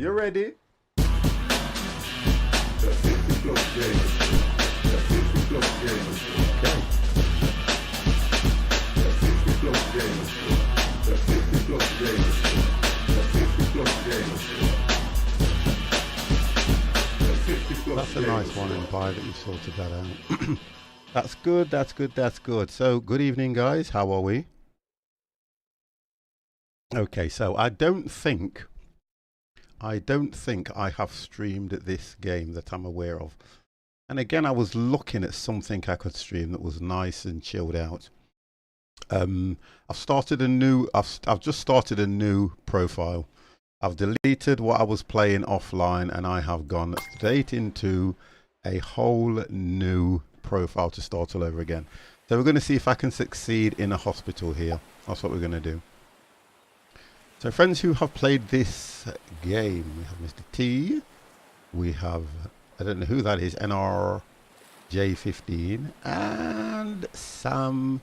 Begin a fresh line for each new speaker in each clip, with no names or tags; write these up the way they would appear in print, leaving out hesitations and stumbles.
You ready? That's a nice one in Pi that you sorted that out. That's good, that's good, that's good. So, good evening, guys. How are we? Okay, so I don't think I have streamed this game that I'm aware of. And again, I was looking at something I could stream that was nice and chilled out. I've just started a new profile. I've deleted what I was playing offline and I have gone straight into a whole new profile to start all over again. So we're going to see if I can succeed in a hospital here. That's what we're going to do. So friends who have played this game, we have Mr. T, we have, I don't know who that is, NRJ15, and Simmer.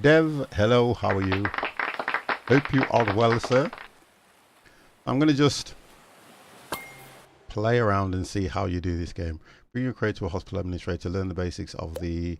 Dev, hello, how are you? Hope you are well, sir. I'm going to just play around and see how you do this game. Bring your crate to a hospital administrator, learn the basics of the...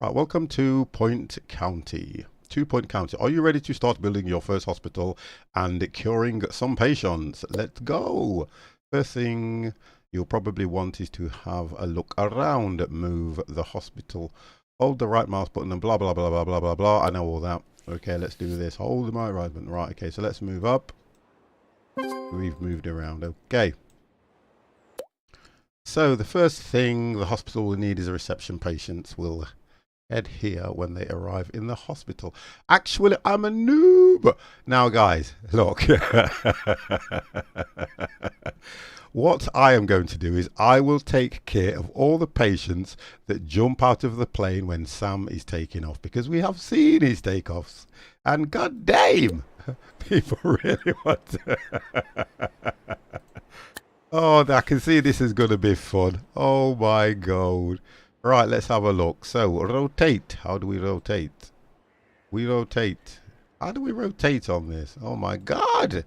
Right, welcome to Point County. 2 Point County. Are you ready to start building your first hospital and curing some patients? Let's go. First thing you'll probably want is to have a look around. Move the hospital. Hold the right mouse button and blah, blah, blah, blah, blah, blah, blah. I know all that. Okay, let's do this. Hold my right button. Right, okay, so let's move up. We've moved around. Okay. So the first thing the hospital will need is a reception. Patients will head here when they arrive in the hospital. Actually, I'm a noob. Now, guys, look. What I am going to do is I will take care of all the patients that jump out of the plane when Sam is taking off, because we have seen his takeoffs. And god damn, people really want to. Oh, I can see this is going to be fun. Oh my god. Right, let's have a look. So, rotate. How do we rotate? We rotate. How do we rotate on this? Oh my god!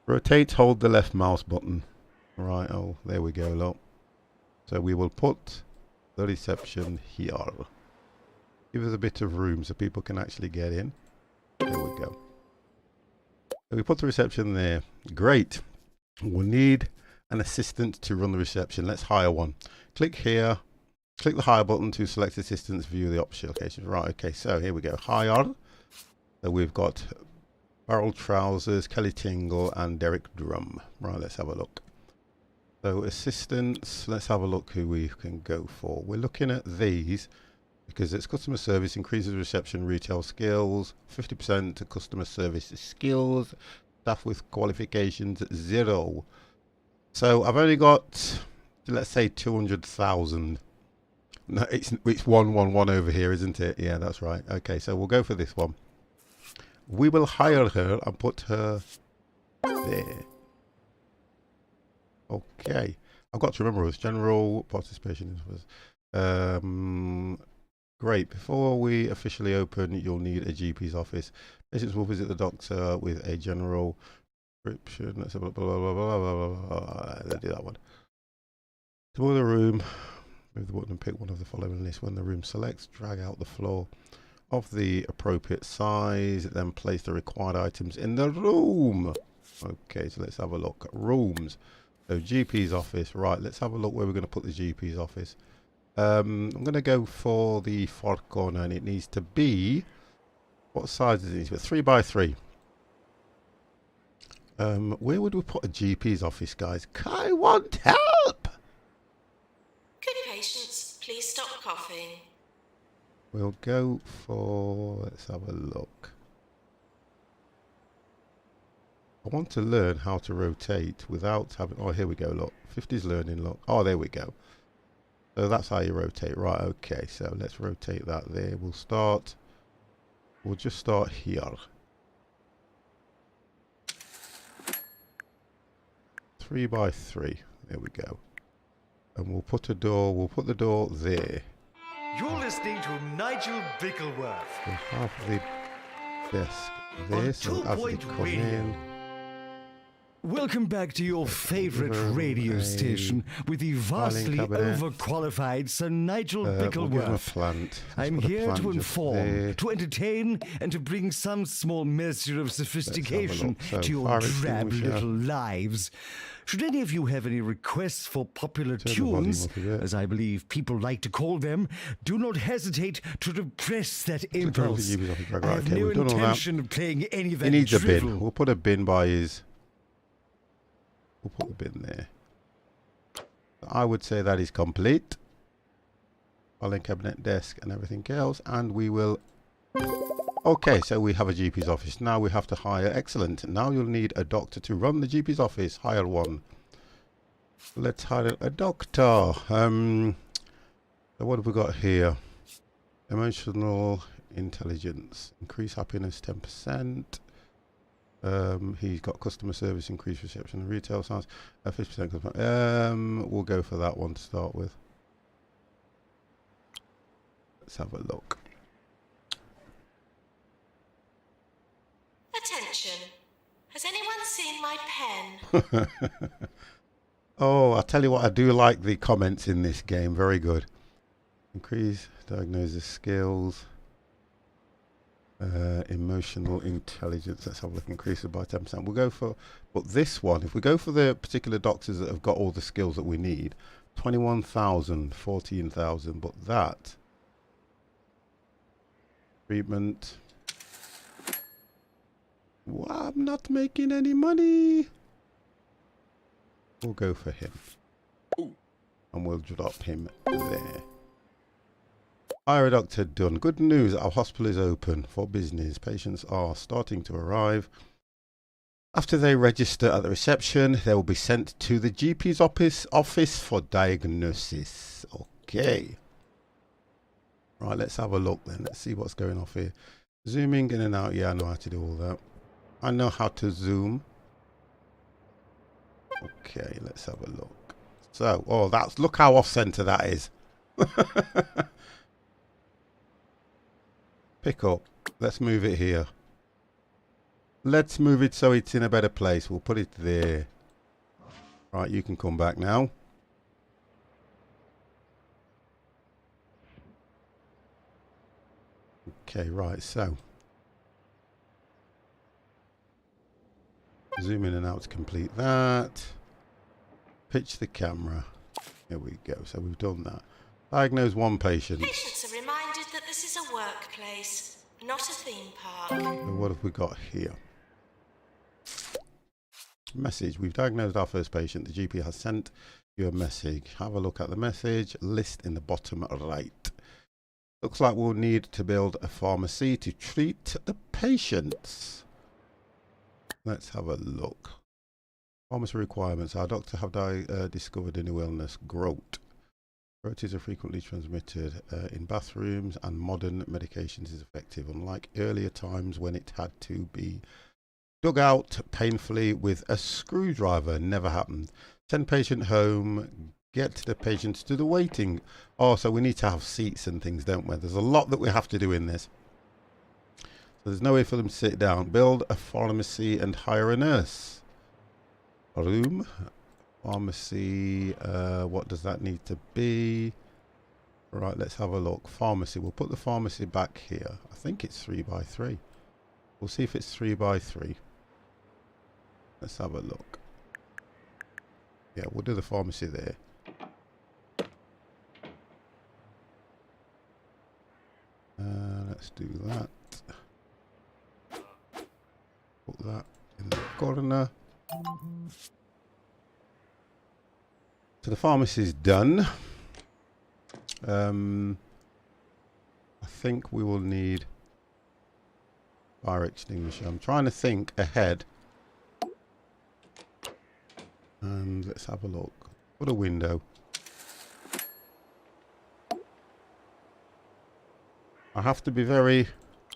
Rotate, hold the left mouse button. Right, oh, there we go, look. So we will put the reception here. Give us a bit of room so people can actually get in. There we go. So we put the reception there. Great. We'll need an assistant to run the reception. Let's hire one. Click here. Click the hire button to select assistants, view the option locations. Right, okay, so here we go. Hire. So we've got Barrel Trousers, Kelly Tingle, and Derek Drum. Right, let's have a look. So assistants, let's have a look who we can go for. We're looking at these because it's customer service, increases reception, retail skills, 50% to customer service skills, staff with qualifications 0. So I've only got, let's say 200,000. No, it's 111 over here, isn't it? Yeah, that's right. Okay, so we'll go for this one. We will hire her and put her there. Okay. I've got to remember it was general participation. Great. Before we officially open, you'll need a GP's office. Patients will visit the doctor with a general prescription. Let's have a blah, blah, blah, blah, blah, blah. Let's do that one. To the room, move the button and pick one of the following list. When the room selects, drag out the floor of the appropriate size, then place the required items in the room. Okay, so let's have a look at rooms. So GP's office, right, let's have a look where we're going to put the GP's office. I'm going to go for the far corner, and it needs to be, what size does it need to be? 3 by 3. Where would we put a GP's office, guys? I want help!
Good patients, please stop coughing.
We'll go for, let's have a look. I want to learn how to rotate without having, oh, here we go, look. 50's learning, look. Oh, there we go. So that's how you rotate. Right, okay, so let's rotate that there. We'll just start here. 3 by 3. There we go. And we'll put the door there.
You're listening to Nigel Bickleworth.
So half of the desk there, so as they come in,
Welcome back to your favorite radio station with the vastly
cabinet.
overqualified Sir Nigel
We'll give him a
Bickleworth.
plant. Let's
I'm
put a
here
plant
to
just
inform,
there.
to entertain, and to bring some small measure of sophistication
look. So,
to your
fire
drab
extinguisher.
little lives. Should any of you have any requests for popular
Turn the volume
tunes,
up a bit.
as I believe people like to call them, do not hesitate to repress that impulse.
Ubi's off his drag.
I
Right,
have
okay,
no
we've done all that.
intention of playing any of that
He needs a
drivel.
bin. We'll put a bin by his... We'll put the bin there. I would say that is complete. Filing cabinet, desk and everything else. And we will... Okay, so we have a GP's office. Now we have to hire... Excellent. Now you'll need a doctor to run the GP's office. Hire one. Let's hire a doctor. So what have we got here? Emotional intelligence. Increase happiness 10%. He's got customer service, increased reception and retail sales. 50% customer. We'll go for that one to start with. Let's have a look.
Attention. Has anyone seen my pen?
Oh, I'll tell you what, I do like the comments in this game. Very good. Increase diagnosis skills. Emotional intelligence. Let's have a look. Increase it by 10%. We'll go for, but this one, if we go for the particular doctors that have got all the skills that we need, 21,000, 14,000, but that treatment. Well, I'm not making any money. We'll go for him. And we'll drop him there. Hire a doctor done. Good news, our hospital is open for business. Patients are starting to arrive. After they register at the reception, they will be sent to the GP's office for diagnosis. Okay. Right, let's have a look then. Let's see what's going off here. Zooming in and out. Yeah, I know how to do all that. I know how to zoom. Okay, let's have a look. So, oh, that's, look how off center that is. Pick up. Let's move it here. Let's move it so it's in a better place. We'll put it there. Right, you can come back now. Okay, right, so. Zoom in and out to complete that. Pitch the camera. Here we go. So we've done that. Diagnose one patient.
Patients are reminded that this is a workplace, not a theme park.
So what have we got here? Message. We've diagnosed our first patient. The GP has sent you a message. Have a look at the message. List in the bottom right. Looks like we'll need to build a pharmacy to treat the patients. Let's have a look. Pharmacy requirements. Our doctor have discovered a new illness, gout. Gout is frequently transmitted in bathrooms, and modern medications is effective, unlike earlier times when it had to be dug out painfully with a screwdriver. Never happened. Send patient home. Get the patients to the waiting. Oh, so we need to have seats and things, don't we? There's a lot that we have to do in this. So there's no way for them to sit down. Build a pharmacy and hire a nurse. Room. Pharmacy. What does that need to be? Right, let's have a look. Pharmacy. We'll put the pharmacy back here. I think it's 3 by 3. We'll see if it's 3 by 3. Let's have a look. Yeah, we'll do the pharmacy there. Let's do that. Put that in the corner. So the pharmacy's done. I think we will need fire extinguisher. I'm trying to think ahead. And let's have a look. Put a window. I have to be very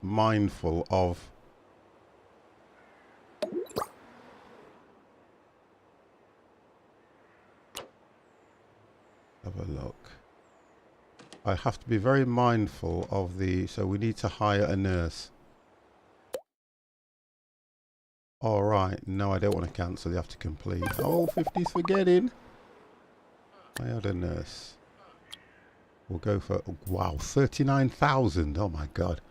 mindful of have a look. I have to be very mindful of the, so we need to hire a nurse. Alright, no, I don't want to cancel. You have to complete. Oh, 50's forgetting. I had a nurse. We'll go for, wow, 39,000. Oh my god.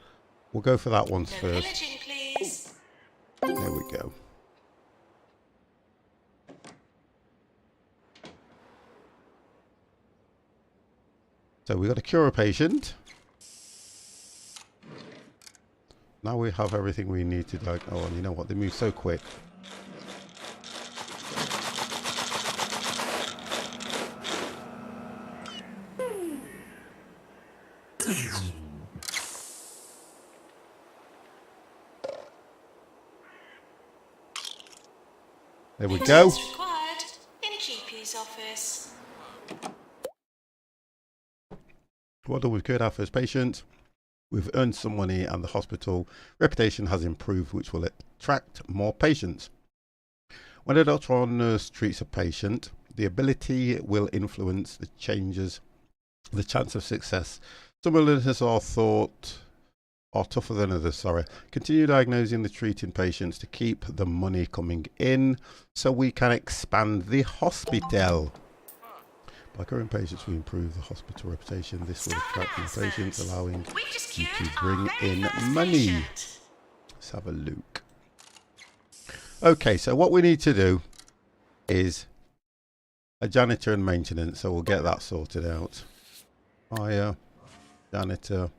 We'll go for that one
No
first.
pillaging, please.
There we go. So we got to cure a patient. Now we have everything we need to like. Oh, and you know what? They move so quick. There we go.
Maintenance required in GP's office.
Well done, we've cured our first patient. We've earned some money and the hospital reputation has improved, which will attract more patients. When a doctor or nurse treats a patient, the ability will influence the changes, the chance of success. Some illnesses are thought are tougher than others, sorry. Continue diagnosing the treating patients to keep the money coming in so we can expand the hospital. By curing patients, we improve the hospital reputation. This will attract more patients, allowing you to bring in money. Let's have a look. Okay, so what we need to do is a janitor and maintenance, so we'll get that sorted out. Fire, janitor.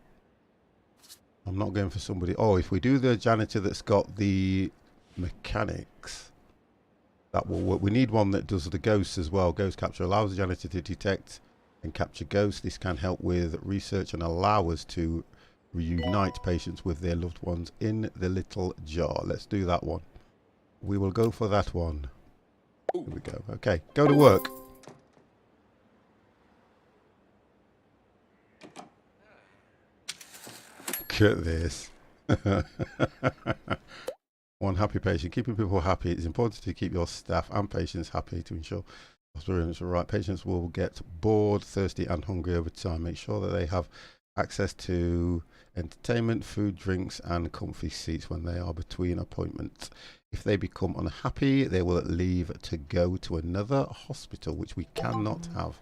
I'm not going for somebody. Oh, if we do the janitor that's got the mechanics, that will work. We need one that does the ghosts as well. Ghost capture allows the janitor to detect and capture ghosts. This can help with research and allow us to reunite patients with their loved ones in the little jar. Let's do that one. We will go for that one. Here we go. Okay, go to work. Look at this. One happy patient. Keeping people happy. It's important to keep your staff and patients happy to ensure hospitals are right. Patients will get bored, thirsty and hungry over time. Make sure that they have access to entertainment, food, drinks and comfy seats when they are between appointments. If they become unhappy, they will leave to go to another hospital, which we cannot have.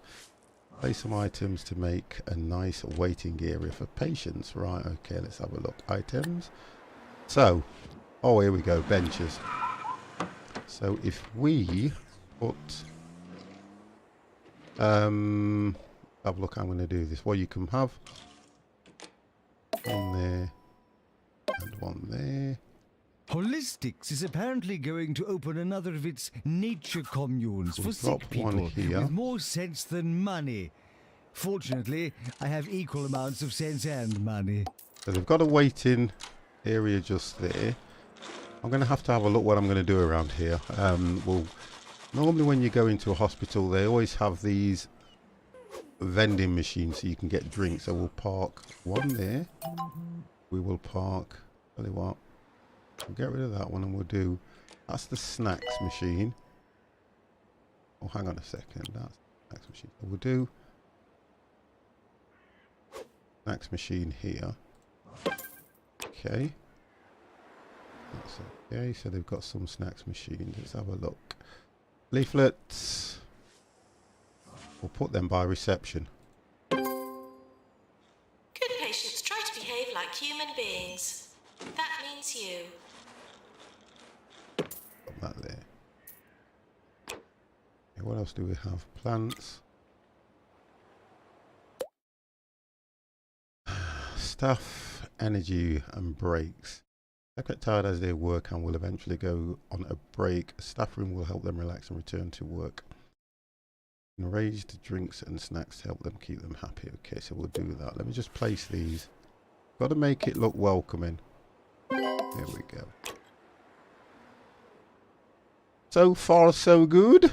Place some items to make a nice waiting area for patients. Right, okay, let's have a look. Items. So, oh, here we go, benches. So if we put, have a look, I'm going to do this. Well, you can have one there and one there.
Holistics is apparently going to open another of its nature communes
We'll
for sick
drop one
people
here.
with more sense than money. Fortunately, I have equal amounts of sense and money.
So they've got a waiting area just there. I'm going to have a look what I'm going to do around here. Well, normally when you go into a hospital, they always have these vending machines so you can get drinks. So we'll park one there. We will park, tell you what, we'll get rid of that one and we'll do, that's the snacks machine. Oh, hang on a second, that's the snacks machine. So we'll do snacks machine here. Okay. That's okay, so they've got some snacks machines. Let's have a look. Leaflets. We'll put them by reception.
Good patients try to behave like human beings. That means you.
Put that there. Okay, what else do we have? Plants. Staff, energy and breaks. They get tired as they work and will eventually go on a break. A staff room will help them relax and return to work. Enraged drinks and snacks to help them keep them happy. Okay, so we'll do that. Let me just place these. Got to make it look welcoming. There we go. So far, so good.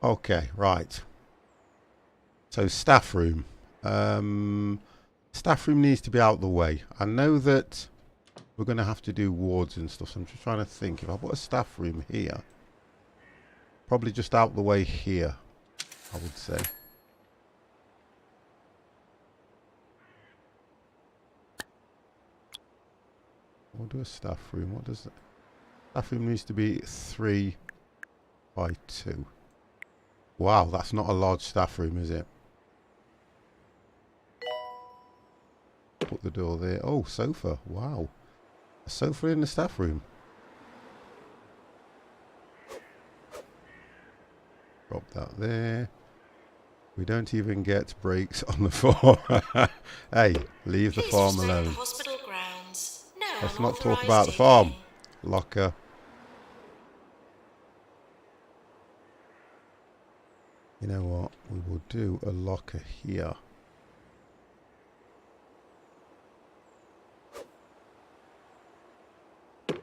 Okay, right. So staff room. Staff room needs to be out the way. I know that we're going to have to do wards and stuff, so I'm just trying to think. If I put a staff room here, probably just out the way here, I would say. We'll do a staff room. What does that? Staff room needs to be 3 by 2. Wow, that's not a large staff room, is it? Put the door there. Oh, sofa. Wow. A sofa in the staff room. Drop that there. We don't even get breaks on the farm. Hey, leave the
Please
farm
respect
alone.
the hospital grounds. No
Let's not talk
unauthorized
about the farm.
digging.
Locker. You know what? We will do a locker here.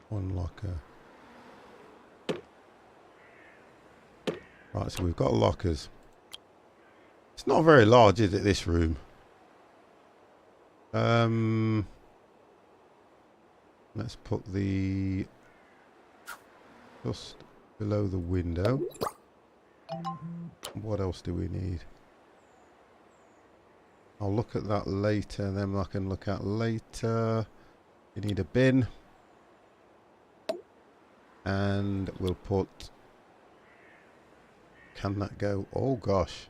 One locker. Right, so we've got lockers. It's not very large, is it, this room? Let's put the just below the window. What else do we need? I'll look at that later, then I can look at later. You need a bin. And we'll put... Can that go? Oh gosh.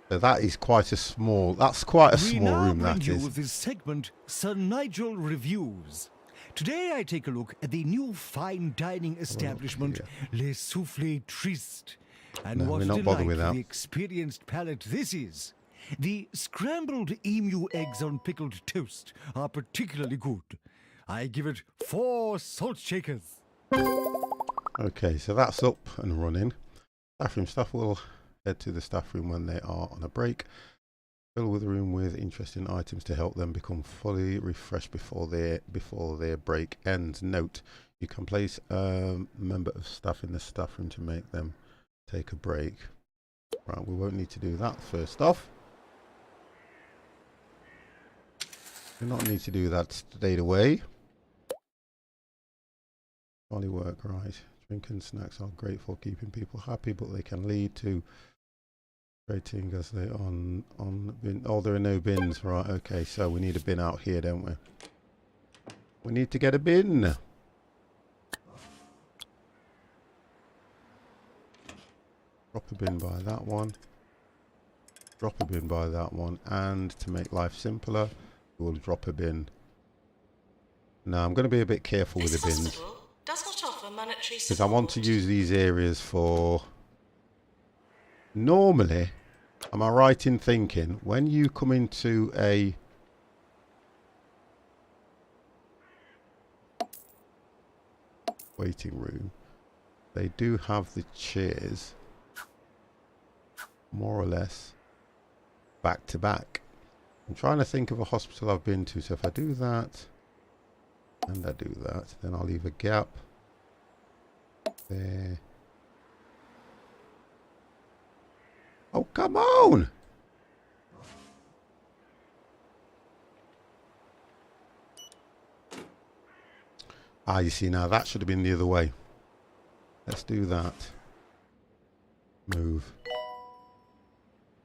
So that is quite a small... That's quite a small room, that
We now bring you
is.
this segment, Sir Nigel Reviews. Today I take a look at the new fine dining establishment, Les Soufflés Tristes. And
No,
what
we're
a
not bothered
delight
with
for
that.
the experienced palate this is. The scrambled emu eggs on pickled toast are particularly good. I give it 4 salt shakers.
Okay, so that's up and running. Staff room staff will head to the staff room when they are on a break. Fill with the room with interesting items to help them become fully refreshed before their break ends. Note: you can place a member of staff in the staff room to make them take a break. Right, we won't need to do that first off. We do not need to do that straight away. Jolly work, right. Drink and snacks are great for keeping people happy, but they can lead to rating as they on bin. Oh, there are no bins, right? Okay, so we need a bin out here, don't we? We need to get a bin. Drop a bin by that one. Drop a bin by that one, and to make life simpler, we'll drop a bin. Now I'm going to be a bit careful with
This
the bins,
hospital does not offer monetary
because
support.
I want to use these areas for... Normally, am I right in thinking, when you come into a waiting room, they do have the chairs more or less back to back. I'm trying to think of a hospital I've been to, so if I do that and I do that, then I'll leave a gap there. Oh, come on! Ah, you see, now that should have been the other way. Let's do that. Move.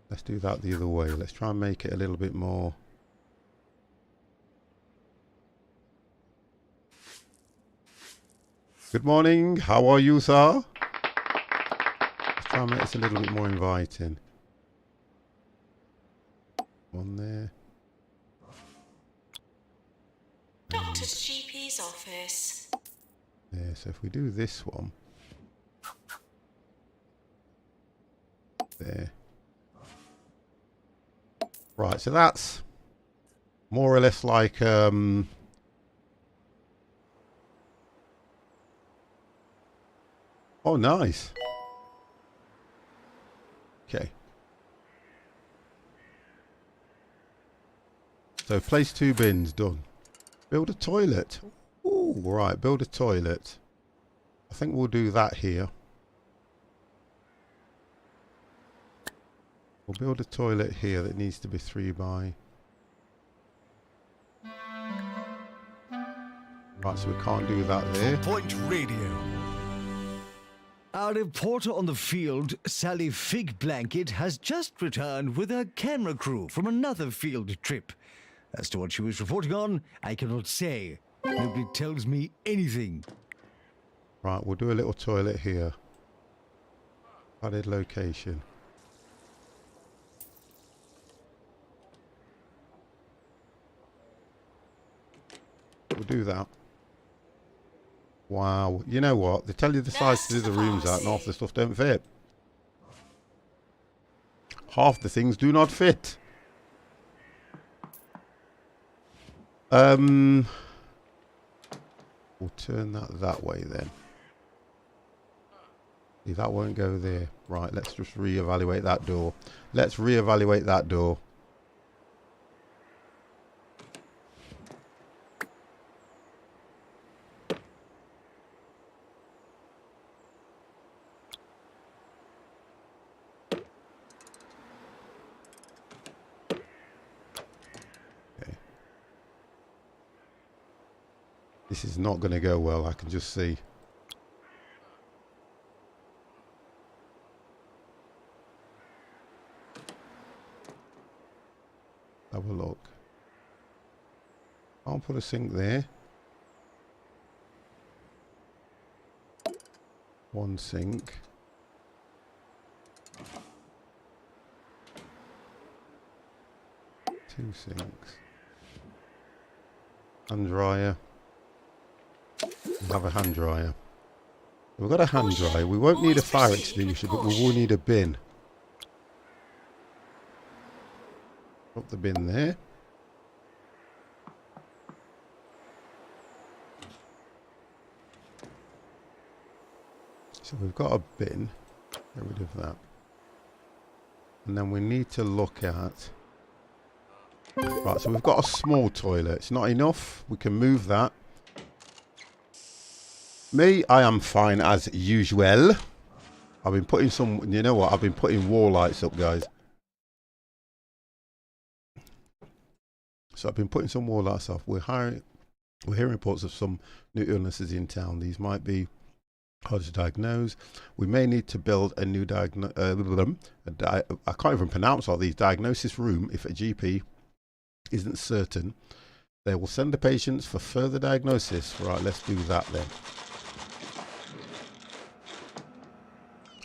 Let's do that the other way. Let's try and make it a little bit more... Good morning. How are you, sir? Let's try and make this a little bit more inviting. One there.
Doctor's GP's office.
There. So if we do this one. There. Right, so that's more or less like oh, nice. Okay. So place 2 bins, done. Build a toilet. Ooh, right, build a toilet. I think we'll do that here. We'll build a toilet here that needs to be 3 by... Right, so we can't do that there.
Point Radio. Our reporter on the field, Sally Fig Blanket, has just returned with her camera crew from another field trip. As to what she was reporting on, I cannot say. Nobody tells me anything.
Right, we'll do a little toilet here. Added location. We'll do that. Wow. You know what? They tell you the size of the rooms out and half the stuff don't fit. Half the things do not fit. We'll turn that way then. See, that won't go there. Right, let's just reevaluate that door. Let's reevaluate that door. This is not going to go well, I can just see. Have a look. I'll put a sink there. One sink. Two sinks. Hand dryer. Have a hand dryer. We've got a hand dryer. We won't need a fire extinguisher, but we will need a bin. Put the bin there. So we've got a bin. Get rid of that. And then we need to look at... Right, so we've got a small toilet. It's not enough. We can move that. Me, I am fine as usual. I've been putting some, you know what, I've been putting wall lights up, guys. So I've been putting some wall lights off. We're hearing reports of some new illnesses in town. These might be hard to diagnose. We may need to build a new I can't even pronounce all these, diagnosis room if a GP isn't certain. They will send the patients for further diagnosis. Right, let's do that then.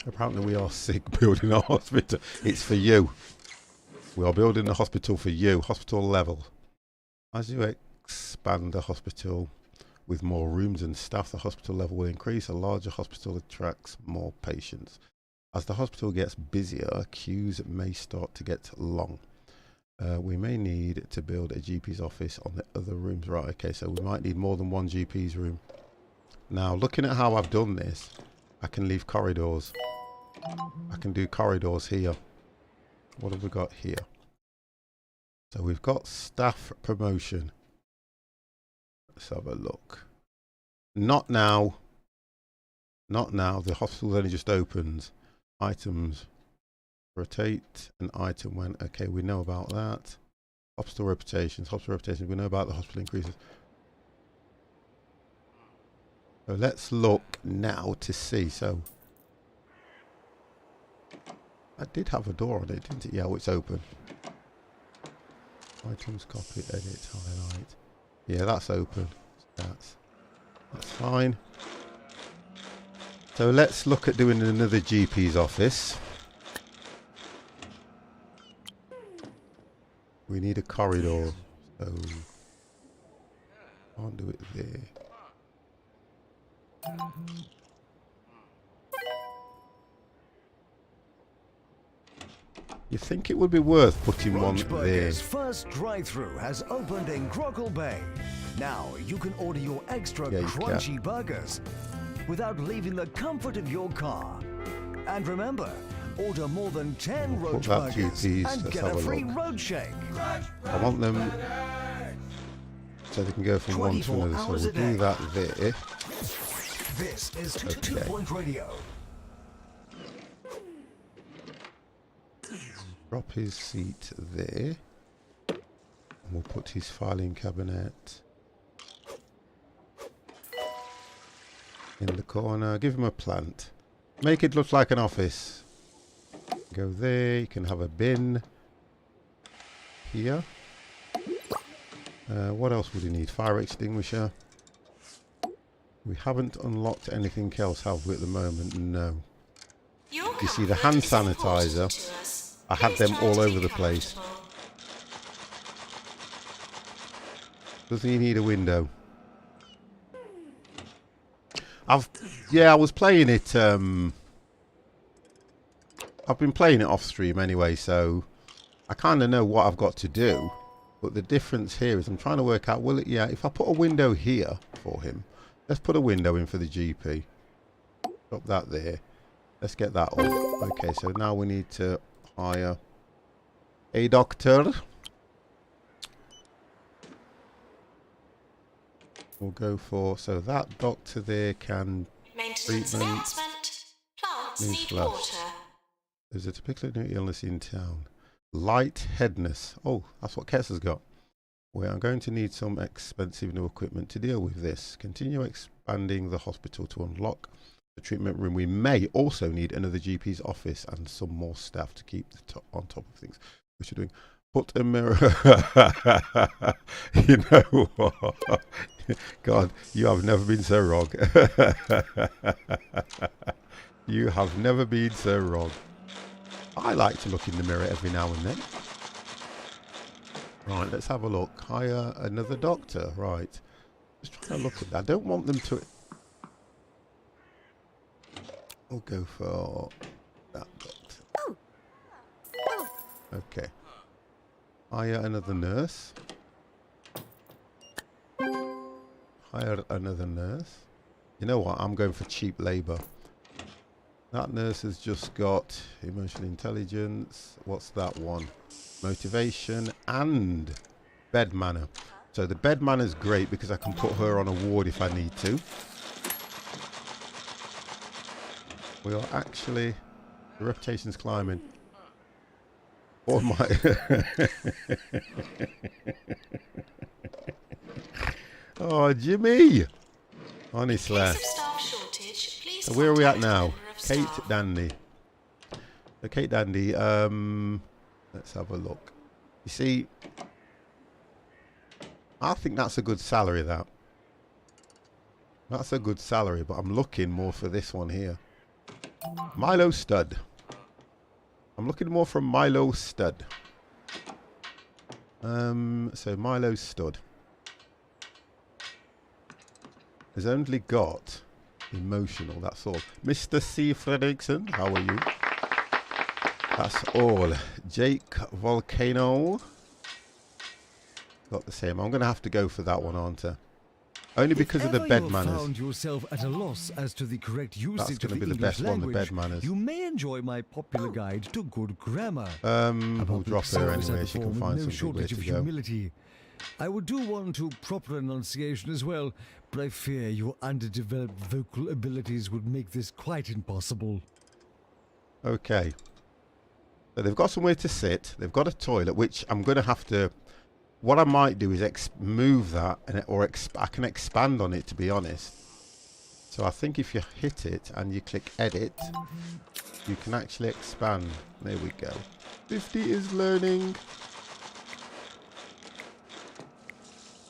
Apparently we are sick building a hospital. It's for you. We are building a hospital for you. Hospital level. As you expand the hospital with more rooms and staff, the hospital level will increase. A larger hospital attracts more patients. As the hospital gets busier, queues may start to get long. We may need to build a GP's office on the other rooms. Right, okay, so we might need more than one GP's room. Now, looking at how I've done this, I can leave corridors. I can do corridors here. What have we got here? So we've got staff promotion. Let's have a look. Not now. Not now. The hospital only just opened. Items. Rotate an item when. Okay, we know about that. Hospital reputations. Hospital reputations. We know about the hospital increases. So let's look now to see. So I did have a door on it, didn't it? Yeah, oh, it's open. Items, copy, edit, highlight. Yeah, that's open. That's fine. So let's look at doing another GP's office. We need a corridor. So can't do it there.
Roach
You think it would be worth putting one there?
Burger's first drive-through has opened in Grockle Bay. Now you can order your extra crunchy burgers without leaving the comfort of your car. And remember, order more than 10 Roach Burgers and get a free road shake.
I want them so they can go from one to another. So we'll do that there.
This is 2 Point Radio.
Drop his seat there. And we'll put his filing cabinet in the corner. Give him a plant. Make it look like an office. Go there. You can have a bin here. What else would you need? Fire extinguisher. We haven't unlocked anything else, have we, at the moment? No.
Your
You see, the
comfort
hand
is important
sanitizer,
to us.
I had
Please
them
try
all
to
over
be
the place.
comfortable.
Doesn't he need a window? Yeah, I was playing it, I've been playing it off stream anyway, so I kind of know what I've got to do. But the difference here is I'm trying to work out, will it, yeah, if I put a window here for him, let's put a window in for the GP. Drop that there. Let's get that up. Okay, so now we need to hire a doctor. We'll go for, so that doctor there can
Maintenance
treatment.
announcement. Plants need
Newsflash.
water.
There's a typical new illness in town. Lightheadedness. Oh, that's what Kess has got. We are going to need some expensive new equipment to deal with this. Continue expanding the hospital to unlock the treatment room. We may also need another GP's office and some more staff to keep on top of things. What you're doing. Put a mirror. You know what? God, you have never been so wrong. You have never been so wrong. I like to look in the mirror every now and then. Right, let's have a look. Hire another doctor. Right. Just trying to look at that. I don't want them to... We'll go for that doctor. Okay. Hire another nurse. Hire another nurse. You know what? I'm going for cheap labour. That nurse has just got emotional intelligence. What's that one? Motivation and bed manner. So the bed manner is great because I can put her on a ward if I need to. We are actually... The reputation's climbing. Oh my... Oh, Jimmy! Honestly.
In case of staff shortage, please
So where are we at
contact a
now?
member of
Kate
staff.
Dandy. So Kate Dandy, let's have a look. You see, I think that's a good salary, that. That's a good salary, but I'm looking more for this one here. Milo Stud. I'm looking more for Milo Stud. So Milo Stud has only got emotional, that's all. Mr. C. Fredrickson, how are you? That's all. Jake Volcano. Got the same. I'm going to have to go for that one, aren't I? Only because of the bed manners.
Found yourself at a loss as to the correct usage
That's going to be the
English
best one, the
language,
bed manners.
you may enjoy my popular guide to good grammar.
We'll drop her
service I
anyway. She can
perform
find
with no
something where
shortage
to
of
go.
humility. I would do one to proper enunciation as well, but I fear your underdeveloped vocal abilities would make this quite impossible.
Okay. So they've got somewhere to sit. They've got a toilet, which I'm going to have to... What I might do is move that, I can expand on it, to be honest. So I think if you hit it and you click edit, you can actually expand. There we go. 50 is learning.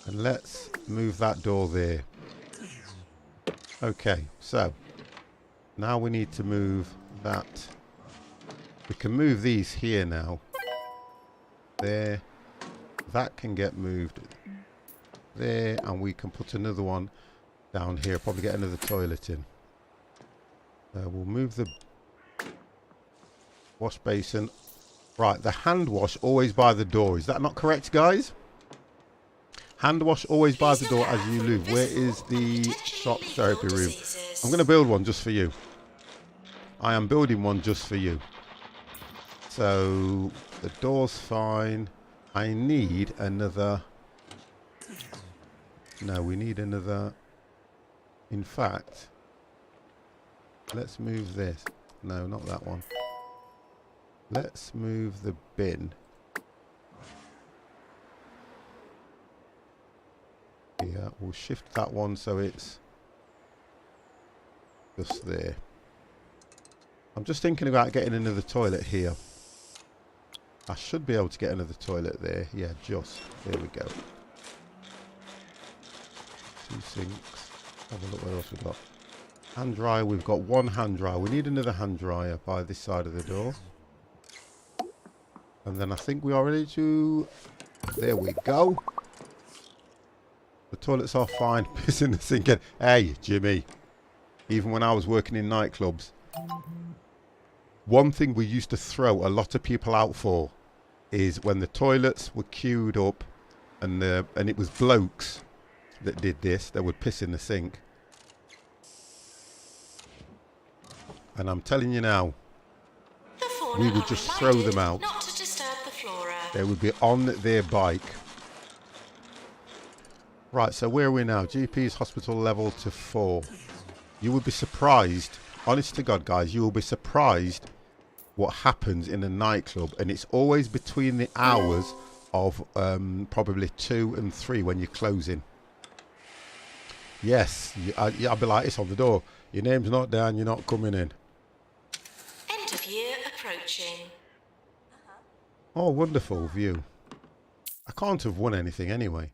And let's move that door there. Okay, so now we need to move that. We can move these here now. There. That can get moved there, and we can put another one down here. Probably get another toilet in. We'll move the wash basin. Right, the hand wash always by the door. Is that not correct, guys? Hand wash always by the door as you leave. Where is the shop therapy room? I'm going to build one just for you. I am building one just for you. So the door's fine. I need another... No, we need another... In fact, let's move this. No, not that one. Let's move the bin. Yeah, we'll shift that one so it's just there. I'm just thinking about getting another toilet here. I should be able to get another toilet there. Yeah, just. There we go. 2 sinks. Have a look what else we've got. Hand dryer, we've got one hand dryer. We need another hand dryer by this side of the door. And then I think we are ready to... There we go. The toilets are fine. Piss in the sink. Hey, Jimmy. Even when I was working in nightclubs, one thing we used to throw a lot of people out for is when the toilets were queued up and it was blokes that did this, they would piss in the sink. And I'm telling you now, we would just throw them out.
Not to disturb the flora.
They would be on their bike. Right, so where are we now? GP's hospital level to 4. You would be surprised, honest to God, guys, you will be surprised what happens in a nightclub. And it's always between the hours of probably 2 and 3 when you're closing. Yes, I'll be like, it's on the door. Your name's not down, you're not coming in.
End of year approaching.
Oh, wonderful view. I can't have won anything anyway.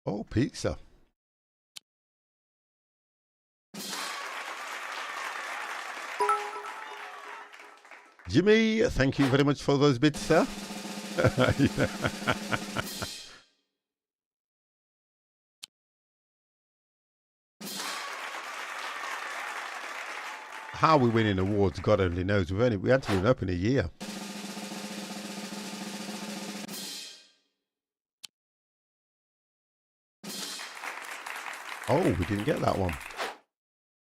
Oh, pizza. Jimmy, thank you very much for those bits, sir. How we winning awards, God only knows. We hadn't been up in a year. Oh, we didn't get that one.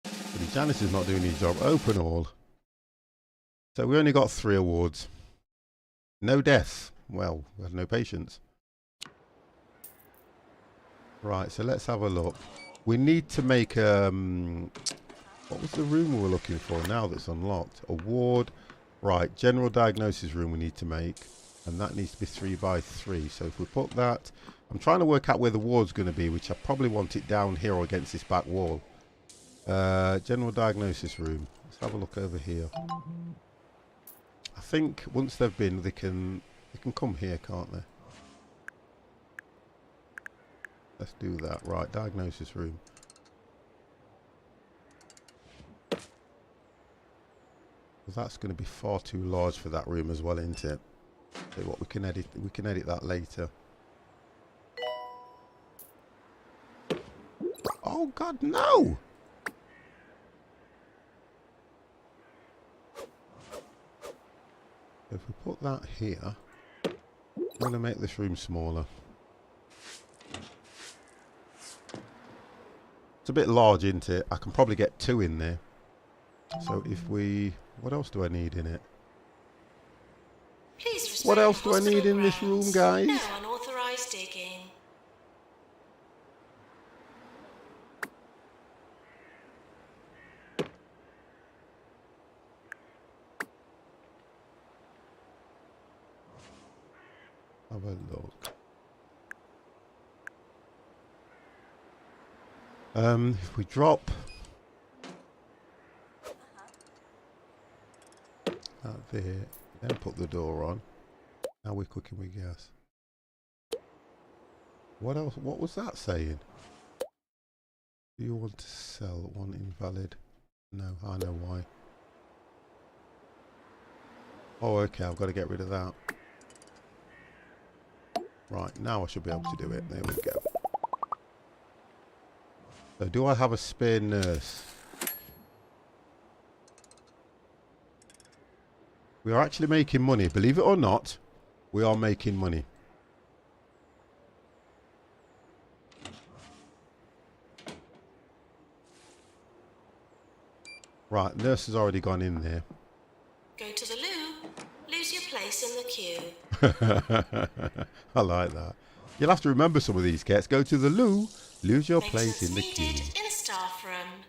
But the janitor's not doing his job. Open all. So we only got 3 awards. No deaths. Well, we had no patients. Right, so let's have a look. We need to make what was the room we were looking for now that's unlocked? A ward. Right, general diagnosis room we need to make. And that needs to be 3 by 3. So if we put that... I'm trying to work out where the ward's going to be, which I probably want it down here or against this back wall. General diagnosis room. Let's have a look over here. I think once they've been, they can come here, can't they? Let's do that. Right, diagnosis room. Well, that's going to be far too large for that room as well, isn't it? So what, we can edit that later. Oh God, no! If we put that here, I'm going to make this room smaller. It's a bit large, isn't it? I can probably get 2 in there. So if we... What else do I need in it? What else do I need in this room, guys?
No unauthorized digging.
Have a look. If we drop that there, then put the door on. Now we're cooking with gas. What else? What was that saying? Do you want to sell? One invalid? No, I know why. Oh, okay, I've got to get rid of that. Right, now I should be able to do it. There we go. So do I have a spare nurse? We are actually making money. Believe it or not, we are making money. Right, nurse has already gone in there.
Go to the loo. Lose your place in the queue.
I like that. You'll have to remember some of these, cats. Go to the loo, lose your place in the queue.
In staff room.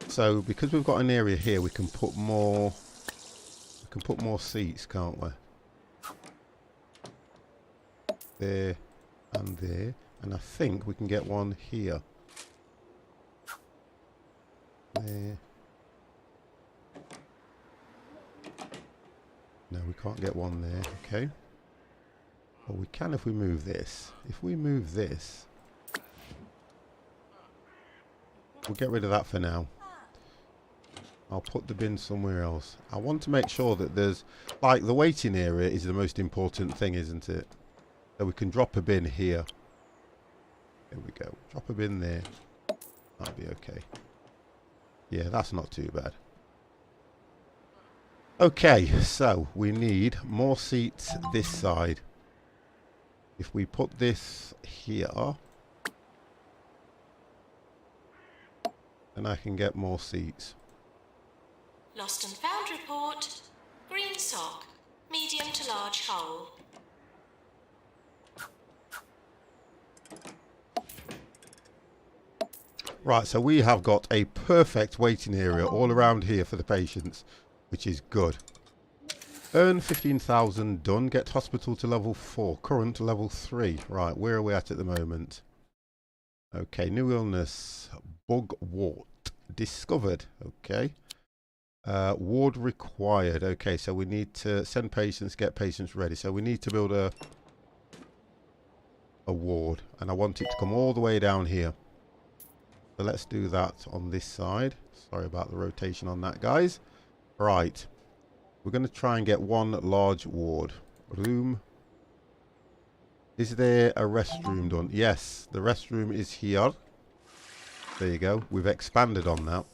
So because we've got an area here, we can put more. We can put more seats, can't we? There and there, and I think we can get one here. there. No, we can't get one there. Okay. Well, we can if we move this. If we move this, we'll get rid of that for now. I'll put the bin somewhere else. I want to make sure that there's, like, the waiting area is the most important thing, isn't it? So we can drop a bin here. There we go. Drop a bin there. That'll be okay. Yeah, that's not too bad. Okay, so we need more seats this side. If we put this here, then I can get more seats.
Lost and found report. Green sock. Medium to large hole.
Right, so we have got a perfect waiting area all around here for the patients, which is good. Earn 15,000 done. Get hospital to level 4. Current level 3. Right, where are we at the moment? Okay, new illness. Bugwort. Discovered. Okay. Ward required. Okay, so we need to send patients, get patients ready. So we need to build a ward. And I want it to come all the way down here. So let's do that on this side. Sorry about the rotation on that, guys. Right. We're going to try and get one large ward. Room. Is there a restroom done? Yes, the restroom is here. There you go. We've expanded on that.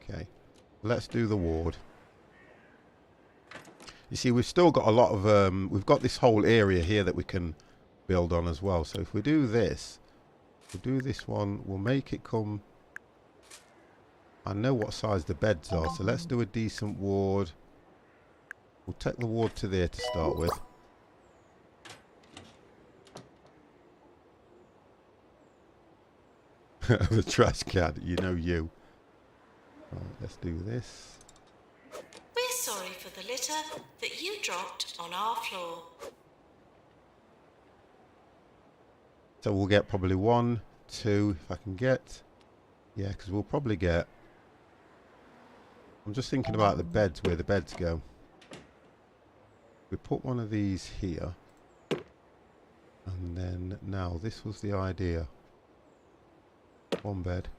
Okay. Let's do the ward. You see, we've still got a lot of... we've got this whole area here that we can build on as well. So if we do this... We'll do this one. We'll make it come... I know what size the beds are, so let's do a decent ward. We'll take the ward to there to start with. The trash can, you know you. Right, let's do this.
We're sorry for the litter that you dropped on our floor.
So we'll get probably 1, 2, if I can get... Yeah, because we'll probably get... I'm just thinking about the beds, where the beds go. We put one of these here. And then, now, this was the idea. One bed.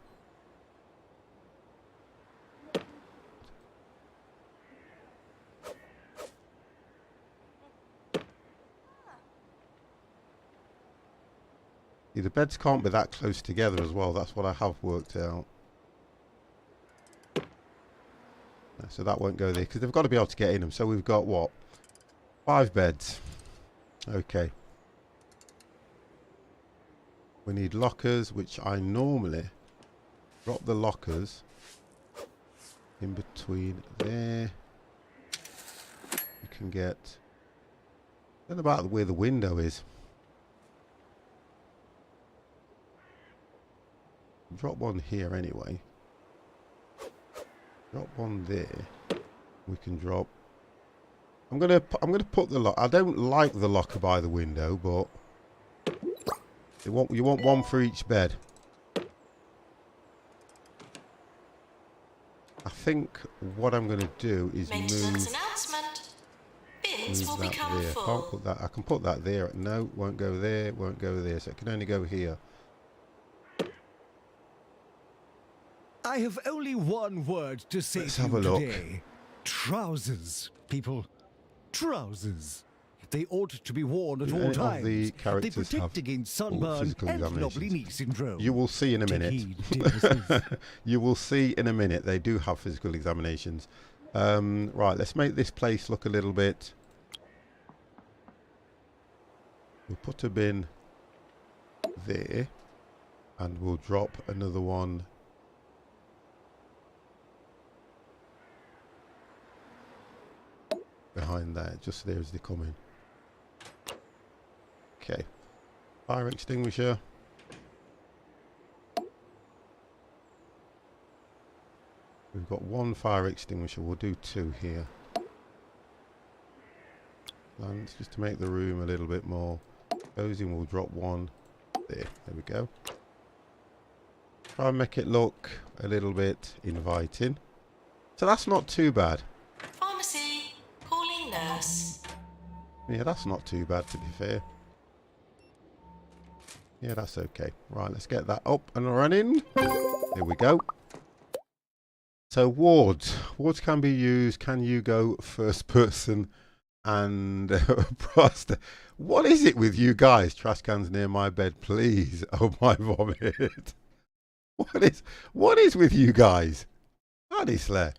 See, the beds can't be that close together as well. That's what I have worked out. So that won't go there because they've got to be able to get in them. So we've got what? 5 beds. Okay. We need lockers, which I normally drop the lockers in between there. You can get... Then about where the window is. Drop one here anyway. Drop one there. We can drop. I'm gonna put the lock. I don't like the locker by the window, but you want one for each bed. I think what I'm gonna do is
Maintenance announcement. Bins will
that
become
there.
full.
Can't put that. I can put that there. No, won't go there. Won't go there. So it can only go here.
I have only one word to say
Let's
to
have
you
a look.
today. Trousers, people. Trousers. They ought to be worn at
Do
all
any of
times.
the
They
characters
protect
have
against
full
sunburn
physical
and
examinations?
knobbly knee syndrome.
You will see in a
Take
minute.
heed, dear listeners.
You will see in a minute. They do have physical examinations. Right, let's make this place look a little bit... We'll put a bin there. And we'll drop another one behind that, just there as they come in. Okay. Fire extinguisher. We've got one fire extinguisher. We'll do 2 here. Lamps, just to make the room a little bit more cozy. We'll drop one there. There we go. Try and make it look a little bit inviting. So that's not too bad.
Pharmacy, calling nurse.
Yeah, that's not too bad, to be fair. Yeah, that's okay. Right, let's get that up and running. There we go. So wards. Wards can be used. Can you go first person and Proster? What is it with you guys? Trash cans near my bed, please. Oh, my vomit. What is with you guys? Honestly.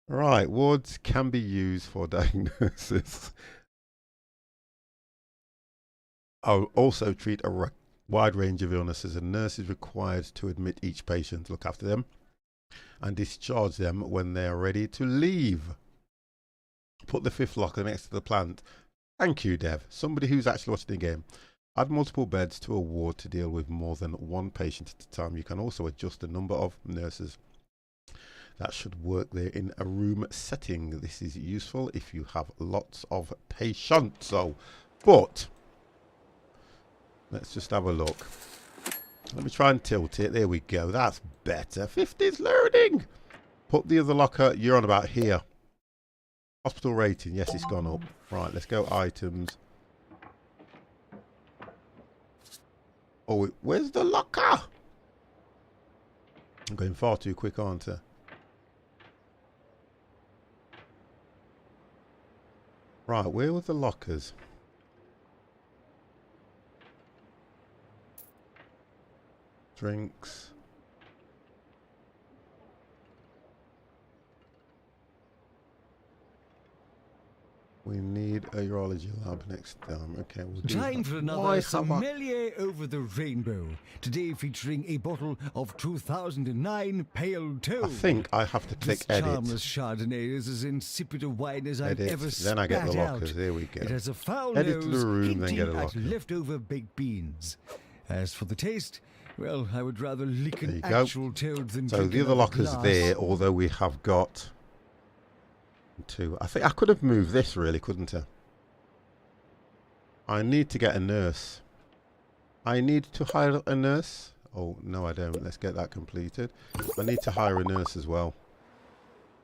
Right, wards can be used for diagnosis. I'll also treat a wide range of illnesses. A nurse is required to admit each patient, look after them, and discharge them when they are ready to leave. Put the 5th locker next to the plant. Thank you, Dev. Somebody who's actually watching the game. Add multiple beds to a ward to deal with more than one patient at a time. You can also adjust the number of nurses that should work there in a room setting. This is useful if you have lots of patients. So, but let's just have a look. Let me try and tilt it. There we go. That's better. 50's loading. Put the other locker. You're on about here. Hospital rating. Yes, it's gone up. Right, let's go items. Oh, where's the locker? I'm going far too quick, aren't I? Right, where were the lockers? Drinks. We need a urology lab next time. Okay, we'll do
Time
that.
for another sommelier over the rainbow. Today featuring a bottle of 2009 Pale Toe.
I think I have to click
this
edit.
charmless Chardonnay is as insipid a wine as I've
Edit.
ever
Then I get the
spat
lockers.
out.
There we go.
It has a foul
Edit
nose,
the room, then
hinting
get a
at
locker.
leftover baked beans. As for the taste, well, I would rather lick
There
an
you go.
actual toad than
So
drink
the other
another
locker's
glass.
there, although we have got 2. I think I could have moved this really, couldn't I? I need to get a nurse. I need to hire a nurse. Oh, no, I don't. Let's get that completed. I need to hire a nurse as well.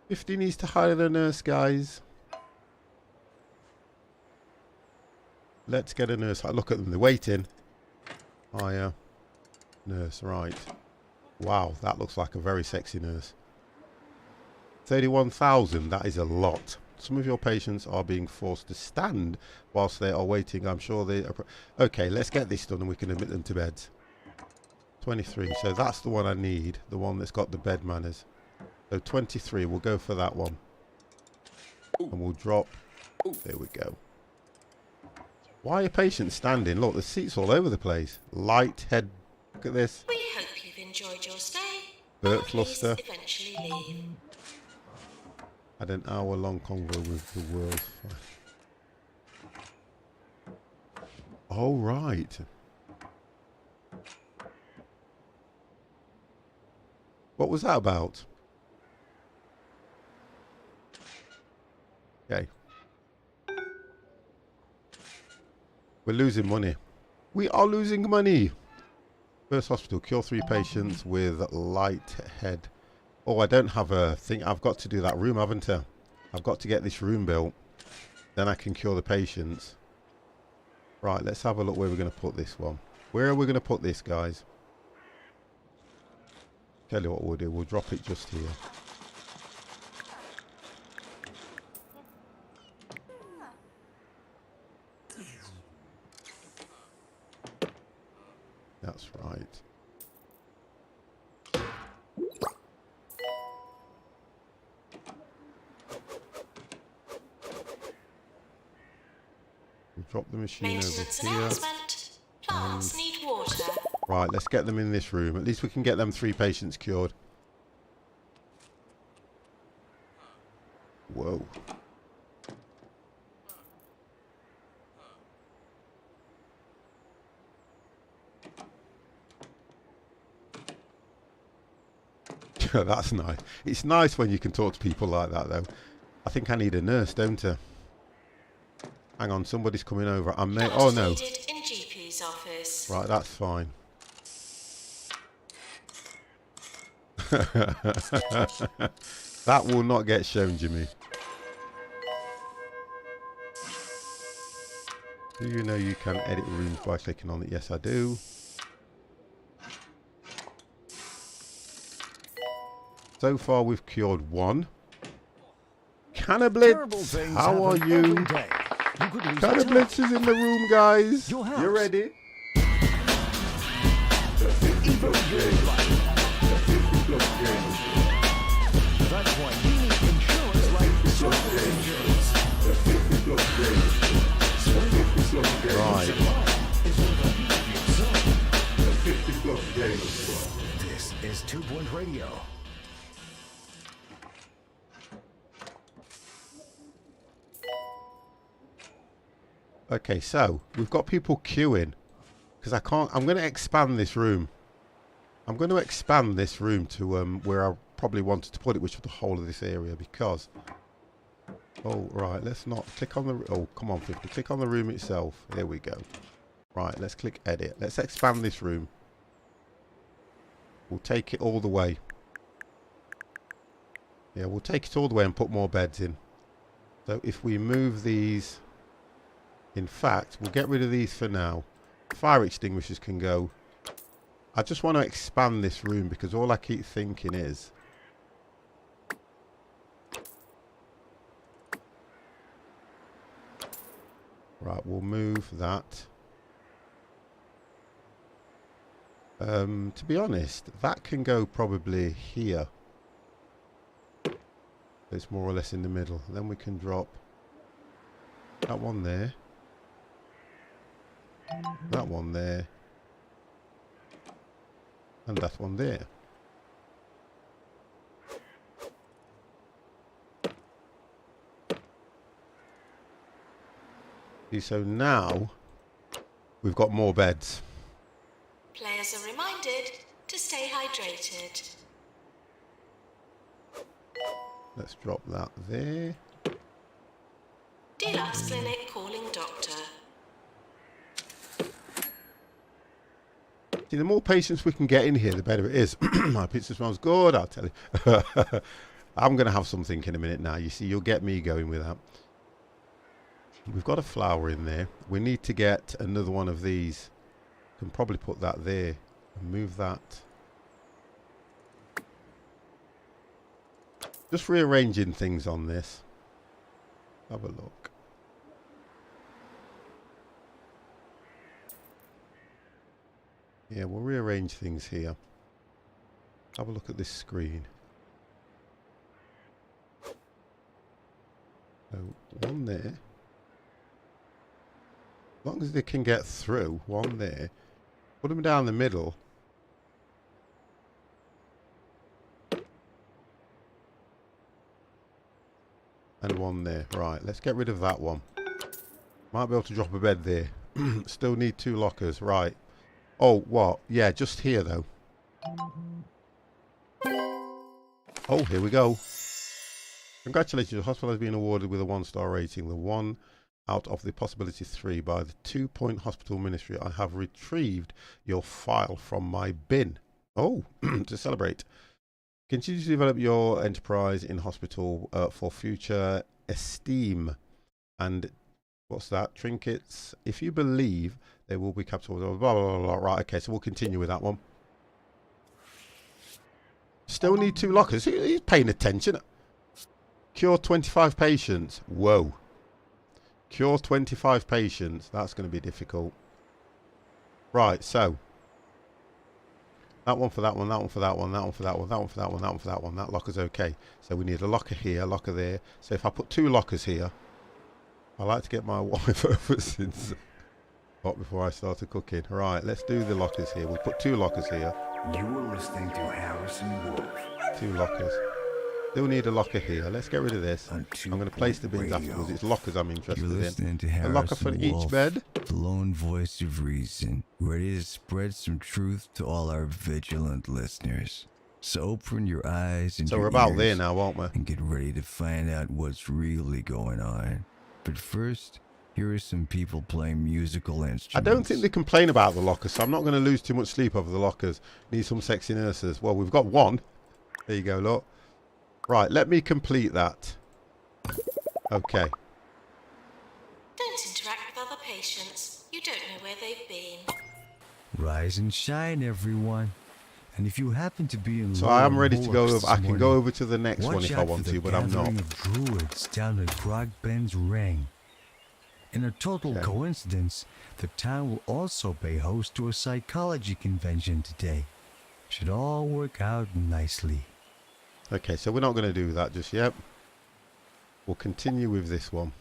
50 needs to hire a nurse, guys. Let's get a nurse. Look at them. They're waiting. Hire nurse. Right. Wow, that looks like a very sexy nurse. 31,000. That is a lot. Some of your patients are being forced to stand whilst they are waiting. I'm sure they are... Okay, let's get this done and we can admit them to beds. 23. So that's the one I need. The one that's got the bed manners. So 23. We'll go for that one. And we'll drop... There we go. Why are patients standing? Look, the seats all over the place. Light head. Look at this.
We hope you've enjoyed your stay.
Bird
Please
fluster.
eventually leave.
Had an hour-long convo with the world. Oh, right. What was that about? Okay. We're losing money. We are losing money. First hospital. Cure 3 patients with light head. Oh, I don't have a thing. I've got to do that room, haven't I? I've got to get this room built. Then I can cure the patients. Right, let's have a look where we're going to put this one. Where are we going to put this, guys? Tell you what we'll do. We'll drop it just here. That's right. We'll drop the machine
Maintenance
over here.
announcement. Plants need water.
Right, let's get them in this room. At least we can get them 3 patients cured. Whoa. That's nice. It's nice when you can talk to people like that, though. I think I need a nurse, don't I? Hang on, somebody's coming over. I may... Oh, no.
Needed in GP's office.
Right, that's fine. That will not get shown, Jimmy. Do you know you can edit rooms by clicking on it? Yes, I do. So far, we've cured one. Cannablitz, how are you? Cannablitz is in the room, guys. You ready?
That's why you need insurance like
Right.
This is 2 Point Radio.
Okay, so we've got people queuing because I can't. I'm going to expand this room. I'm going to expand this room to where I probably wanted to put it, which was the whole of this area. Because, oh right, let's not click on the. Oh come on, 50. Click on the room itself. There we go. Right, let's click edit. Let's expand this room. We'll take it all the way. Yeah, we'll take it all the way and put more beds in. So if we move these. In fact, we'll get rid of these for now. Fire extinguishers can go. I just want to expand this room because all I keep thinking is... Right, we'll move that. To be honest, that can go probably here. It's more or less in the middle. Then we can drop that one there. That one there. And that one there. See, so now we've got more beds.
Players are reminded to stay hydrated.
Let's drop that there.
Deluxe Clinic calling doctor.
See, the more patients we can get in here, the better it is. My pizza smells good, I'll tell you. I'm going to have something in a minute now. You see, you'll get me going with that. We've got a flower in there. We need to get another one of these. Can probably put that there and move that. Just rearranging things on this. Have a look. Yeah, we'll rearrange things here. Have a look at this screen. So, one there. As long as they can get through, one there. Put them down the middle. And one there. Right, let's get rid of that one. Might be able to drop a bed there. Still need 2 lockers. Right. Oh, what? Yeah, just here, though. Oh, here we go. Congratulations. The hospital has been awarded with a 1-star rating. The 1 out of the possibility 3 by the 2 Point Hospital Ministry. I have retrieved your file from my bin. Oh, to celebrate. Continue to develop your enterprise in hospital for future esteem. And what's that? Trinkets. If you believe they will be capital. Blah, blah, blah, blah. Right, okay, so we'll continue with that one. Still need 2 lockers. He's paying attention. Cure 25 patients. Whoa. Cure 25 patients. That's going to be difficult. Right, so. That one for that one, that one for that one, that one for that one, that one for that one, that one for that one. That locker's okay. So we need a locker here, a locker there. So if I put 2 lockers here. I like to get my wife over since... What, before I started cooking. Right, let's do the lockers here. We'll put 2 lockers here.
You are listening to Harrison Wolf.
2 lockers. Still need a locker here. Let's get rid of this. I'm going to place the bins afterwards. It's lockers I'm interested in. A locker for each bed.
The lone voice of reason, ready to spread some truth to all our vigilant listeners. So open your eyes and
so
your
we're about
ears
there now, aren't we?
and get ready to find out what's really going on. But first, here are some people playing musical instruments.
I don't think they complain about the lockers, so I'm not going to lose too much sleep over the lockers. Need some sexy nurses. Well, we've got 1. There you go, look. Right, let me complete that. Okay.
Don't interact with other patients. You don't know where they've been.
Rise and shine, everyone. And if you happen to be in
So I am ready to go
Bullocks
over. I
this
can go
morning,
over to the next one
watch
if I
out for
want
the
to, but I'm not.
gathering of druids down at Grog Ben's Ring. In a total
Okay.
coincidence, the town will also pay host to a psychology convention today. Should all work out nicely.
Okay, so we're not going to do that just yet. We'll continue with this one.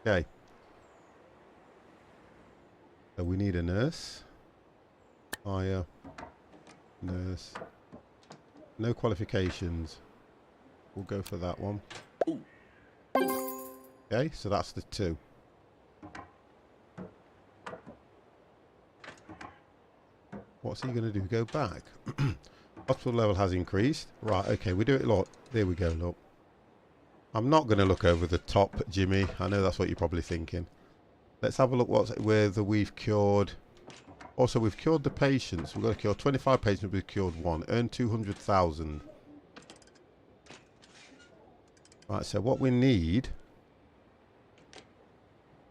Okay. So we need a nurse. Hire. Nurse. No qualifications. We'll go for that one. Okay, so that's the 2. What's he going to do? Go back. Hospital level has increased. Right, okay, we do it a lot. There we go, look. I'm not going to look over the top, Jimmy. I know that's what you're probably thinking. Let's have a look whether we've cured. Also, we've cured the patients. We've got to cure 25 patients. We've cured 1. Earn 200,000. Right, so what we need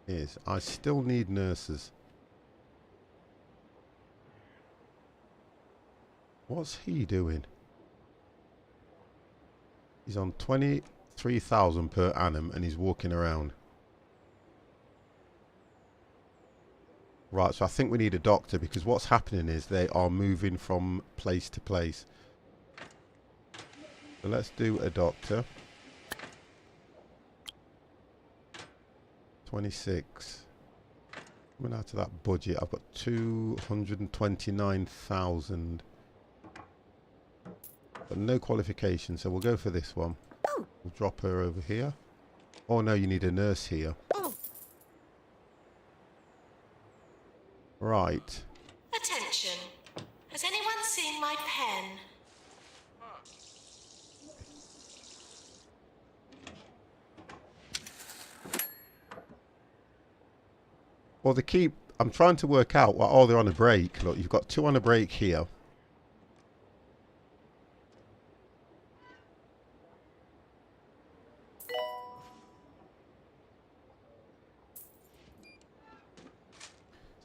is... I still need nurses. What's he doing? He's on 23,000 per annum and he's walking around. Right, so I think we need a doctor because what's happening is they are moving from place to place. So let's do a doctor. 26. Coming out of that budget, I've got 229,000. But no qualification, so we'll go for this one. We'll drop her over here. Oh no, you need a nurse here. Right.
Attention. Has anyone seen my pen?
Well, I'm trying to work out what. Oh, they're on a break. Look, you've got 2 on a break here.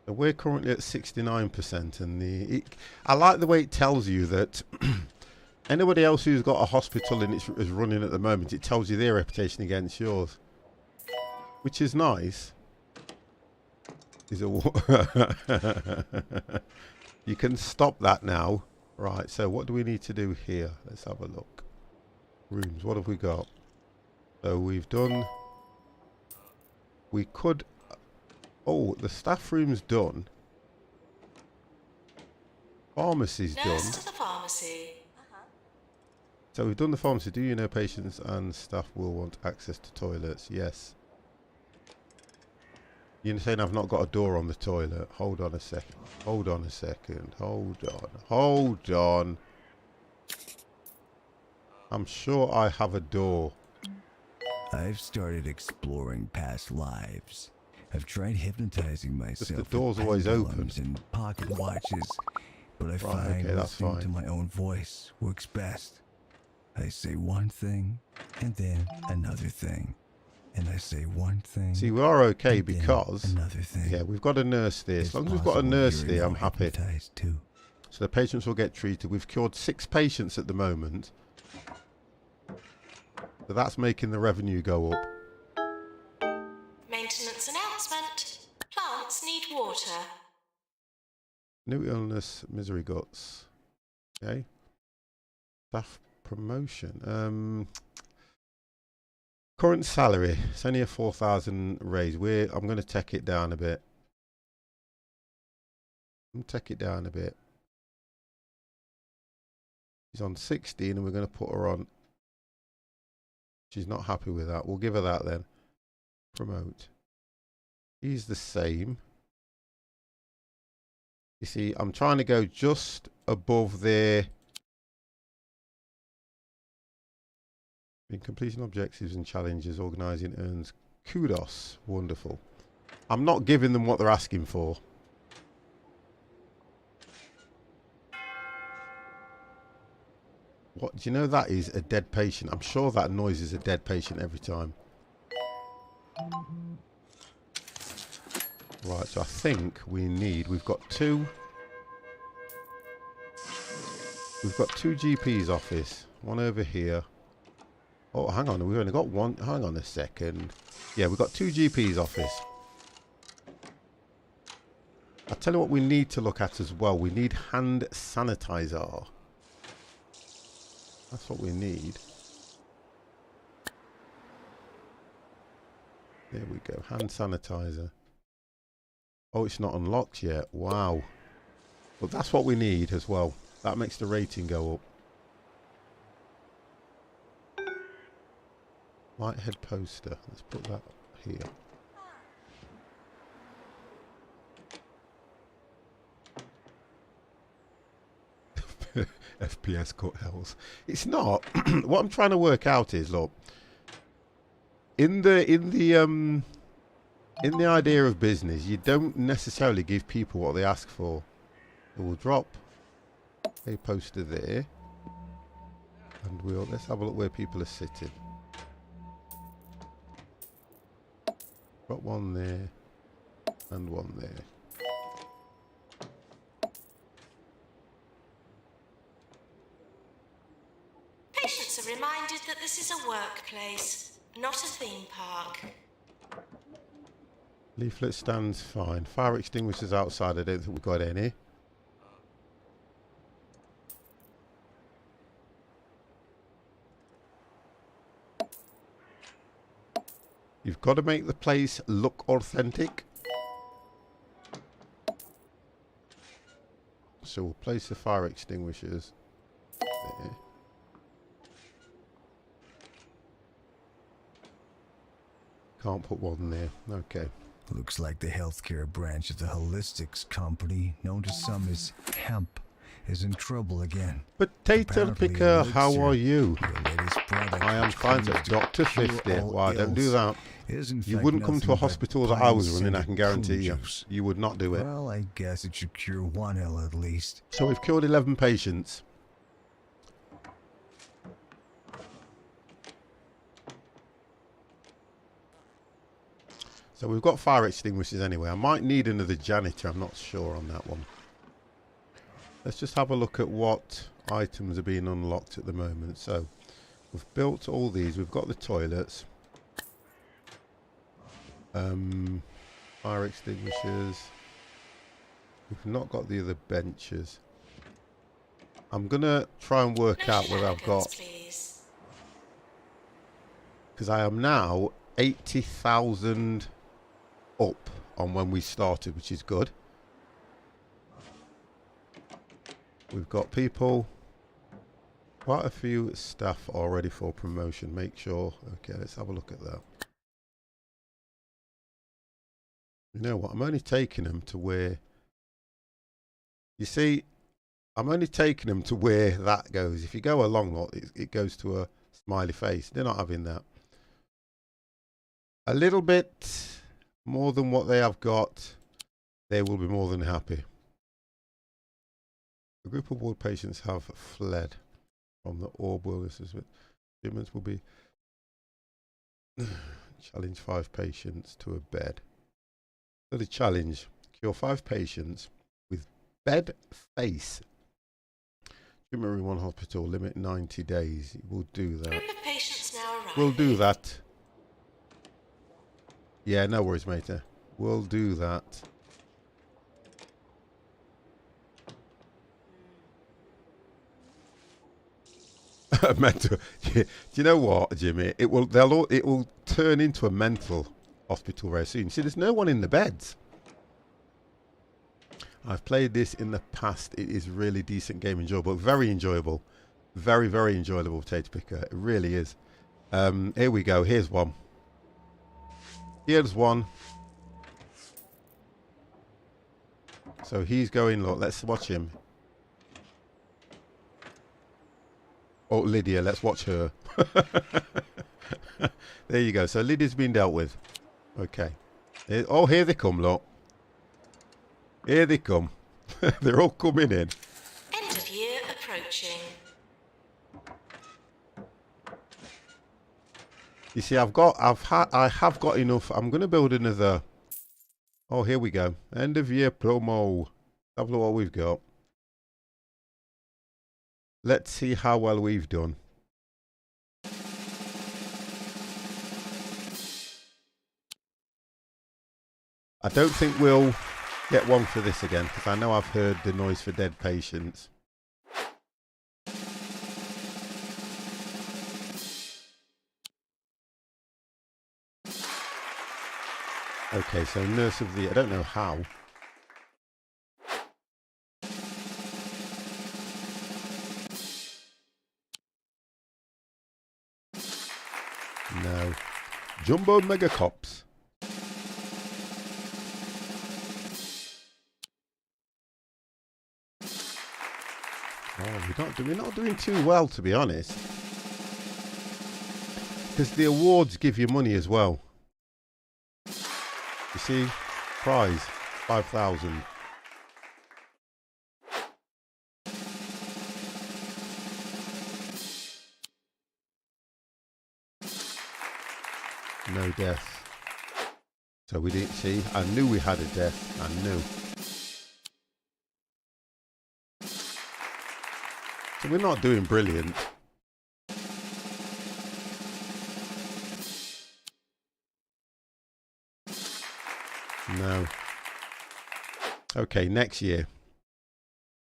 So we're currently at 69%, and I like the way it tells you that anybody else who's got a hospital and is running at the moment, it tells you their reputation against yours, which is nice. You can stop that now. Right, so what do we need to do here? Let's have a look. Rooms, what have we got? So we've done... We could... Oh, the staff room's done. Pharmacy's done.
Nurse to the pharmacy.
So we've done the pharmacy. Do you know patients and staff will want access to toilets? Yes. You're saying I've not got a door on the toilet. Hold on a second. Hold on a second. Hold on. Hold on. I'm sure I have a door.
I've started exploring past lives. I've tried hypnotizing myself.
The door's always open.
And pocket watches, but I find
okay, that's
listening to
fine.
my own voice works best. I say one thing, and then another thing, and I say one thing.
See, we are okay
and then
because
another thing.
yeah, we've got a nurse there. As
It's
long as we've got a
possible
nurse
you're
there, I'm
now
happy.
hypnotized too.
So the patients will get treated. We've cured 6 patients at the moment. So that's making the revenue go up.
Maintenance announcement. Plants need water.
New illness, misery guts. Okay. Staff promotion. Current salary. It's only a 4,000 raise. I'm going to take it down a bit. She's on 16 and we're going to put her on. She's not happy with that. We'll give her that then. Promote. He's the same. You see, I'm trying to go just above there. In completing objectives and challenges, organising earns kudos. Wonderful. I'm not giving them what they're asking for. What, do you know that is a dead patient? I'm sure that noise is a dead patient every time. Right, so I think we've got two GP's office. One over here. Oh, hang on, we've only got one. Hang on a second. Yeah, we've got two GP's office. I'll tell you what we need to look at as well. We need hand sanitizer. That's what we need. There we go. Hand sanitizer. Oh, it's not unlocked yet. Wow. But that's what we need as well. That makes the rating go up. Lighthead poster. Let's put that here. FPS cut hells. It's not. What I'm trying to work out is, look, in the idea of business, you don't necessarily give people what they ask for. So we'll drop a poster there, and let's have a look where people are sitting. Drop one there, and one there.
Patients are reminded that this is a workplace, not a theme park.
Leaflet stands fine. Fire extinguishers outside. I don't think we've got any. You've got to make the place look authentic. So we'll place the fire extinguishers there. Can't put one there. Okay.
Looks like the healthcare branch of the holistics company, known to some as Hemp, is in trouble again.
Potato
Apparently,
picker, how
Elixir,
are you?
your latest product,
I am
which
fine.
claims
So
to
Dr.
cure
50.
all
Why don't do
ills,
that?
is in
You
fact
wouldn't come to a
nothing but
hospital that I was running, I can
pine
guarantee
prune
you.
juice.
You would not do it.
Well, I guess it should cure one ill at least.
So we've killed 11 patients. So we've got fire extinguishers anyway. I might need another janitor. I'm not sure on that one. Let's just have a look at what items are being unlocked at the moment. So we've built all these. We've got the toilets. Fire extinguishers. We've not got the other benches. I'm going to try and work out whether I've got... Because I am now 80,000 up on when we started, which is good. We've got people, quite a few staff are ready for promotion. Make sure. Okay, let's have a look at that. You know what? I'm only taking them to where, you see, I'm only taking them to where that goes. If you go along, it goes to a smiley face. They're not having that. A little bit more than what they have got, they will be more than happy. A group of ward patients have fled from the orb wilderness. Treatments will be challenge 5 patients to a bed. So the challenge, cure 5 patients with bed face. Treatment room 1 hospital, limit 90 days. We'll do that.
Group of patients now arriving.
We'll do that. Yeah, no worries, mate. We'll do that. Mental. Do you know what, Jimmy? It will turn into a mental hospital very soon. See, there's no one in the beds. I've played this in the past. It is really decent game, enjoyable, very enjoyable, very enjoyable potato picker. It really is. Here we go. Here's one. Here's one. So he's going. Look, let's watch him. Oh, Lydia, let's watch her. There you go. So Lydia's been dealt with. Okay. Oh, here they come, look. Here they come. They're all coming in.
End of year approaching.
You see, I have got enough. I'm going to build another. Oh, here we go. End of year promo. Have a look what we've got. Let's see how well we've done. I don't think we'll get one for this again, because I know I've heard the noise for dead patients. Okay, so nurse of the year. I don't know how. No. Jumbo Mega Cops. Oh, we're not doing too well, to be honest. Because the awards give you money as well. You see, prize 5,000. No death. So we didn't see. I knew we had a death. I knew. So we're not doing brilliant. No. Okay, next year.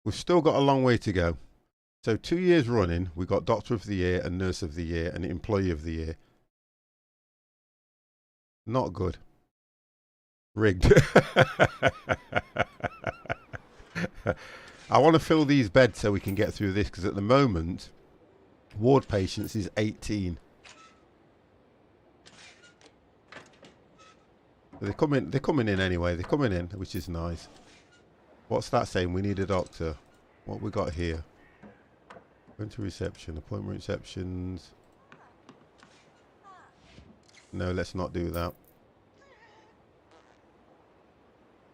We've still got a long way to go. So 2 years running, we got Doctor of the Year and Nurse of the Year and Employee of the Year. Not good. Rigged. I want to fill these beds so we can get through this, because at the moment, ward patients is 18. They're coming in anyway. They're coming in, which is nice. What's that saying? We need a doctor. What we got here? Going to reception. Appointment receptions. No, let's not do that.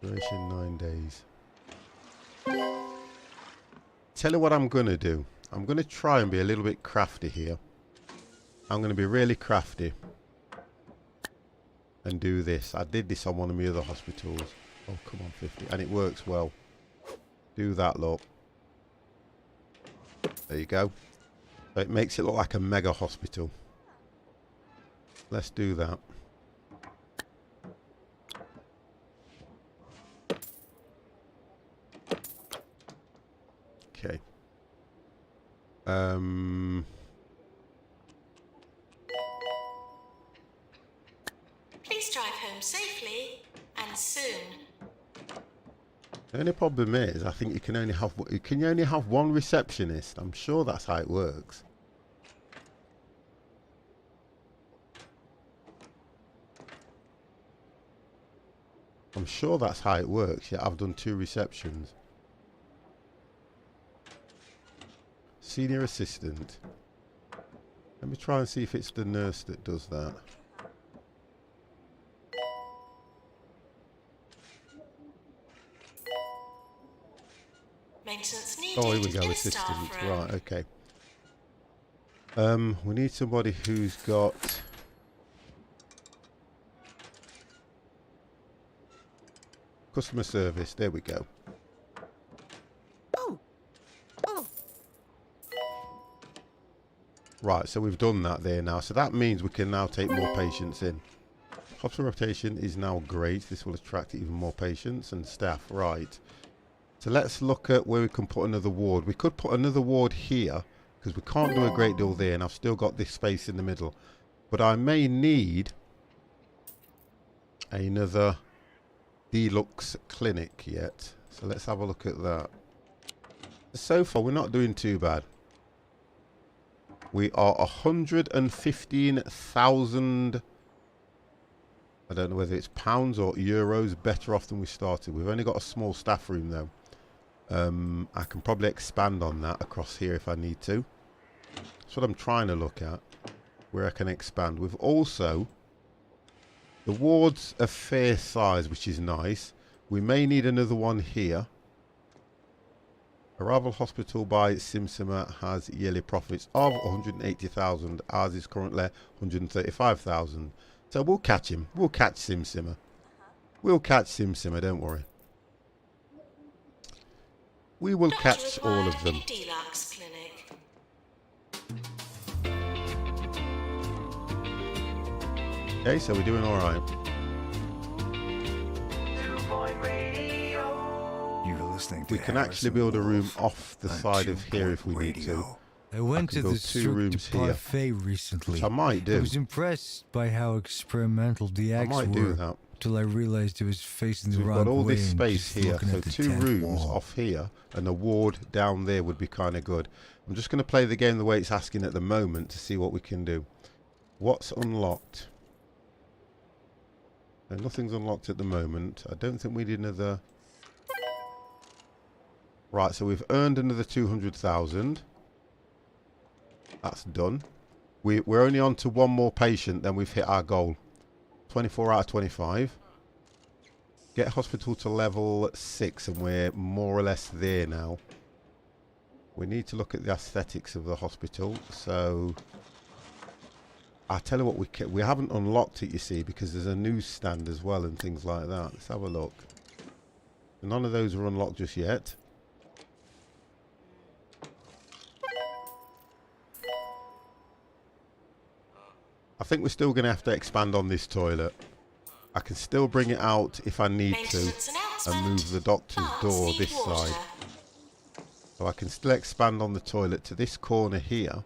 Duration 9 days. Tell you what I'm going to do. I'm going to try and be a little bit crafty here. I'm going to be really crafty. And do this. I did this on one of my other hospitals. Oh, come on, 50. And it works well. Do that, look. There you go. So it makes it look like a mega hospital. Let's do that. Okay.
Please drive home safely and soon.
The only problem is, I think you can only have one receptionist. I'm sure that's how it works. I'm sure that's how it works. Yeah, I've done 2 receptions. Senior assistant. Let me try and see if it's the nurse that does that.
Maintenance needed.
Oh, here we go,
in
assistant.
staff room.
Right, okay. We need somebody who's got... customer service. There we go. Right, so we've done that there now. So that means we can now take more patients in. Hospital rotation is now great. This will attract even more patients and staff. Right. So let's look at where we can put another ward. We could put another ward here, because we can't do a great deal there, and I've still got this space in the middle. But I may need another deluxe clinic yet. So let's have a look at that. So far, we're not doing too bad. We are 115,000. I don't know whether it's pounds or euros better off than we started. We've only got a small staff room though. I can probably expand on that across here if I need to. That's what I'm trying to look at, where I can expand. We've also, the wards are fair size, which is nice. We may need another one here. Arrival Hospital by Simsima has yearly profits of 180,000. Ours is currently 135,000. So we'll catch him. We'll catch Simsima. We'll catch Simsima, don't worry. We will catch all of them.
Deluxe Clinic.
Okay, so we're doing alright. We can actually build a room off the side of here if we need to.
I went to the
two rooms here,
buffet recently.
which I might do.
I was impressed by how experimental the
I
acts
might
were.
do that.
Till I realized it was facing the
We've
wrong
got all
way
this
and
space
just
here,
looking
so
at the
2
tent
rooms
wall.
off here and a ward down there would be kind of good. I'm just going to play the game the way it's asking at the moment to see what we can do. What's unlocked? No, nothing's unlocked at the moment. I don't think we need another... Right, so we've earned another 200,000. That's done. We're only on to 1 more patient, then we've hit our goal. 24 out of 25. Get hospital to level 6 and we're more or less there now. We need to look at the aesthetics of the hospital. So I tell you what, we haven't unlocked it, you see, because there's a newsstand as well and things like that. Let's have a look. None of those are unlocked just yet. I think we're still going to have to expand on this toilet. I can still bring it out if I need to and move the doctor's door this side. So I can still expand on the toilet to this corner here.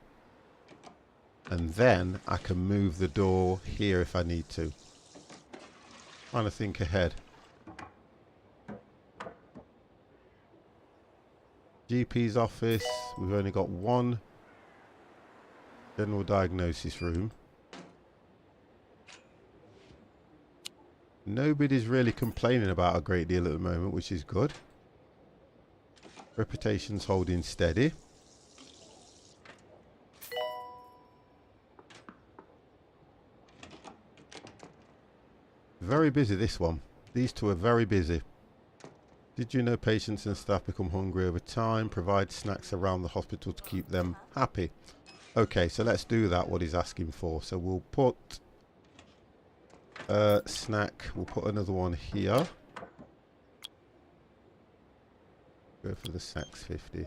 And then I can move the door here if I need to. Trying to think ahead. GP's office. We've only got 1 general diagnosis room. Nobody's really complaining about a great deal at the moment, which is good. Reputation's holding steady. Very busy, this one. These two are very busy. Did you know patients and staff become hungry over time? Provide snacks around the hospital to keep them happy. Okay, so let's do that, what he's asking for. So we'll put... snack, we'll put another one here. Go for the snacks 50.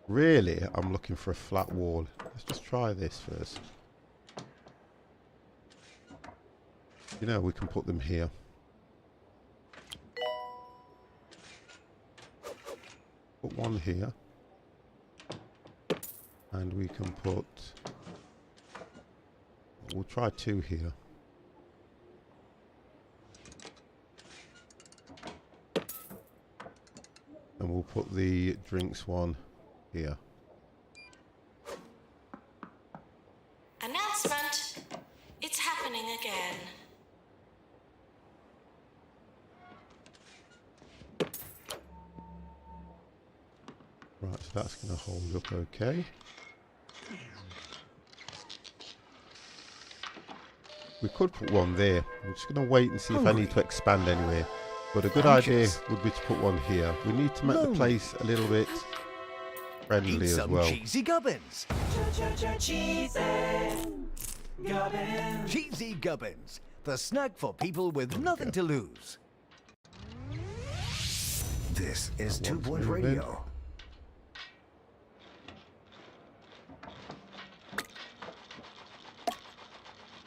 Really, I'm looking for a flat wall. Let's just try this first. You know, we can put them here. Put one here. And we can put... We'll try 2 here. And we'll put the drinks one here.
Announcement. It's happening again.
Right, so that's going to hold up okay. We could put one there. I'm just going to wait and see if I need to expand anywhere. But a good idea would be to put one here. We need to make the place a little bit friendly as well.
Cheesy gubbins. Cheesy gubbins. The snack for people with nothing to lose. This is 2 Point Radio.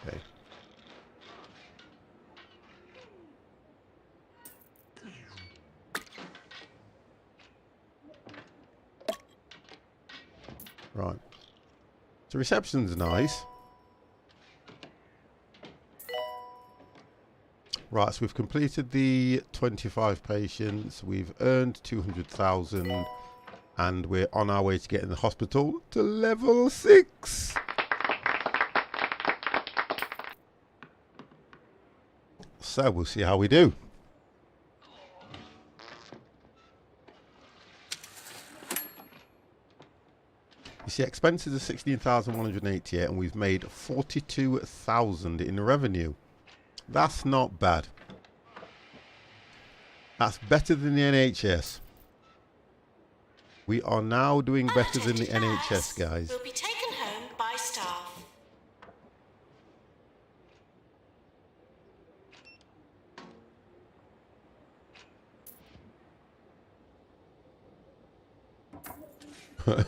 Okay. Right. So reception's nice. Right, so we've completed the 25 patients. We've earned 200,000 and we're on our way to getting the hospital to level 6. So we'll see how we do. You see, expenses are 16,188 and we've made 42,000 in revenue. That's not bad. That's better than the NHS. We are now doing better than the NHS, guys.
Will be taken home by staff.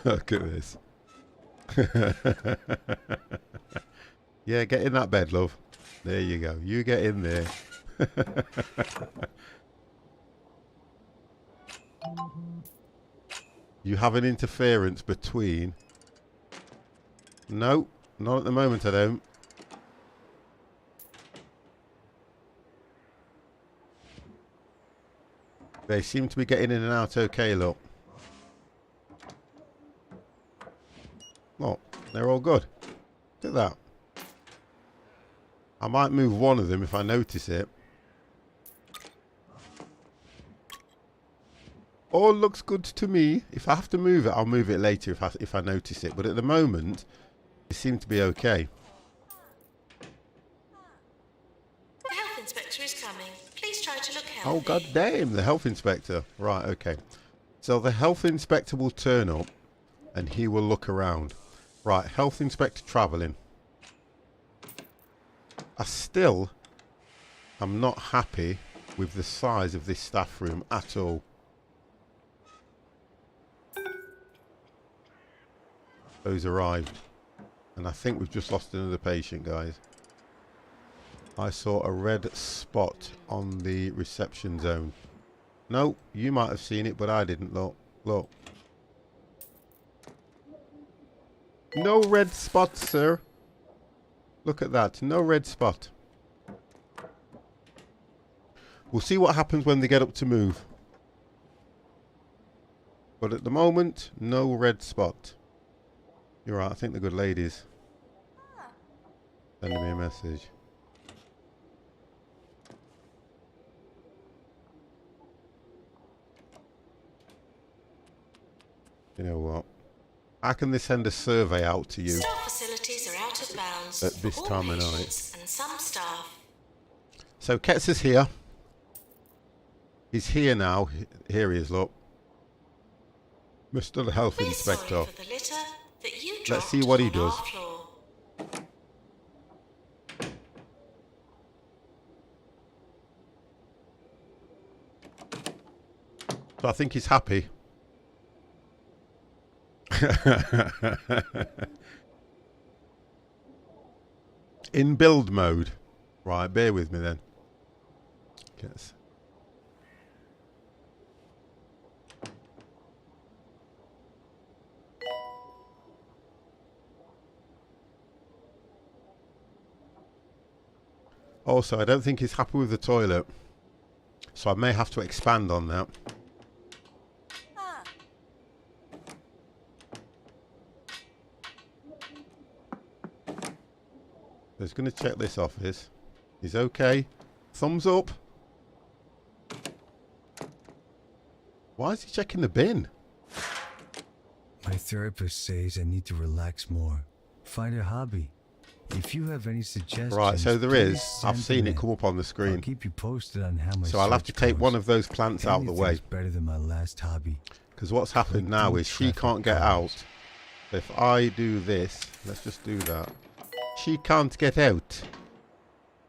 Look at this. Yeah, get in that bed, love. There you go. You get in there. You have an interference between... No, not at the moment, I don't. They seem to be getting in and out okay, look. Look, they're all good. Look at that. I might move one of them if I notice it. All looks good to me. If I have to move it, I'll move it later if I notice it. But at the moment, it seems to be okay.
The health inspector is coming. Please try to look healthy.
Oh, god damn, the health inspector. Right, okay. So the health inspector will turn up and he will look around. Right, health inspector travelling. I still am not happy with the size of this staff room at all. Those arrived. And I think we've just lost another patient, guys. I saw a red spot on the reception zone. No, you might have seen it, but I didn't. Look, look. No red spot, sir. Look at that. No red spot. We'll see what happens when they get up to move. But at the moment, no red spot. You're right, I think the good ladies sending me a message. You know what? How can they send a survey out to you
Staff facilities are out of bounds
at this
for all
time of night?
patients and some staff.
So Ketz is here. He's here now. Here he is, look. Mr. Health
We're
Inspector.
sorry for the litter that you
Let's see
dropped
what he
on
does.
our floor.
So I think he's happy. In build mode. Right, bear with me then. Yes. Also, I don't think he's happy with the toilet. So I may have to expand on that. He's going to check this office. He's okay. Thumbs up. Why is he checking the bin?
My therapist says I need to relax more. Find a hobby. If you have any suggestions,
Right, so there
please
is.
send
I've seen
them
it
in.
come up on the
I'll
screen.
keep you posted on how my
So I'll have to
search
take
goes.
one of those plants out of the way.
Anything's better than my last hobby.
Because what's happened now
Collecting
is she
traffic
can't get
cars.
out. If I do this, let's just do that. She can't get out.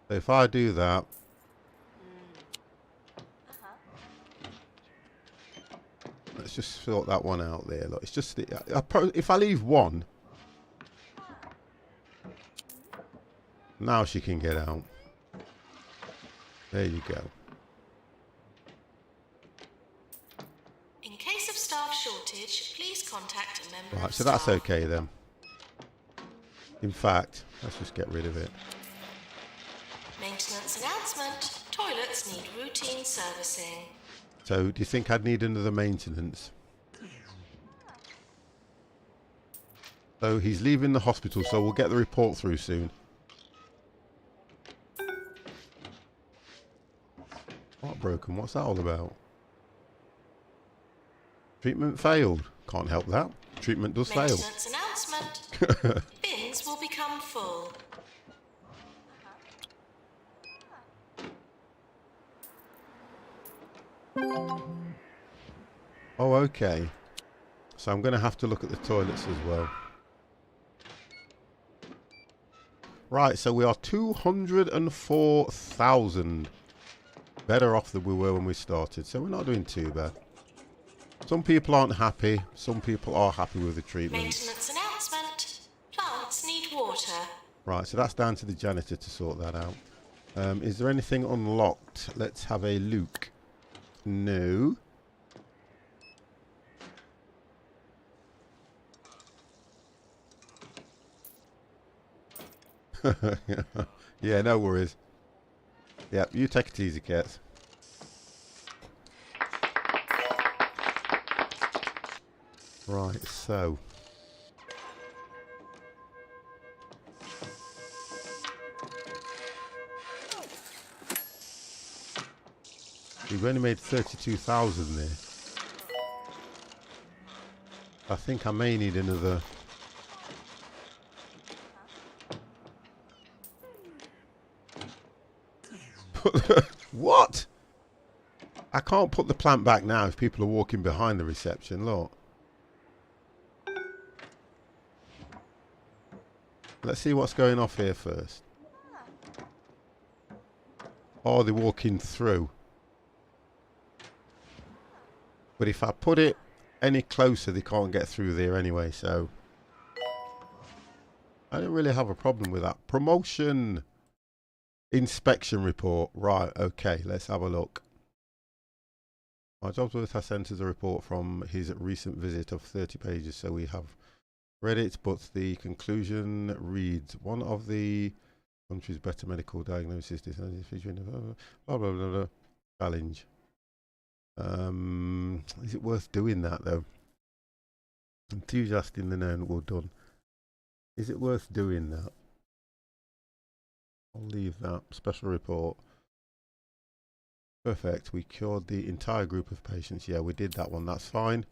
So if I do that. Let's just sort that one out there. Look, it's just if I leave one, now she can get out. There you go.
In case of staff shortage, please contact a member
Right,
of
so that's
staff.
okay then. In fact, let's just get rid of it.
Maintenance announcement. Toilets need routine servicing.
So, do you think I'd need another maintenance? So, he's leaving the hospital, so we'll get the report through soon. What broken? What's that all about? Treatment failed. Can't help that. Treatment does fail.
Maintenance announcement. Bins will become full.
Oh, okay. So I'm going to have to look at the toilets as well. Right, so we are 204,000 better off than we were when we started. So we're not doing too bad. Some people aren't happy. Some people are happy with the treatment.
Maintenance announcement. Plants need water.
Right, so that's down to the janitor to sort that out. Is there anything unlocked? Let's have a look. No. Yeah, no worries. Yeah, you take it easy, cats. Right, so we've only made 32,000 there. I think I may need another. What? I can't put the plant back now if people are walking behind the reception. Look. Let's see what's going off here first. Oh, they're walking through. But if I put it any closer, they can't get through there anyway, so I don't really have a problem with that. Promotion inspection report. Right, okay, let's have a look. My jobs worth has sent us a report from his recent visit of 30 pages, so we have read it, but the conclusion reads, one of the country's better medical diagnosis featuring blah, blah, blah, blah, challenge. Is it worth doing that though? Enthusiast in the known, well done. Is it worth doing that? I'll leave that. Special report. Perfect. We cured the entire group of patients. Yeah, we did that one. That's fine.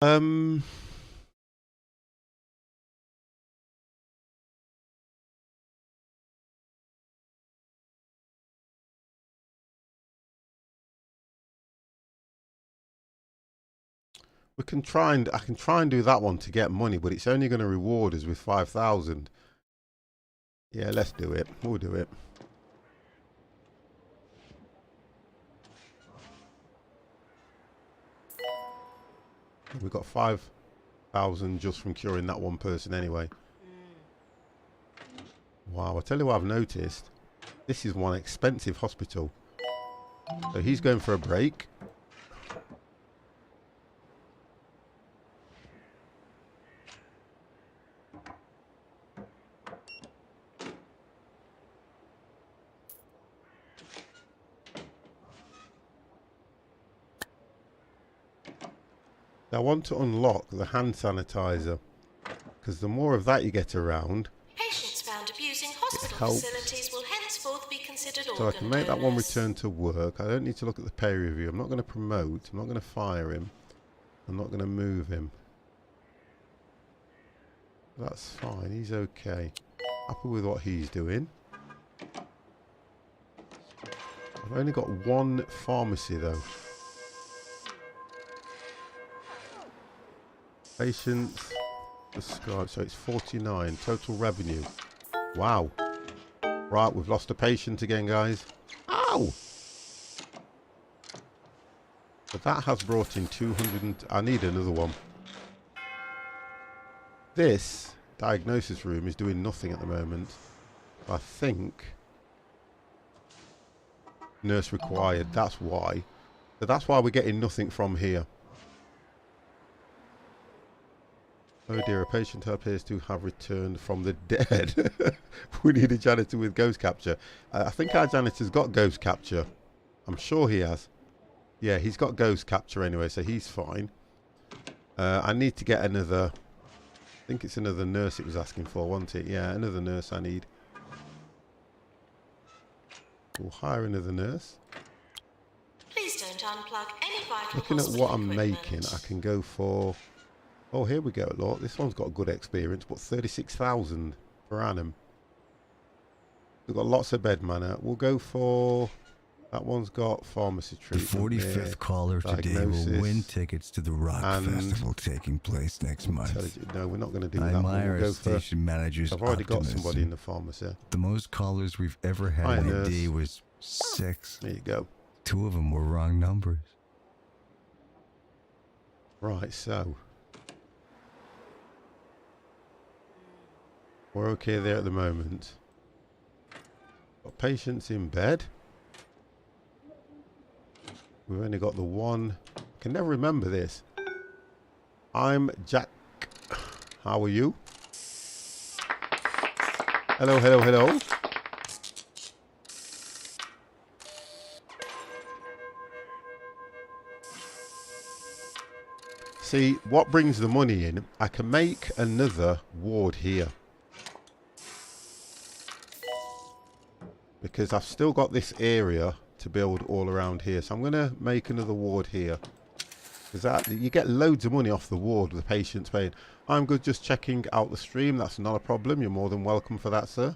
We can try and I can try and do that one to get money, but it's only going to reward us with 5,000. Yeah, let's do it. We'll do it. We got 5,000 just from curing that one person anyway. Wow, I tell you what I've noticed. This is one expensive hospital. So he's going for a break. I want to unlock the hand sanitizer, because the more of that you get around,
Patients found abusing hospital
helps.
facilities will henceforth be considered organ
So I can make that one
donors.
return to work. I don't need to look at the pay review. I'm not going to promote. I'm not going to fire him. I'm not going to move him. That's fine. He's okay. Happy with what he's doing. I've only got one pharmacy though. Patients prescribed. So it's 49. Total revenue. Wow. Right, we've lost a patient again, guys. Ow! But that has brought in 200 I need another one. This diagnosis room is doing nothing at the moment. I think nurse required, that's why. So that's why we're getting nothing from here. Oh dear, a patient appears to have returned from the dead. We need a janitor with ghost capture. I think our janitor's got ghost capture. I'm sure he has. Yeah, he's got ghost capture anyway, so he's fine. I need to get another. I think it's another nurse it was asking for, wasn't it? Yeah, another nurse I need. We'll hire another nurse.
Please don't unplug any vital
Looking at
hospital
what I'm
equipment.
making, I can go for. Oh, here we go. Look, this one's got good experience, but 36,000 per annum. We've got lots of bed manner. We'll go for That one's got pharmacy
The
treatment.
45th caller today will win tickets to the Rock
and
Festival taking place next month.
No, we're not going to do
I
that one.
admire
We'll
our
go for...
station manager's
I've already got
optimism.
somebody in the pharmacy.
The most callers we've ever had
Hi,
in a
nurse.
day was 6.
There you go.
2 of them were wrong numbers.
Right, so we're okay there at the moment. Got patients in bed. We've only got the one. I can never remember this. I'm Jack. How are you? Hello, hello, hello. See, what brings the money in, I can make another ward here. Because I've still got this area to build all around here. So I'm going to make another ward here. Because that, you get loads of money off the ward with the patients paying. I'm good just checking out the stream. That's not a problem. You're more than welcome for that, sir.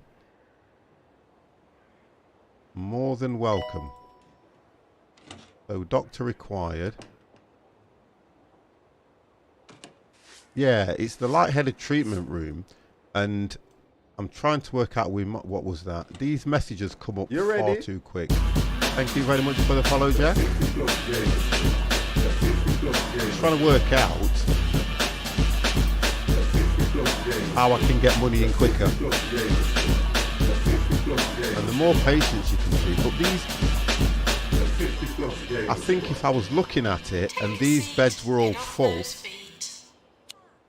More than welcome. So, doctor required. Yeah, it's the lightheaded treatment room, and I'm trying to work out what was that. These messages come up far too quick. Thank you very much for the follow, Jack. Just trying to work out how I can get money in quicker. And the more patients you can treat, but these, I think if I was looking at it and these beds were all full,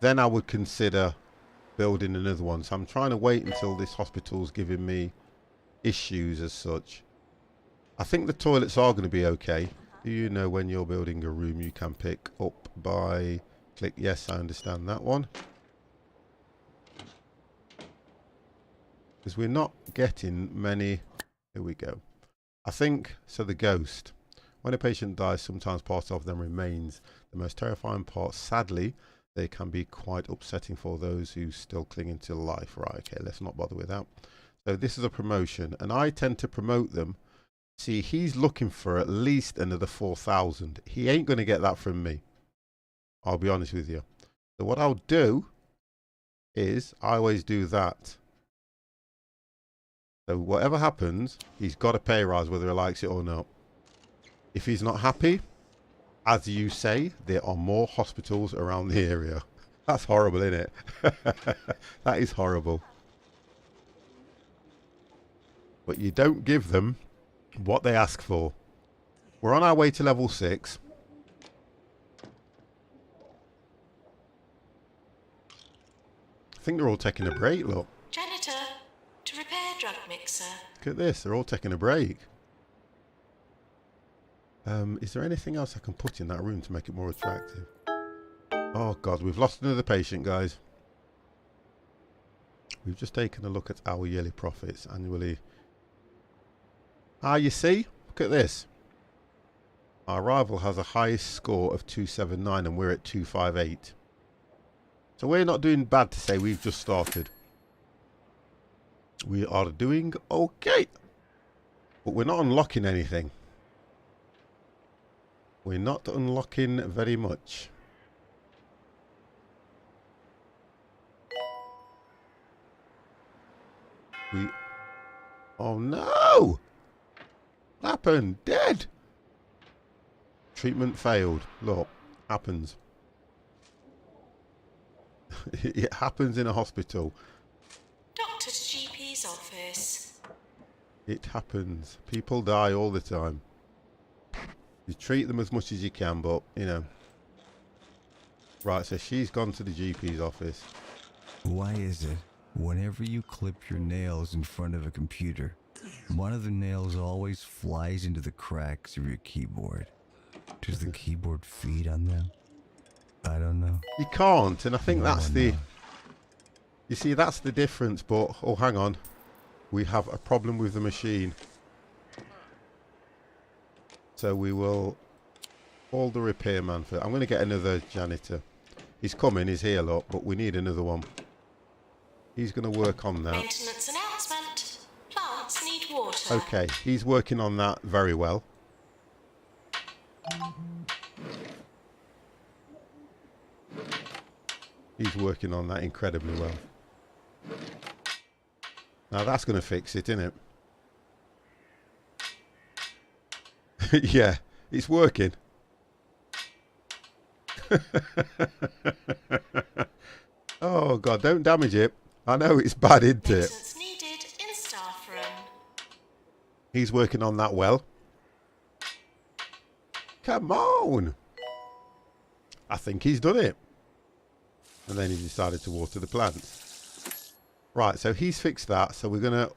then I would consider building another one. So I'm trying to wait until this hospital's giving me issues as such. I think the toilets are going to be okay. Do you know when you're building a room you can pick up by click? Yes, I understand that one. Because we're not getting many. Here we go. I think, so the ghost. When a patient dies, sometimes part of them remains. The most terrifying part, sadly, they can be quite upsetting for those who still cling to life. Right, okay, let's not bother with that. So this is a promotion, and I tend to promote them. See, he's looking for at least another 4,000. He ain't going to get that from me. I'll be honest with you. So what I'll do is, I always do that. So whatever happens, he's got a pay rise whether he likes it or not. If he's not happy, as you say, there are more hospitals around the area. That's horrible, isn't it? That is horrible. But you don't give them what they ask for. We're on our way to level 6. I think they're all taking a break, look.
Janitor, to repair drug mixer.
Look at this, they're all taking a break. Is there anything else I can put in that room to make it more attractive? Oh God, we've lost another patient, guys. We've just taken a look at our yearly profits annually. Ah, you see? Look at this. Our rival has a highest score of 279 and we're at 258. So we're not doing bad to say we've just started. We are doing okay. But we're not unlocking anything. We're not unlocking very much. Oh no! What happened? Dead! Treatment failed. Look, happens. It happens in a hospital.
Doctor to GP's office.
It happens. People die all the time. You treat them as much as you can, but, you know. Right, so she's gone to the GP's office.
Why is it, whenever you clip your nails in front of a computer, one of the nails always flies into the cracks of your keyboard? Does the keyboard feed on them? I don't know.
You can't, and I think
No
that's
one
the...
knows.
You see, that's the difference, but... Oh, hang on. We have a problem with the machine. So we will call the repairman for... I'm going to get another janitor. He's coming, he's here, look, but we need another one. He's going to work on that.
Maintenance announcement. Plants need water.
Okay, he's working on that very well. He's working on that incredibly well. Now that's going to fix it, isn't it? Yeah, it's working. Oh God, don't damage it. I know it's bad, isn't it?
Maintenance needed in staff room.
He's working on that well. Come on. I think he's done it. And then he decided to water the plants. Right, so he's fixed that. So we're going to...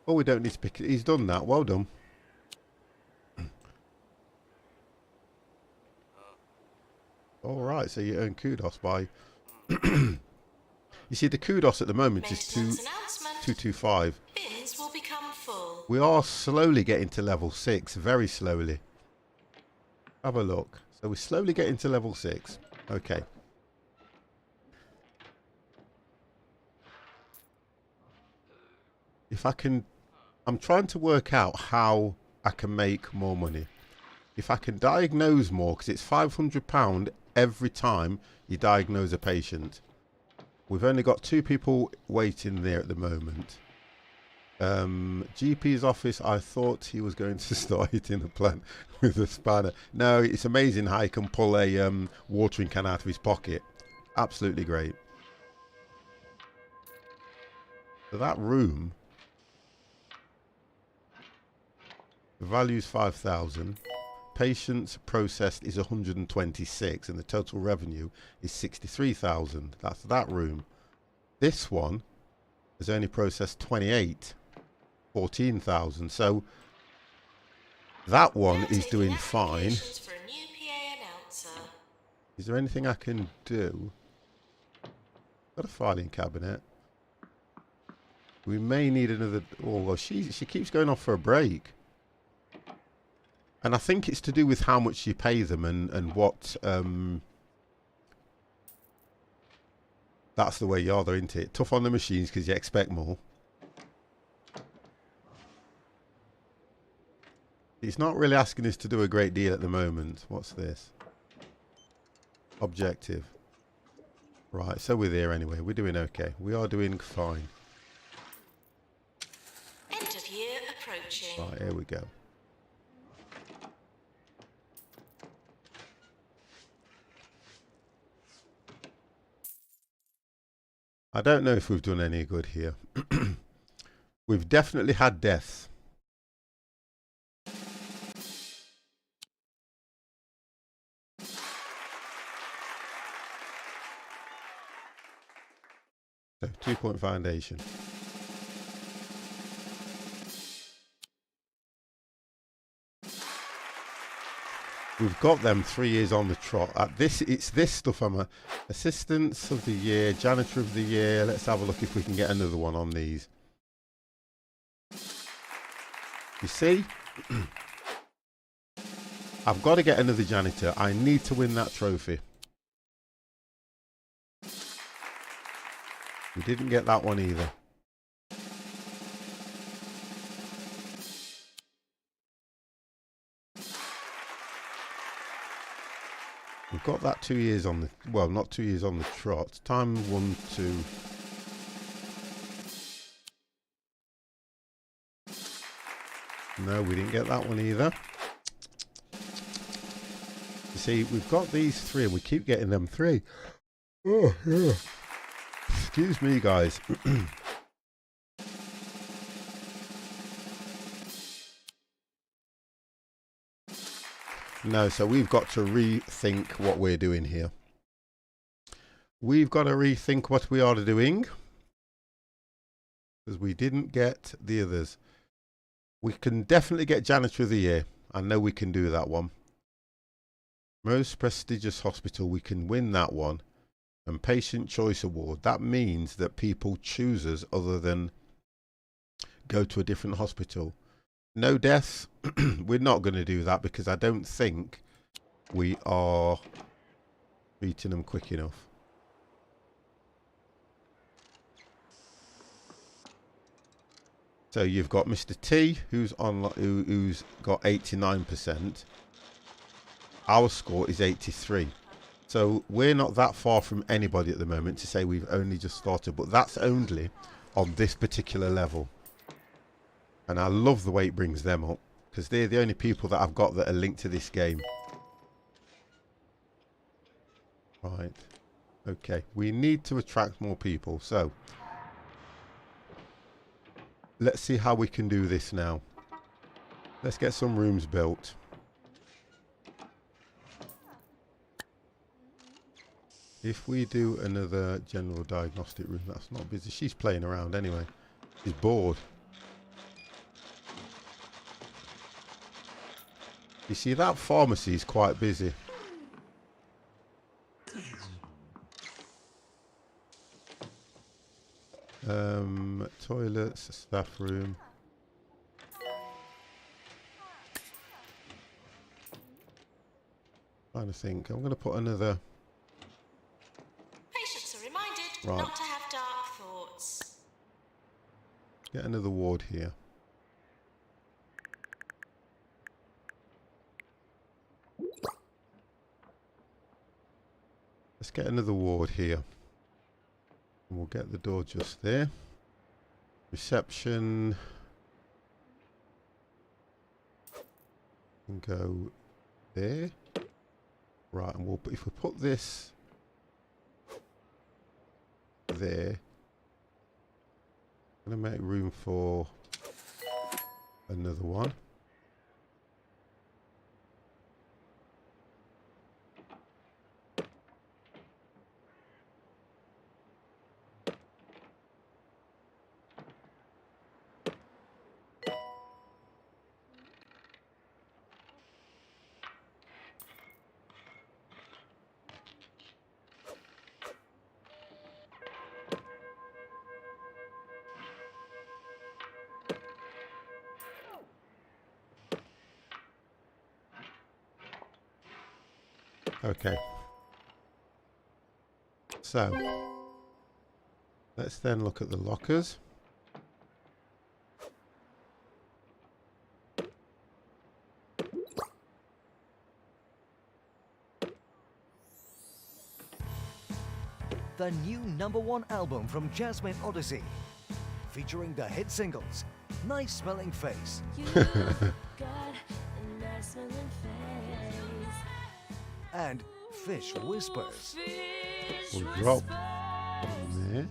Oh, we don't need to pick it. He's done that. Well done. All right, so you earn kudos by... You see, the kudos at the moment is
Maintenance announcement.
225.
Bins will become full.
We are slowly getting to level 6. Very slowly. Have a look. So we're slowly getting to level 6. Okay. If I can... I'm trying to work out how I can make more money. If I can diagnose more, because it's £500 every time you diagnose a patient. We've only got 2 people waiting there at the moment. GP's office, I thought he was going to start hitting the plant with a spanner. No, it's amazing how he can pull a watering can out of his pocket. Absolutely great. So that room, the value is 5,000. Patients processed is 126, and the total revenue is 63,000. That's that room. This one has only processed 28. 14,000. So that one is doing fine.
For a new PA announcer.
Is there anything I can do? Got a filing cabinet. We may need another. Oh well, she keeps going off for a break, and I think it's to do with how much you pay them and what. That's the way you are, though, isn't it? Tough on the machines because you expect more. It's not really asking us to do a great deal at the moment. What's this? Objective. Right, so we're there anyway. We're doing okay. We are doing fine.
End of year approaching.
Right, here we go. I don't know if we've done any good here. We've definitely had deaths. So 2-point foundation. We've got them 3 years on the trot. It's this stuff. I'm a assistants of the year, janitor of the year. Let's have a look if we can get another one on these. You see, I've got to get another janitor. I need to win that trophy. We didn't get that one either. We've got that 2 years on the, well, not 2 years on the trot. Time 1, 2. No, we didn't get that one either. You see, we've got these 3 and we keep getting them 3. Oh, yeah. Excuse me, guys. No, so we've got to rethink what we're doing here. We've got to rethink what we are doing, because we didn't get the others. We can definitely get Janitor of the Year. I know we can do that one. Most prestigious hospital, we can win that one. And Patient Choice Award. That means that people choose us other than go to a different hospital. No deaths. We're not going to do that because I don't think we are beating them quick enough. So you've got Mr. T, who's who's got 89%. Our score is 83. So we're not that far from anybody at the moment to say we've only just started, but that's only on this particular level. And I love the way it brings them up, because they're the only people that I've got that are linked to this game. Right. Okay. We need to attract more people. So let's see how we can do this now. Let's get some rooms built. If we do another general diagnostic room, that's not busy. She's playing around anyway. She's bored. You see, that pharmacy is quite busy. Toilets, staff room. Trying to think. I'm going to put another.
Patients are reminded
Right.
not to have dark thoughts.
Get another ward here. Let's get another ward here. And we'll get the door just there. Reception. And go there. Right, and we'll, if we put this there, I'm going to make room for another one. Okay. So, let's then look at the lockers.
The new #1 album from Jasmine Odyssey, featuring the hit singles Nice Smelling Face
You got a nice smelling face.
and Fish Whispers.
Fish
We'll drop
whispers.
there.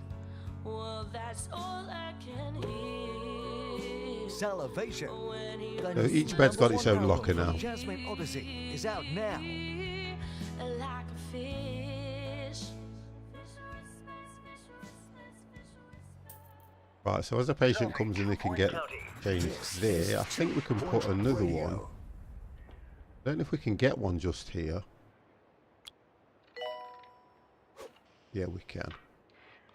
Well, that's all I can hear.
Salivation.
When he
The
So
new
each bed's got its
#1
own
album
locker
from
now.
Jasmine Odyssey is out now.
like a fish.
Right, so as a patient comes in, they can get changed there. I think we can put another one. I don't know if we can get one just here. Yeah, we can.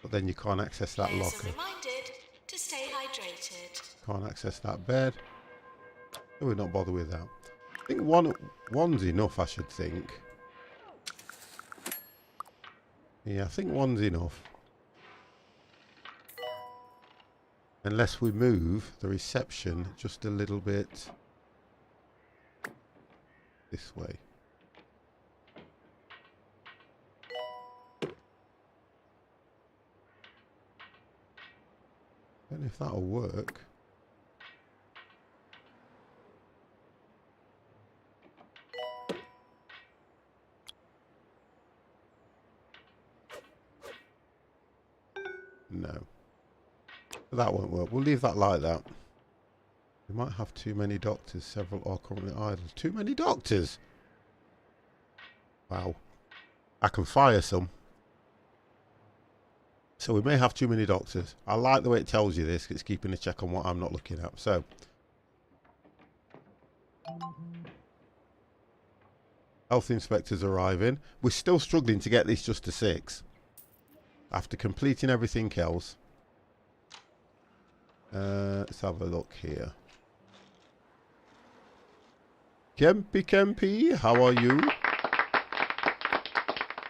But then you can't access that
Players are
locker.
reminded to stay hydrated.
Can't access that bed. So we're not bothered with that. I think one's enough, I should think. Yeah, I think one's enough. Unless we move the reception just a little bit this way. Don't know if that'll work. No. That won't work. We'll leave that like that. We might have too many doctors. Several are currently idle. Too many doctors? Wow. I can fire some. So we may have too many doctors. I like the way it tells you this. It's keeping a check on what I'm not looking at. So. Health inspectors arriving. We're still struggling to get this just to 6. After completing everything else. Let's have a look here. Kempy, how are you?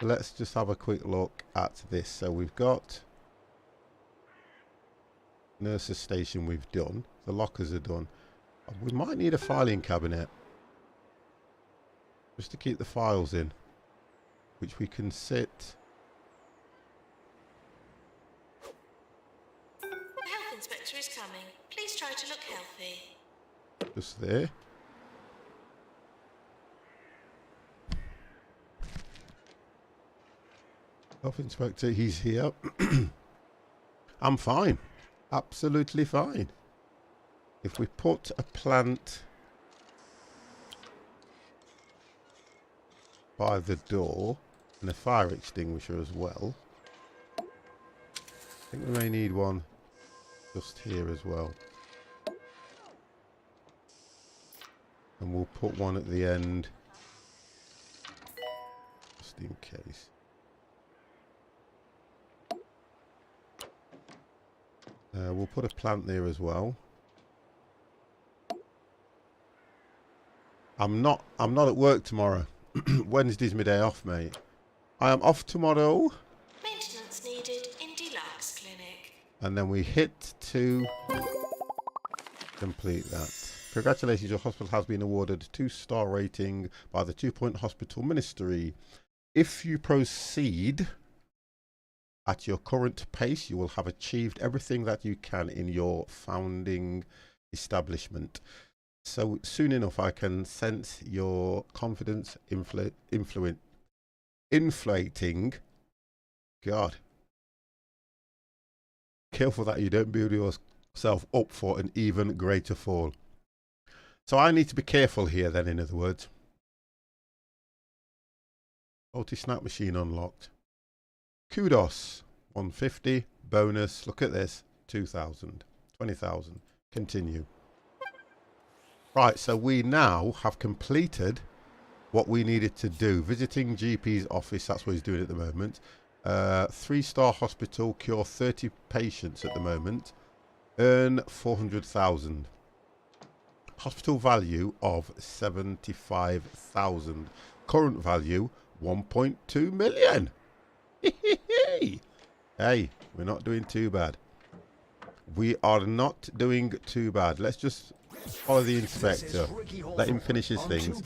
Let's just have a quick look at this. So we've got Nurse's station we've done. The lockers are done. We might need a filing cabinet. Just to keep the files in. Which we can sit.
The health inspector is coming. Please try to look healthy.
Just there. Health inspector, he's here. I'm fine. Absolutely fine. If we put a plant by the door and a fire extinguisher as well. I think we may need one just here as well. And we'll put one at the end just in case. We'll put a plant there as well. I'm not at work tomorrow. Wednesday's my day off, mate. I am off tomorrow.
Maintenance needed in Deluxe Clinic.
And then we hit to complete that. Congratulations, your hospital has been awarded 2-star rating by the 2-Point Hospital Ministry. If you proceed at your current pace, you will have achieved everything that you can in your founding establishment. So soon enough, I can sense your confidence inflating. God. Careful that you don't build yourself up for an even greater fall. So I need to be careful here then, in other words. Multi-snap machine unlocked. Kudos. 150. Bonus. Look at this. 2,000. 20,000. Continue. Right, so we now have completed what we needed to do. Visiting GP's office, that's what he's doing at the moment. 3-star hospital, cure 30 patients at the moment. Earn 400,000. Hospital value of 75,000. Current value 1.2 million. Hey, we're not doing too bad. We are not doing too bad. Let's just follow the inspector. Let him finish his things.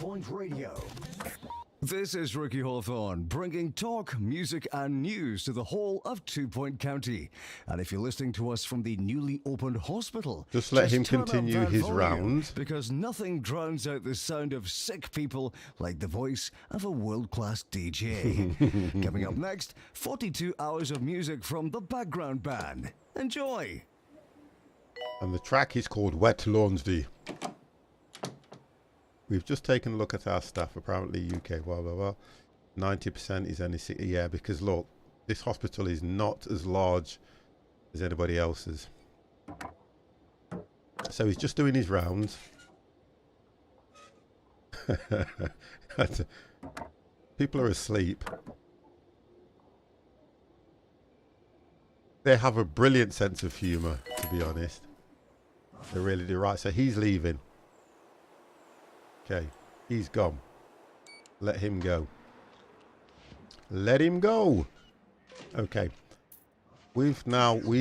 This is Ricky Hawthorne, bringing talk, music, and news to the whole of 2-Point County. And if you're listening to us from the newly opened hospital,
just let him
turn up
continue
that
his
volume,
rounds.
because nothing drowns out the sound of sick people like the voice of a world-class DJ. Coming up next, 42 hours of music from the background band. Enjoy!
And the track is called Wet Laundry. We've just taken a look at our staff. Apparently UK, blah, blah, blah. 90% is only... Yeah, because look, this hospital is not as large as anybody else's. So he's just doing his rounds. People are asleep. They have a brilliant sense of humour, to be honest. They really do. Right, so he's leaving. Okay, he's gone. Let him go. Let him go. Okay. We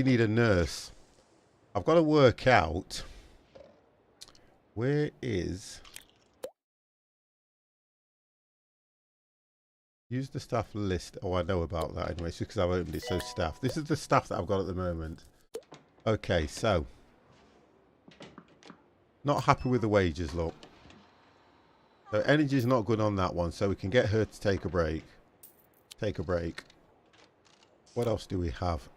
need a nurse. I've got to work out where is... Use the staff list. Oh, I know about that anyway. It's just because I've opened it. So staff. This is the staff that I've got at the moment. Okay, so. Not happy with the wages, look. So energy's not good on that one. So we can get her to take a break. Take a break. What else do we have?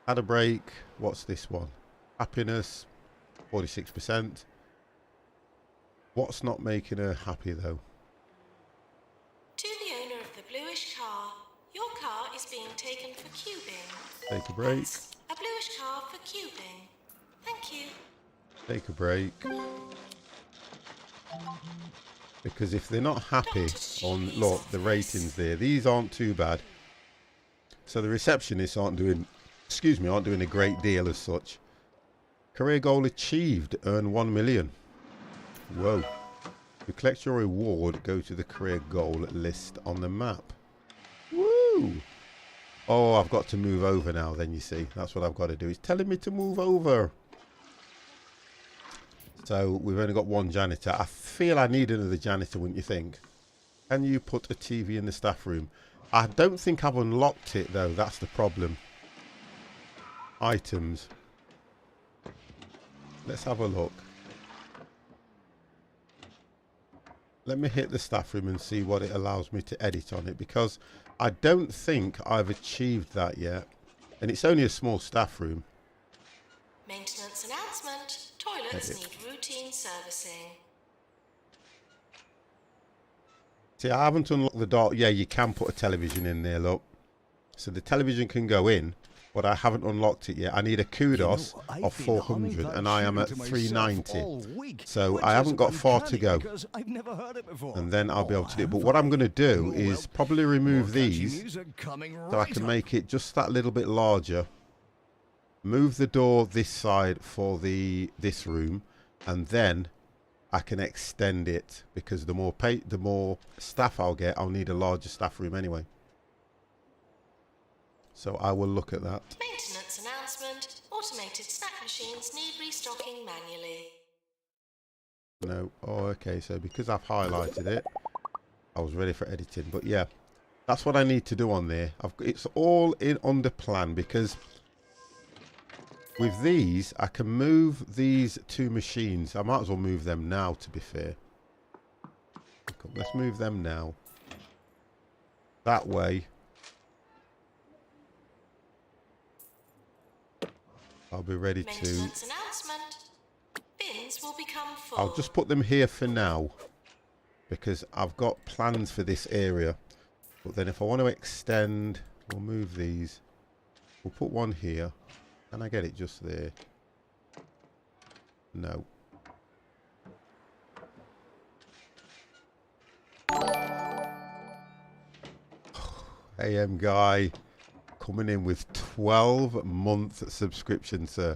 Had a break. What's this one? Happiness. 46%. What's not making her happy though?
To the owner of the bluish car, your car is being taken for cubing.
Take a break.
That's a bluish car for cubing. Thank you.
Take a break. Because if they're not happy on, look, the ratings there, these aren't too bad. So the receptionists aren't doing a great deal as such. Career goal achieved, earn 1 million. Whoa. To collect your reward, go to the career goal list on the map. Woo! Oh, I've got to move over now then, you see. That's what I've got to do. It's telling me to move over. So we've only got one janitor. I feel I need another janitor, wouldn't you think? Can you put a TV in the staff room? I don't think I've unlocked it though. That's the problem. Items. Let's have a look. Let me hit the staff room and see what it allows me to edit on it, because I don't think I've achieved that yet. And it's only a small staff room.
Maintenance announcement. Toilets need routine servicing.
See, I haven't unlocked the door. Yeah, you can put a television in there, look. So the television can go in, but I haven't unlocked it yet. I need a kudos of 400, and I am at 390. So I haven't got far to go. And then I'll be able to do it. But what I'm going to do is probably remove these so I can make it just that little bit larger. Move the door this side for this room, and then I can extend it, because the more staff I'll get, I'll need a larger staff room anyway. So I will look at that.
Maintenance announcement. Automated snack machines need restocking manually.
No. Oh, okay. So because I've highlighted it, I was ready for editing. But yeah, that's what I need to do on there. It's all in under plan, because with these, I can move these two machines. I might as well move them now, to be fair. Let's move them now. That way, I'll be ready to...
Maintenance announcement. Bins will become full.
I'll just put them here for now, because I've got plans for this area. But then if I want to extend, we'll move these. We'll put one here. Can I get it just there? No. AM guy coming in with 12-month subscription, sir.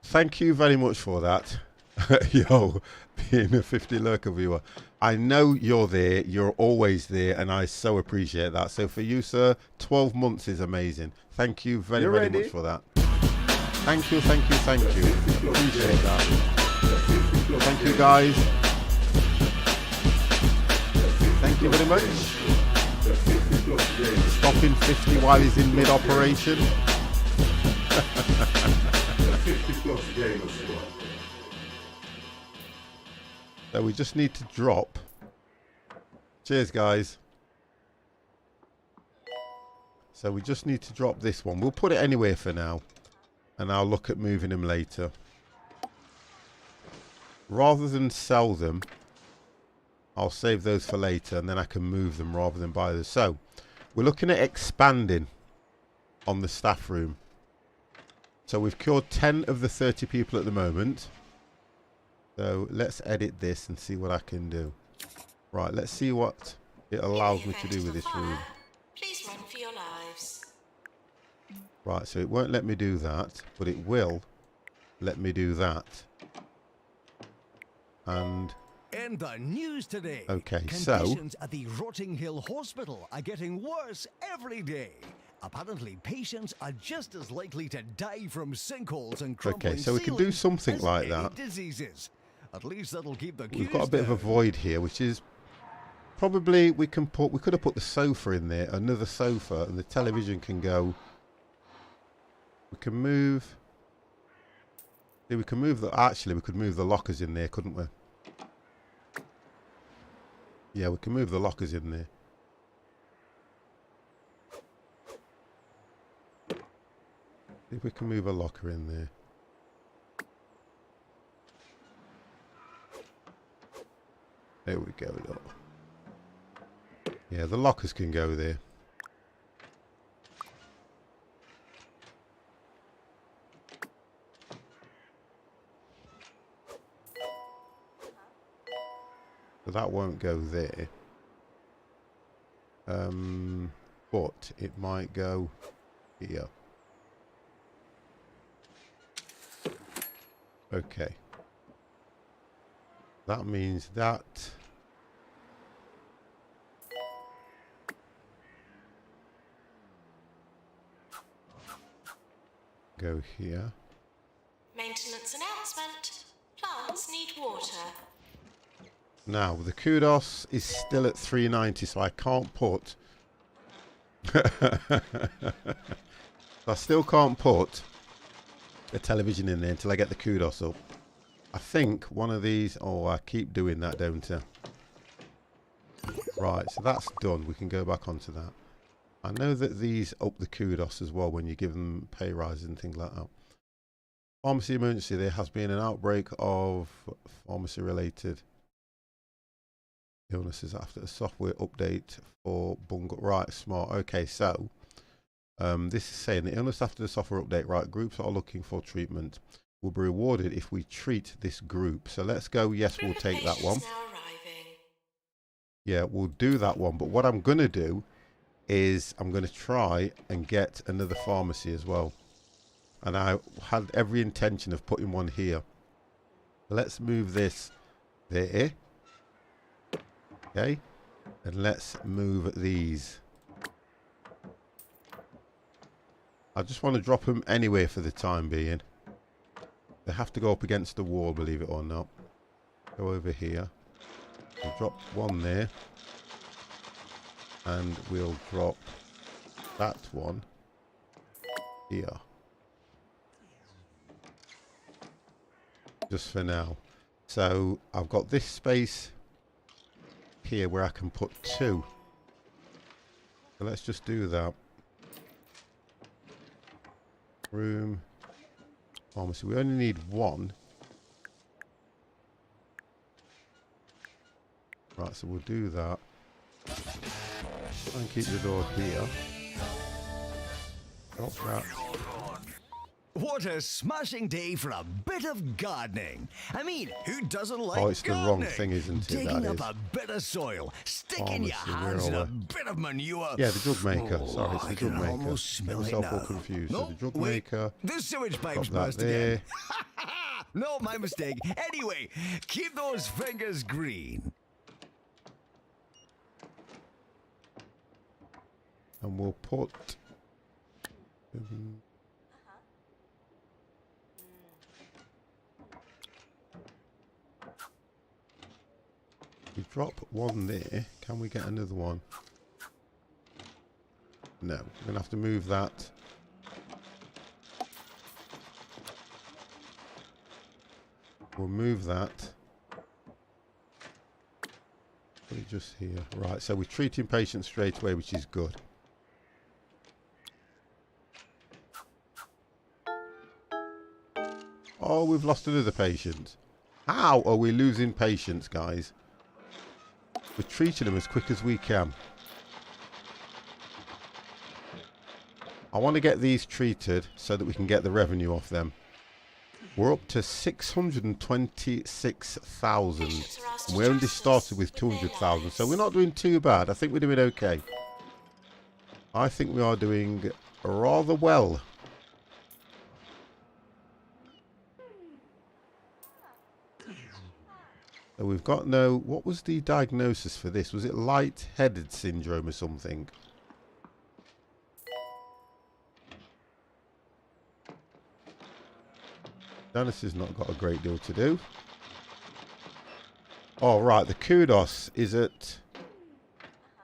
Thank you very much for that. Yo, being a 50 lurker viewer. I know you're there. You're always there, and I so appreciate that. So for you, sir, 12 months is amazing. Thank you very, very much for that. Thank you, thank you, thank you. Appreciate that. Thank you, guys. Thank you very much. Stopping 50 while he's in mid-operation. So we just need to drop. Cheers, guys. So we just need to drop this one. We'll put it anywhere for now, and I'll look at moving them later. Rather than sell them, I'll save those for later, and then I can move them rather than buy them. So we're looking at expanding on the staff room. So we've cured 10 of the 30 people at the moment. So let's edit this and see what I can do. Right, let's see what it allows me to do with this room.
Please run for your lives.
Right, so it won't let me do that, but it will let me do that. And
In the news today,
okay, so
conditions at the Rotting Hill Hospital are getting worse every day. Apparently, patients are just as likely to die from sinkholes and crumbling
so we can do
ceilings
something
as
like
any
that.
Diseases. At least that'll keep the
We've
queues
got a bit of a
down.
void here, which is probably we could have put the sofa in there, another sofa, and the television can go. We can move. Yeah, we can move the. Actually, we could move the lockers in there, couldn't we? Yeah, we can move the lockers in there. See if we can move a locker in there. There we go. Look. Yeah, the lockers can go there. So that won't go there. But it might go here. Okay. That means that Go here.
Maintenance announcement. Plants need water.
Now, the kudos is still at 390, so I can't put... I still can't put a television in there until I get the kudos up. I think one of these... Oh, I keep doing that, don't I? Right, so that's done. We can go back onto that. I know that these up the kudos as well when you give them pay rises and things like that. Pharmacy emergency. There has been an outbreak of pharmacy-related illnesses after a software update for bungle. Right, smart. Okay, so this is saying the illness after the software update. Right, groups that are looking for treatment will be rewarded if we treat this group. So let's go. Yes, we'll take that one. Yeah, we'll do that one. But what I'm going to do is I'm going to try and get another pharmacy as well. And I had every intention of putting one here. Let's move this there. Okay. And let's move these. I just want to drop them anywhere for the time being. They have to go up against the wall, believe it or not. Go over here. We'll drop one there. And we'll drop that one here. Just for now. So I've got this space here where I can put two. So let's just do that. Room. Pharmacy. We only need one. Right, so we'll do that. Try and keep the door here. Drop that.
What a smashing day for a bit of gardening. I mean, who doesn't like
Oh, it's the
gardening?
wrong thing, isn't it?
Digging
That
up
is.
a bit of soil, sticking your
Pharmacy,
hands in
where
a
are we?
bit of manure.
Yeah, the drug maker.
Oh,
Sorry, it's
I
the
can
drug maker.
almost
Get
smell it
myself all
now.
confused.
No,
So the drug
wait,
maker.
this sewage
Drop
pipe's
that
burst
there.
again. No, my mistake. Anyway, keep those fingers green.
And we'll put... we drop one there. Can we get another one? No. We're going to have to move that. We'll move that. Put it just here. Right, so we're treating patients straight away, which is good. Oh, we've lost another patient. How are we losing patients, guys? We're treating them as quick as we can. I want to get these treated so that we can get the revenue off them. We're up to 626,000. And we only started with 200,000. So we're not doing too bad. I think we're doing okay. I think we are doing rather well. So we've got no... What was the diagnosis for this? Was it light-headed syndrome or something? Dennis has not got a great deal to do. Oh, right. The kudos is at...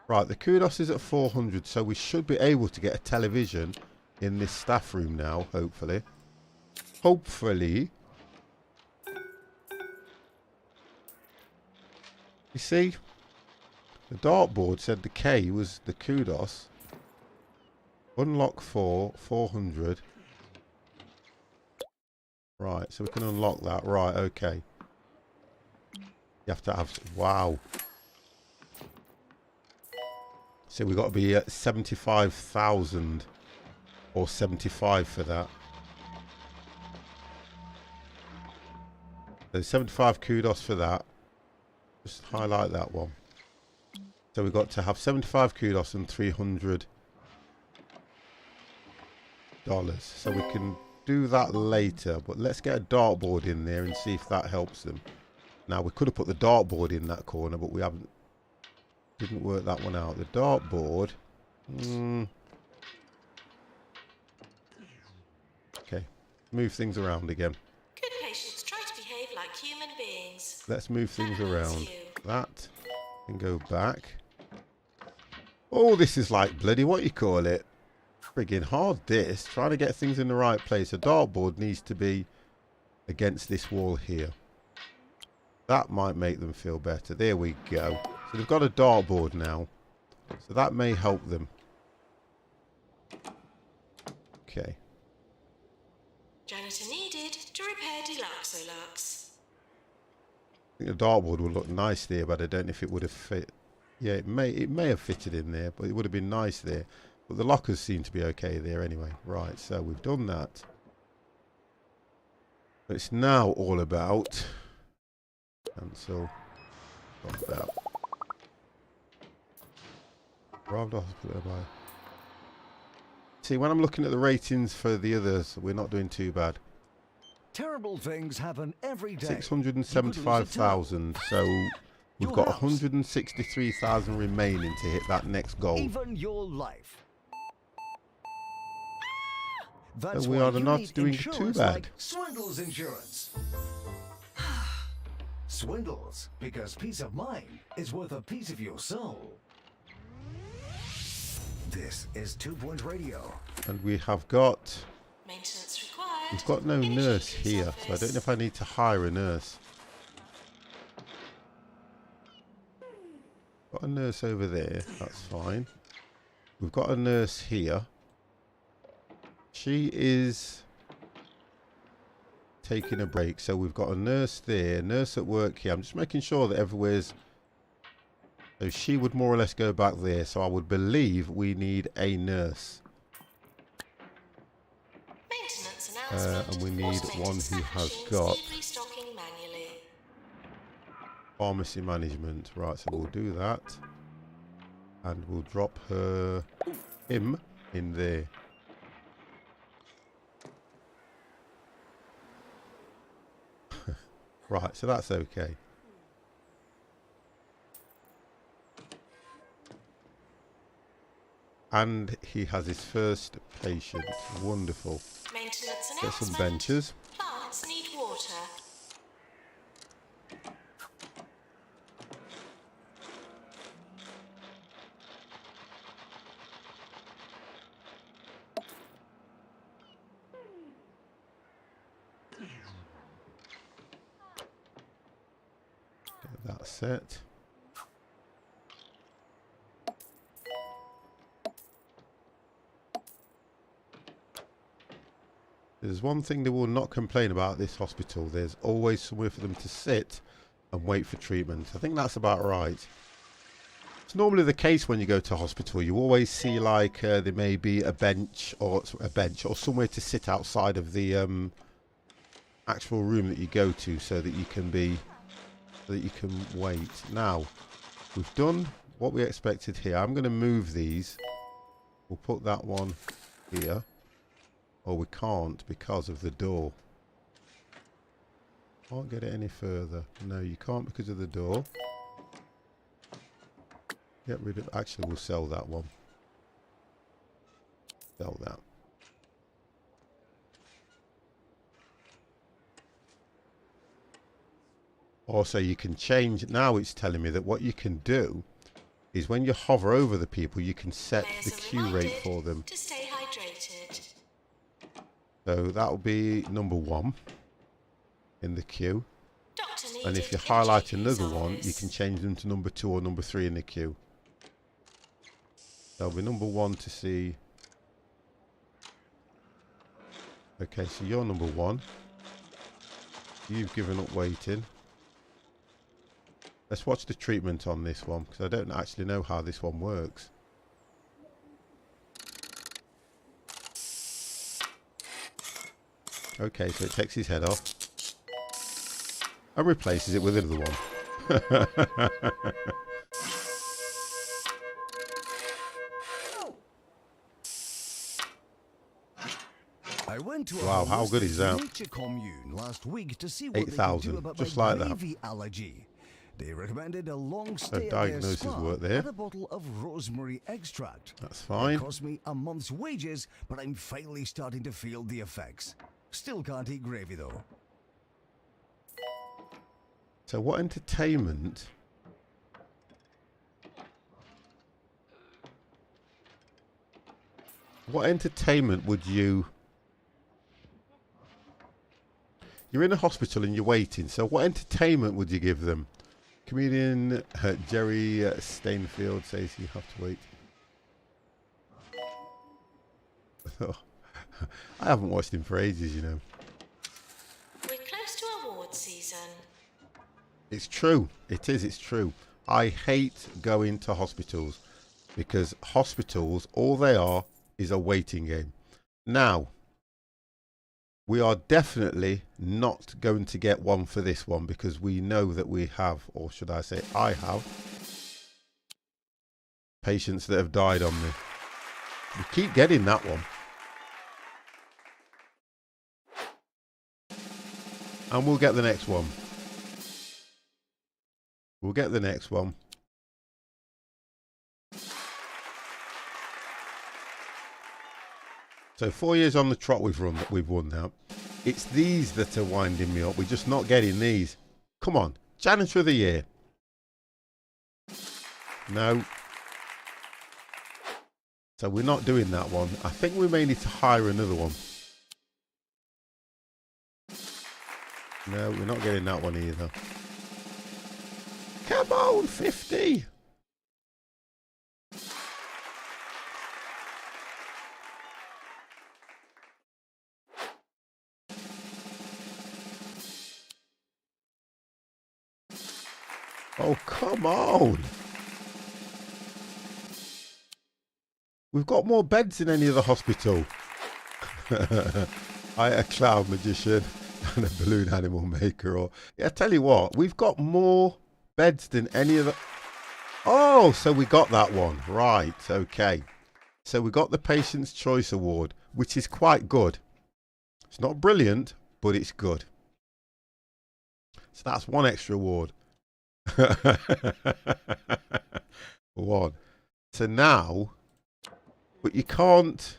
Right, the kudos is at 400. So we should be able to get a television in this staff room now, hopefully. Hopefully. You see, the dartboard said the K was the kudos. Unlock 400. Right, so we can unlock that. Right, okay. You have to have... Wow. So we've got to be at 75,000 or 75 for that. There's 75 kudos for that. Just highlight that one. So we've got to have 75 kudos and $300. So we can do that later, but let's get a dartboard in there and see if that helps them. Now we could have put the dartboard in that corner, but we haven't. Didn't work that one out. The dartboard. Okay, Move things around again.
Good patients try to behave like human beings.
Let's move things
That hurts
around.
you.
That can go back. Oh, this is like bloody what you call it. Friggin' hard this. Trying to get things in the right place. A dartboard needs to be against this wall here. That might make them feel better. There we go. So they've got a dartboard now. So that may help them. Okay.
Janitor needed to repair Deluxolux.
I think the dartboard would look nice there, but I don't know if it would have fit. Yeah, it may have fitted in there, but it would have been nice there. But the lockers seem to be okay there anyway. Right, so we've done that. It's now all about cancel. Got that. Arrived at hospital by. See, when I'm looking at the ratings for the others, we're not doing too bad.
Terrible things happen every day.
675,000. So we've
Your
got
house.
163,000 remaining to hit that next goal.
Even your life. That's
So we
why
are
you
not
need
doing too
insurance
bad.
like Swindles Insurance. Swindles, because peace of mind is worth a piece of your soul. This is 2 Point Radio.
And we have got.
Maintenance required.
We've got no
in a
nurse
GP's
here, so I
office.
don't know if I need to hire a nurse. Got a nurse over there, that's fine. We've got a nurse here. She is taking a break, so we've got a nurse there, nurse at work here. I'm just making sure that everywhere's... So she would more or less go back there, so I would believe we need a nurse.
Maintenance announcement.
And we need
Automated
one who
snack
has
machines
got-
need restocking manually.
Pharmacy management. Right, so we'll do that. And we'll drop him in there. Right, so that's okay. And he has his first patient. Wonderful.
Maintenance
Get some
announcement.
benches.
Plants need water.
Get that set. There's one thing they will not complain about this hospital. There's always somewhere for them to sit and wait for treatment. I think that's about right. It's normally the case when you go to hospital. You always see like there may be a bench or somewhere to sit outside of the actual room that you go to, so that you can wait. Now we've done what we expected here. I'm going to move these. We'll put that one here. Oh, we can't because of the door. Can't get it any further. No, you can't because of the door. Get rid of... Actually, we'll sell that one. Sell that. Also, you can change... Now it's telling me that what you can do is when you hover over the people, you can set
Players
the
are
queue rate
reminded
for them.
to stay hydrated.
So that will be number 1 in the queue.
Doctor needed
And if you
in
highlight
GP's
another one, you
office.
can change them to number 2 or number 3 in the queue. That'll be number 1 to see. Okay, so you're number 1. You've given up waiting. Let's watch the treatment on this one, because I don't actually know how this one works. Okay, so it takes his head off and replaces it with another one.
I went to a
Wow, how good is that?
nature commune last week to see what they could
8,000,
do about
just
my
like that.
gravy allergy. They recommended a long stay at their
diagnosis
spa
work there.
and a bottle of rosemary extract.
That's
It
fine.
cost me a month's wages, but I'm finally starting to feel the effects. Still can't eat gravy though.
So what entertainment? What entertainment would you... You're in a hospital and you're waiting, so what entertainment would you give them? Comedian Jerry Stainfield says you have to wait. I haven't watched him for ages, you know.
We're close to awards season.
It's true. It is. It's true. I hate going to hospitals because hospitals, all they are is a waiting game. Now, we are definitely not going to get one for this one because we know that we have, or should I say I have, patients that have died on me. We keep getting that one. And we'll get the next one. We'll get the next one. So 4 years on the trot we've won now. It's these that are winding me up. We're just not getting these. Come on. Janitor of the Year. No. So we're not doing that one. I think we may need to hire another one. No, we're not getting that one either. Come on, 50. Oh, come on. We've got more beds in any other hospital. A cloud magician and a balloon animal maker. Or yeah, I tell you what, we've got more beds than any other. Oh, so we got that one. Right, okay. So we got the Patient's Choice Award, which is quite good. It's not brilliant, but it's good. So that's one extra award. One. So now, but you can't,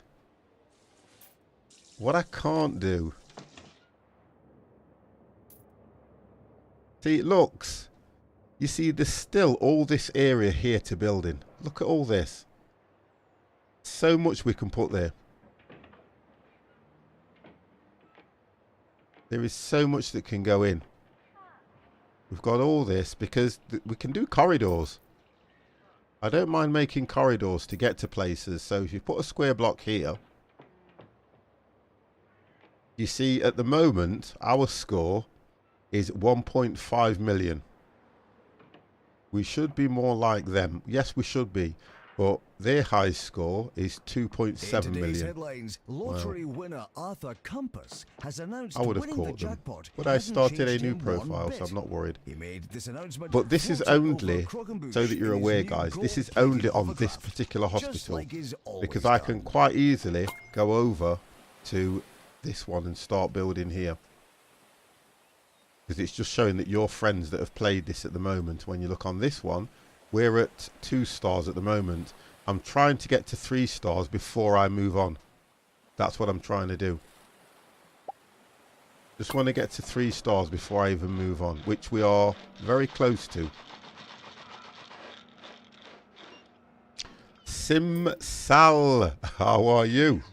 what I can't do, see, it looks, you see there's still all this area here to build in. Look at all this. So much we can put there. There is so much that can go in. We've got all this because we can do corridors. I don't mind making corridors to get to places. So if you put a square block here, you see at the moment our score is 1.5 million. We should be more like them. Yes, we should be. But their high score is 2.7 million.
Headlines, lottery winner Arthur Compass has announced
I would have
winning the
caught them.
jackpot.
But I
hasn't
started a
changed
new
him one
profile, so
bit.
I'm not worried.
He made this announcement
But this is
floating over
only,
Croquembouche
so that you're
in his
aware
new
guys, this is
gold-plated
only on this
hovercraft,
particular
just
hospital.
like he's always
Because I
done.
can quite easily go over to this one and start building here. Because it's just showing that your friends that have played this at the moment, when you look on this one, we're at 2 stars at the moment. I'm trying to get to 3 stars before I move on. That's what I'm trying to do. Just want to get to 3 stars before I even move on, which we are very close to. Sim Sal, how are you?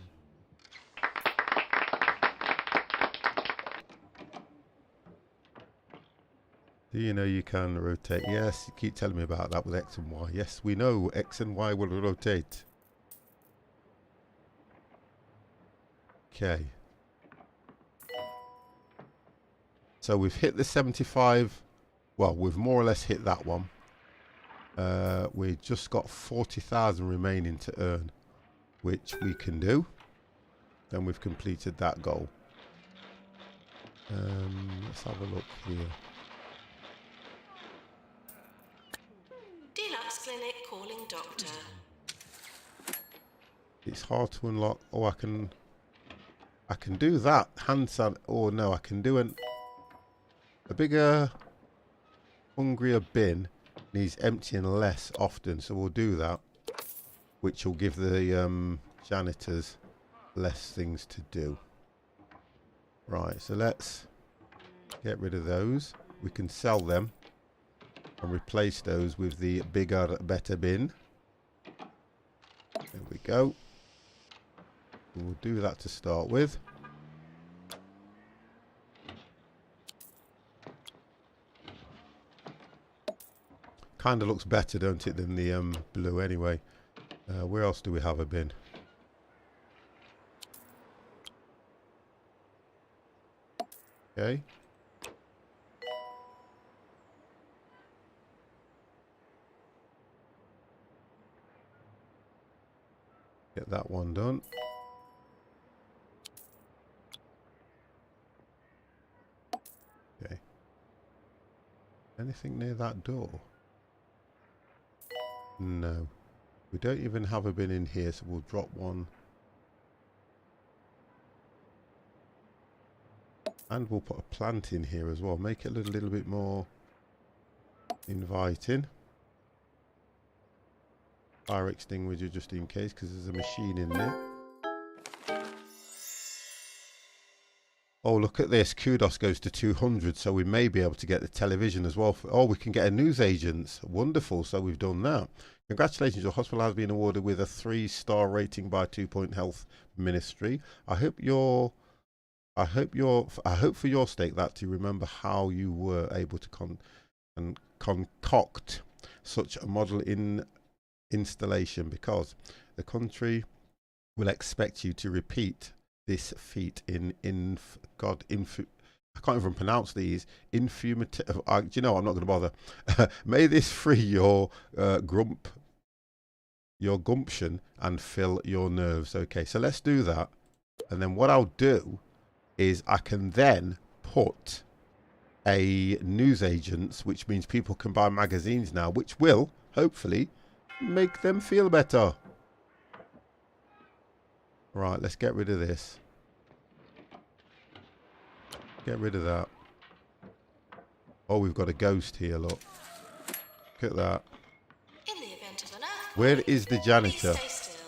Do you know you can rotate? Yes, you keep telling me about that with X and Y. Yes, we know X and Y will rotate. Okay. So we've hit the 75. Well, we've more or less hit that one. We've just got 40,000 remaining to earn, which we can do. Then we've completed that goal. Let's have a look here.
Deluxe Clinic calling doctor.
It's hard to unlock. Oh, I can do that. Hand san. Oh no, I can do a bigger, hungrier bin needs emptying less often, so we'll do that, which will give the janitors less things to do. Right, so let's get rid of those. We can sell them and replace those with the bigger, better bin. There we go. We'll do that to start with. Kind of looks better, don't it, than the blue anyway. Where else do we have a bin? Okay. Get that one done. Okay. Anything near that door? No. We don't even have a bin in here, so we'll drop one. And we'll put a plant in here as well. Make it a little bit more inviting. Fire extinguisher just in case, because there's a machine in there. Oh, look at this. Kudos goes to 200, so we may be able to get the television as well. Oh, we can get a newsagents. Wonderful. So we've done that. Congratulations. Your hospital has been awarded with a 3-star rating by 2 Point Health Ministry. I hope for your sake that you remember how you were able to concoct such a model installation, because the country will expect you to repeat this feat in I can't even pronounce these. Do you know, I'm not going to bother. May this free your gumption and fill your nerves. Okay, so let's do that. And then what I'll do is I can then put a newsagents, which means people can buy magazines now, which will hopefully make them feel better. Right, let's get rid of this. Get rid of that. Oh, we've got a ghost here, look. Look at that.
In the event of an earthquake,
Where is the janitor?
please stay still.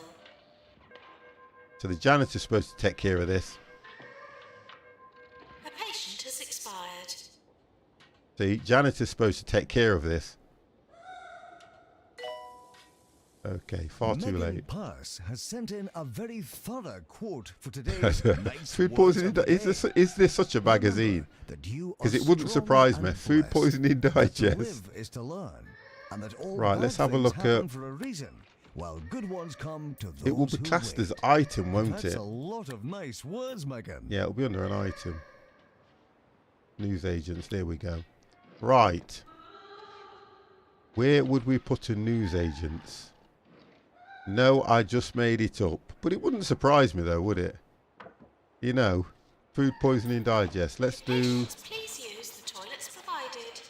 So the janitor's supposed to take care of this.
A patient has expired.
See, janitor's supposed to take care of this. Okay, far too
Megan
late.
Purse has sent in a very thorough quote for today's nice
Food
words
poisoning.
of the day.
Is this such a magazine? Because it wouldn't surprise me. Food poisoning
That to
digest.
live is to learn, and that all
Right,
bad
let's have a
things
look
happen
at.
for a reason, while good ones come to those
It will be
who
classed as
wait.
item, won't
That's
it?
a lot of nice words, Megan.
Yeah, it'll be under an item. Newsagents. There we go. Right. Where would we put a newsagents? No, I just made it up. But it wouldn't surprise me though, would it? You know, food poisoning digest. Let's do.
Patients, please use the toilets provided.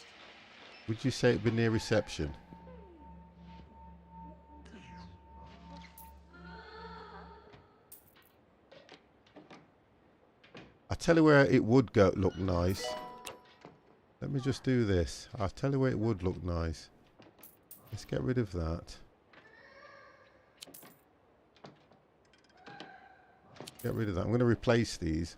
Would you say it'd be near reception? I tell you where it would go look nice. Let me just do this. I'll tell you where it would look nice. Let's get rid of that. Get rid of that. I'm going to replace these.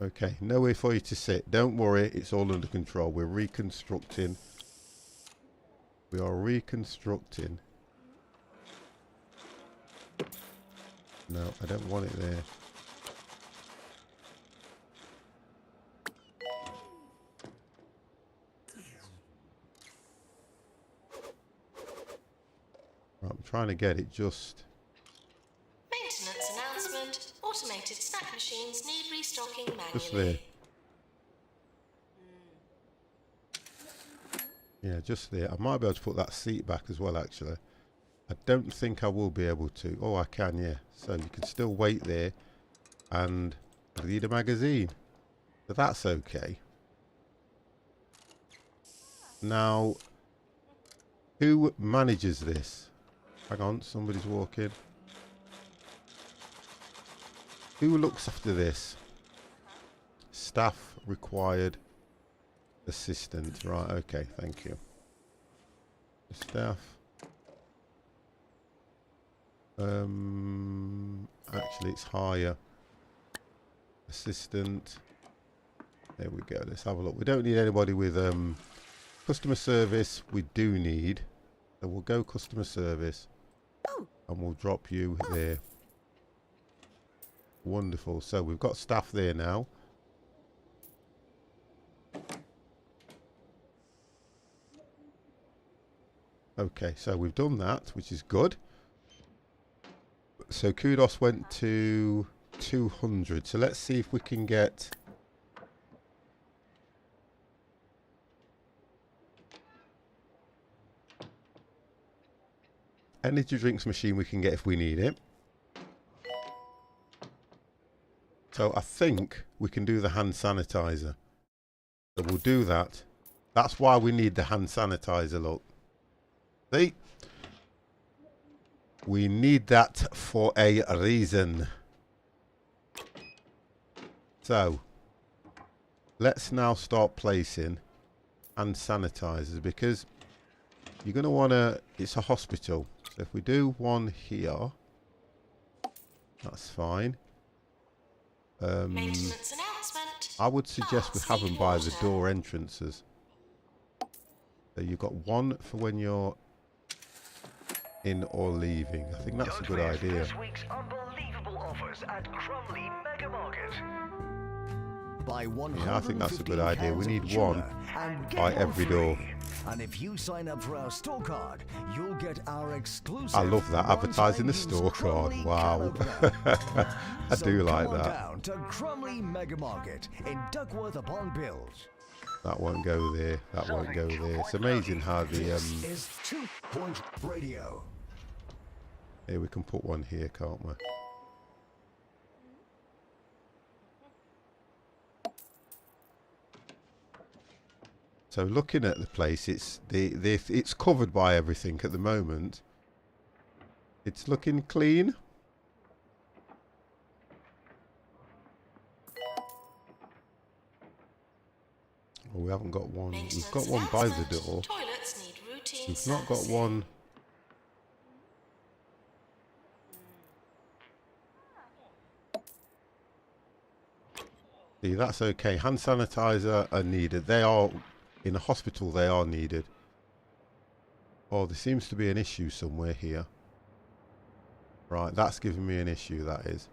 Okay, nowhere for you to sit. Don't worry, it's all under control. We're reconstructing. We are reconstructing. No, I don't want it there. Right, I'm trying to get it just.
Maintenance announcement. Automated snack machines need restocking manually.
Just there. Yeah, just there. I might be able to put that seat back as well, actually. I don't think I will be able to. Oh, I can, yeah. So you can still wait there and read a magazine. But that's okay. Now, who manages this? Hang on, somebody's walking. Who looks after this? Staff required assistant. Right, okay, thank you. The staff. Actually, it's higher. Assistant. There we go. Let's have a look. We don't need anybody with customer service. We do need. So we'll go customer service. And we'll drop you there. Wonderful. So we've got staff there now. Okay, so we've done that, which is good. So kudos went to 200. So let's see if we can get... energy drinks machine we can get if we need it. So I think we can do the hand sanitizer. So we'll do that. That's why we need the hand sanitizer, look. See? We need that for a reason. So, let's now start placing hand sanitizers because you're going to want to... it's a hospital. So if we do one here, that's fine.
Maintenance announcement.
I would suggest we have them by the door entrances. So you've got one for when you're in or leaving. I think that's a good idea.
This week's unbelievable offers at Crumley Mega Market. Buy
Yeah, I think that's a good
115
idea. We
cans of
need
tuna
one
and get
by
one
every
free.
door.
And if you sign up for our store card, you'll get our exclusive.
I love that, advertising the
one-time
store
use
card.
Crumley
Wow.
calendar.
I
So
do like
come on
that.
down to Crumley Mega Market in Duckworth upon Bills.
That won't go there. That won't go there. It's amazing how the
This is 2 Point Radio.
here we can put one here, can't we? So looking at the place, it's covered by everything at the moment. It's looking clean. Oh, we haven't got one. We've got one by the door.
Toilets need routine
We've not got
servicing.
one. See, that's okay. Hand sanitizer are needed. They are in a hospital. They are needed. Oh, there seems to be an issue somewhere here. Right, that's giving me an issue. That is.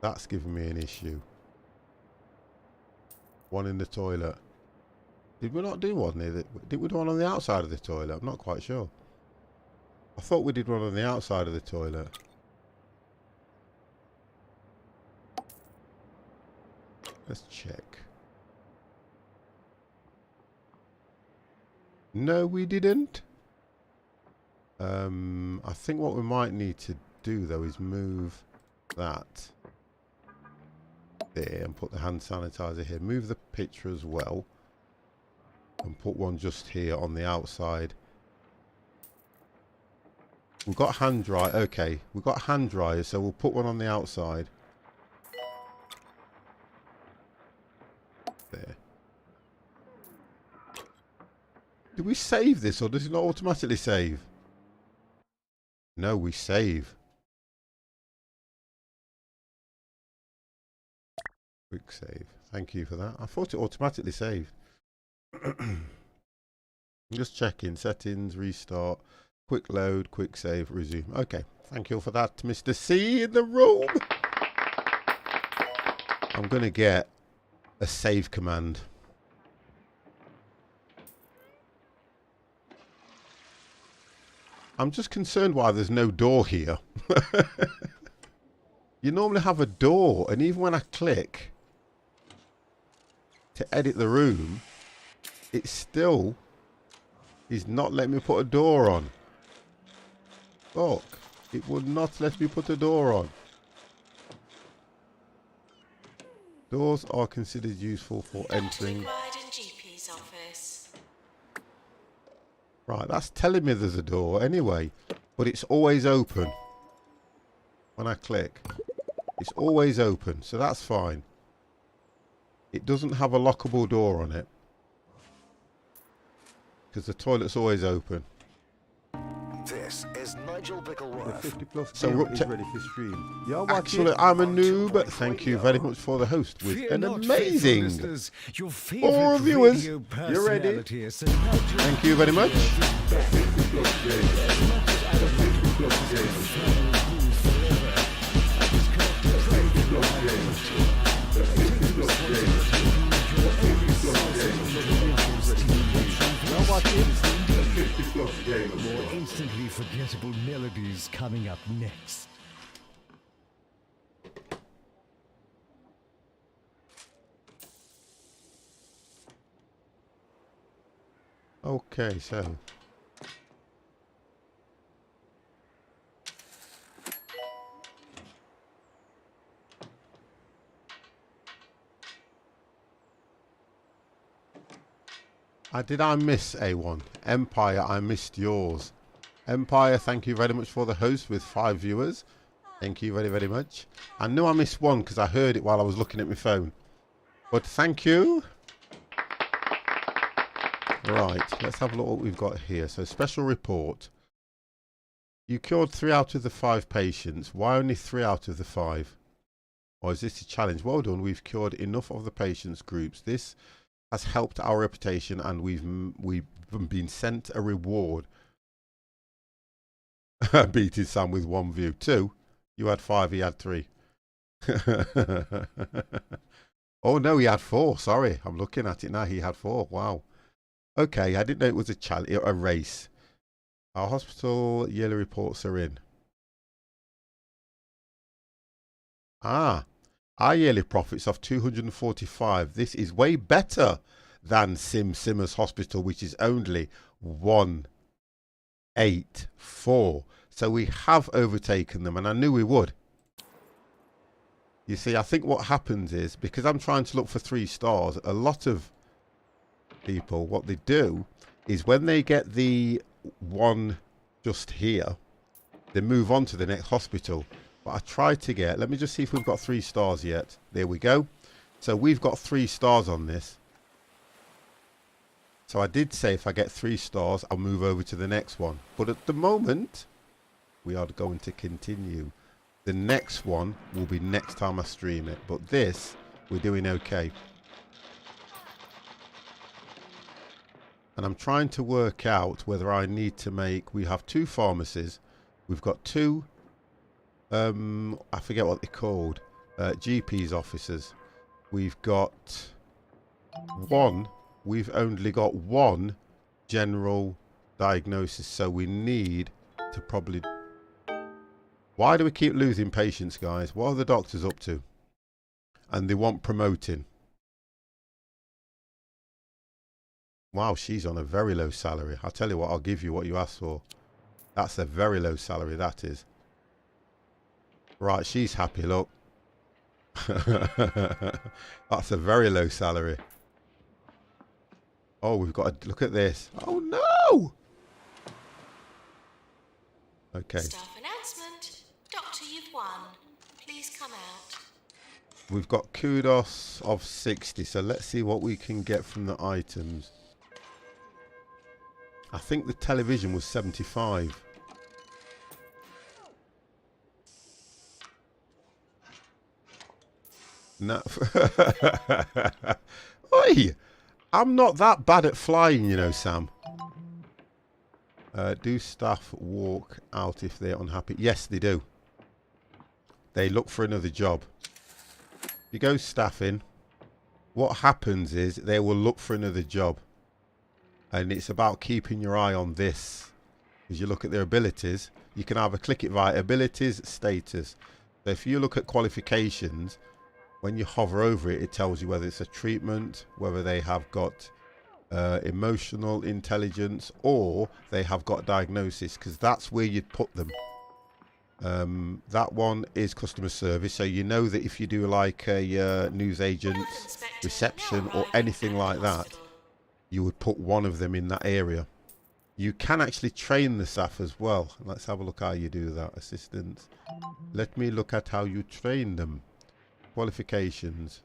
That's giving me an issue. One in the toilet. Did we not do one near the... did we do one on the outside of the toilet? I'm not quite sure. I thought we did one on the outside of the toilet. Let's check. No, we didn't. I think what we might need to do though is move that there and put the hand sanitizer here. Move the picture as well and put one just here on the outside. We've got hand dry. Okay, we've got hand dryers, so we'll put one on the outside. There. Do we save this or does it not automatically save? No, we save. Quick save. Thank you for that. I thought it automatically saved. Just checking. Settings, restart, quick load, quick save, resume. Okay. Thank you for that, Mr. C in the room. I'm going to get a save command. I'm just concerned why there's no door here. You normally have a door, and even when I click to edit the room, it still is not letting me put a door on. Look, it would not let me put a door on. Doors are considered useful for entering.
Required in GP's office.
Right, that's telling me there's a door anyway, but it's always open. When I click, it's always open, so that's fine. It doesn't have a lockable door on it because the toilet's always open.
This is Nigel
The
Bickleworth.
50 plus
So
deal
we're
is
up to-
ready for stream. You're
Actually,
watching. I'm a noob. Thank you very much for the host with
Fear
an
not, faithful
amazing
listeners, your
4
favorite
viewers.
radio
You ready?
personality is Sir Nigel
Thank you very much.
More instantly forgettable melodies coming up next.
Okay, so I miss A1? Empire, I missed yours. Empire, thank you very much for the host with 5 viewers. Thank you very, very much. I knew I missed one because I heard it while I was looking at my phone. But thank you. Right, let's have a look what we've got here. So, special report. You cured 3 out of the 5 patients. Why only 3 out of the 5? Or is this a challenge? Well done. We've cured enough of the patients groups. This has helped our reputation, and we've been sent a reward. Beating Sam with 1 view. 2. You had 5. He had 3. Oh no, he had 4. Sorry, I'm looking at it now. He had 4. Wow. Okay, I didn't know it was a race. Our hospital yearly reports are in. Ah, our yearly profits of 245. This is way better than Simmers Hospital, which is only 184. So we have overtaken them, and I knew we would. You see, I think what happens is, because I'm trying to look for 3 stars, a lot of people, what they do is when they get the one just here, they move on to the next hospital. But I tried to get, let me just see if we've got 3 stars yet. There we go. So we've got 3 stars on this. So I did say if I get 3 stars, I'll move over to the next one. But at the moment, we are going to continue. The next one will be next time I stream it. But this, we're doing okay. And I'm trying to work out whether I need to make, we have 2 pharmacies. We've got 2, I forget what they're called, GP's officers. We've got 1, we've only got 1 general diagnosis. So we need to probably, why do we keep losing patients, guys? What are the doctors up to? And they want promoting. Wow, she's on a very low salary. I'll tell you what, I'll give you what you asked for. That's a very low salary, that is. Right, she's happy, look. That's a very low salary. Oh, we've got to look at this. Oh, no! Okay.
Staff announcement. Doctor, you've won. Please come out.
We've got kudos of 60, so let's see what we can get from the items. I think the television was 75. No. Oi! I'm not that bad at flying, you know, Sam. Do staff walk out if they're unhappy? Yes, they do. They look for another job. You go staffing. What happens is they will look for another job. And it's about keeping your eye on this. As you look at their abilities, you can either click it via abilities, status. So if you look at qualifications, when you hover over it, it tells you whether it's a treatment, whether they have got emotional intelligence, or they have got diagnosis, because that's where you'd put them. That one is customer service, so you know that if you do like a news agent's reception or anything like that, you would put one of them in that area. You can actually train the staff as well. Let's have a look how you do that. Assistants. Let me look at how you train them. Qualifications.